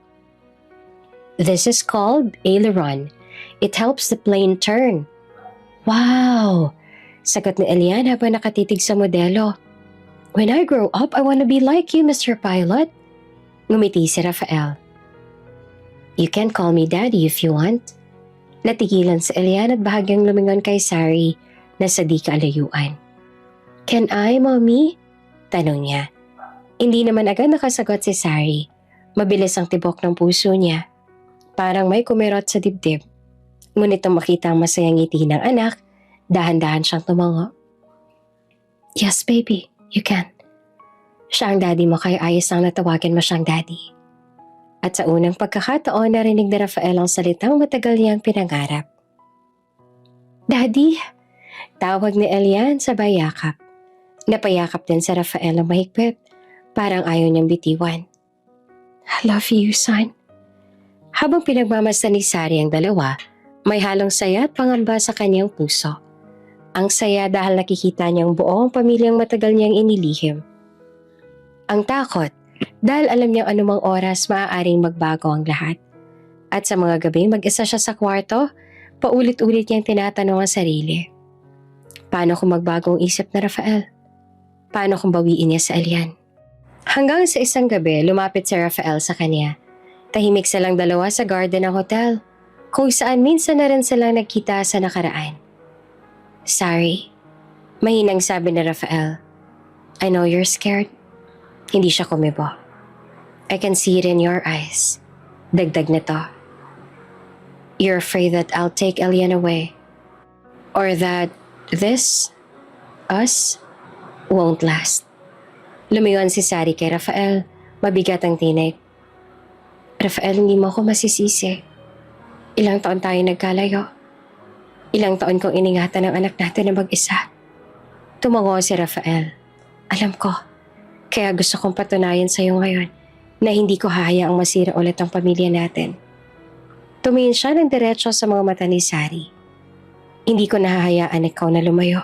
This is called aileron. It helps the plane turn. Wow! Sagot ni Elian habang nakatitig sa modelo. When I grow up, I want to be like you, Mr. Pilot. Ngumiti si Rafael. You can call me Daddy if you want. Natigilan si Elian at bahagyang lumingon kay Sari na sa di kaalayuan. Can I, Mommy? Tanong niya. Hindi naman agad nakasagot si Sari. Mabilis ang tibok ng puso niya. Parang may kumirot sa dibdib. Ngunit nang makita ang masayang ngiti ng anak, dahan-dahan siyang tumango. Yes, baby. You can. Siya ang daddy mo kaya ayos lang natawagan mo siyang daddy. At sa unang pagkakataon narinig ni Rafael ang salitang matagal niyang pinangarap. Daddy! Tawag ni Elian sabay yakap. Napayakap din sa Rafael ang mahigpit. Parang ayaw niyang bitiwan. I love you, son. Habang pinagmamasdan ni Sari ang dalawa, may halong saya at pangamba sa kanyang puso. Ang saya dahil nakikita niyang buo ang pamilyang matagal niyang inilihim. Ang takot dahil alam niyang anumang oras maaaring magbago ang lahat. At sa mga gabi mag-isa siya sa kwarto, paulit-ulit niyang tinatanong ang sarili. Paano kung magbago ang isip na Rafael? Paano kung bawiin niya sa Elian? Hanggang sa isang gabi, lumapit si Rafael sa kanya. Tahimik silang dalawa sa garden ng hotel, kung saan minsan na rin silang nagkita sa nakaraan. Sorry, mahinang sabi ni Rafael. I know you're scared. Hindi siya kumibo. I can see it in your eyes. Dagdag nito. You're afraid that I'll take Elian away. Or that us, won't last. Lumingon si Sari kay Rafael. Mabigat ang tinig. Rafael, hindi mo ako masisisi. Ilang taon tayo nagkalayo. Ilang taon kong iningatan ang anak natin na mag-isa. Tumango si Rafael. Alam ko, kaya gusto kong patunayan sa'yo ngayon na hindi ko hahayaang masira ulit ang pamilya natin. Tumingin siya ng diretso sa mga mata ni Sari. Hindi ko nahahayaan ikaw na lumayo.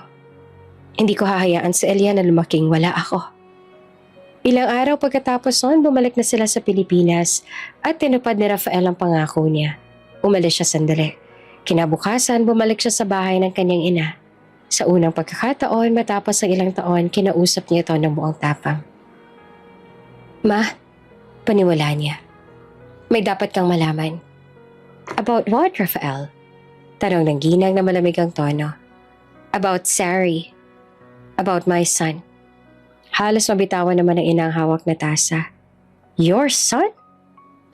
Hindi ko hahayaan sa Elian na lumaking wala ako. Ilang araw pagkatapos noon, bumalik na sila sa Pilipinas at tinupad ni Rafael ang pangako niya. Umalis siya sandali. Kinabukasan, bumalik siya sa bahay ng kanyang ina. Sa unang pagkakataon, matapos ang ilang taon, kinausap niya ito ng buong tapang. Ma, paniwala niya. May dapat kang malaman. About what, Rafael? Tanong ng ginang na malamig ang tono. About Sari. About my son. Halos mabitawan naman ng ina ang hawak na tasa. Your son?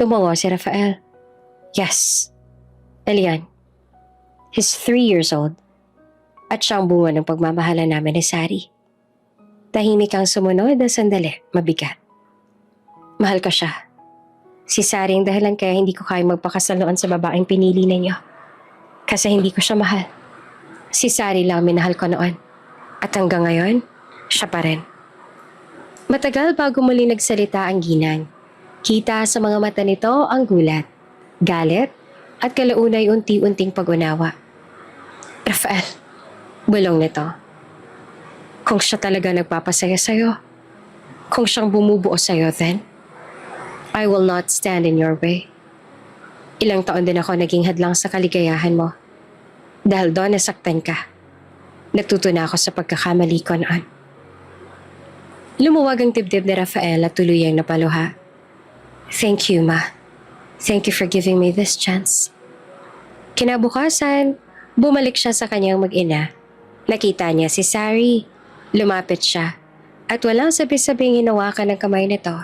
Tumango si Rafael. Yes. Elian. He's 3 years old. At siyang bunga ng pagmamahalan namin ni Sari. Tahimik ang sumunod na sandali, mabigat. Mahal ko siya. Si Sari ang dahilan kaya hindi ko kaya magpakasal noon sa babaeng pinili ninyo. Kasi hindi ko siya mahal. Si Sari lang minahal ko noon. At hanggang ngayon, siya pa rin. Matagal bago muli nagsalita ang ginang. Kita sa mga mata nito ang gulat, galit, at kalaunay unti-unting pag-unawa. Rafael, bulong nito. Kung siya talaga nagpapasaya sa'yo, kung siyang bumubuo sa'yo then, I will not stand in your way. Ilang taon din ako naging hadlang sa kaligayahan mo. Dahil doon nasaktan ka. Natuto na ako sa pagkakamali ko noon. Lumuwag ang dibdib ni Rafael at tuluyang napaluha. Thank you, Ma. Thank you for giving me this chance. Kinabukasan, bumalik siya sa kanyang mag-ina. Nakita niya si Sari. Lumapit siya. At walang sabi-sabing hinawakan ng kamay nito.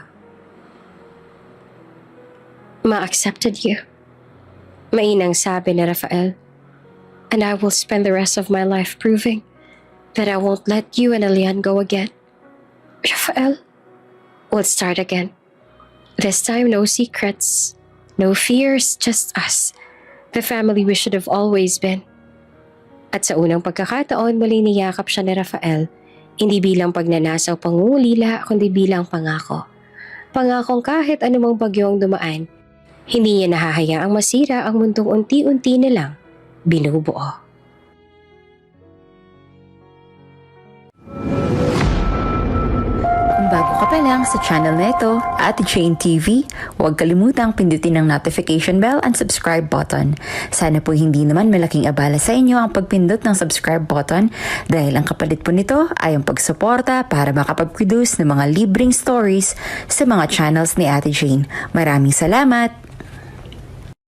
Ma accepted you. Mainang sabi ni Rafael. And I will spend the rest of my life proving that I won't let you and Elian go again. Rafael, we'll start again. This time, no secrets, no fears, just us. The family we should have always been. At sa unang pagkakataon, muli niyakap siya ni Rafael, hindi bilang pagnanasaw pangungulila, kundi bilang pangako. Pangakong kahit anumang bagyong dumaan, hindi niya nahahayaang masira ang mundong unti-unti nilang binubuo.
Kung bago ka pa lang sa channel na ito, Ate Jane TV, huwag kalimutang pindutin ang notification bell and subscribe button. Sana po hindi naman malaking abala sa inyo ang pagpindot ng subscribe button dahil ang kapalit po nito ay ang pagsuporta para makapag-produce ng mga libreng stories sa mga channels ni Ate Jane. Maraming salamat!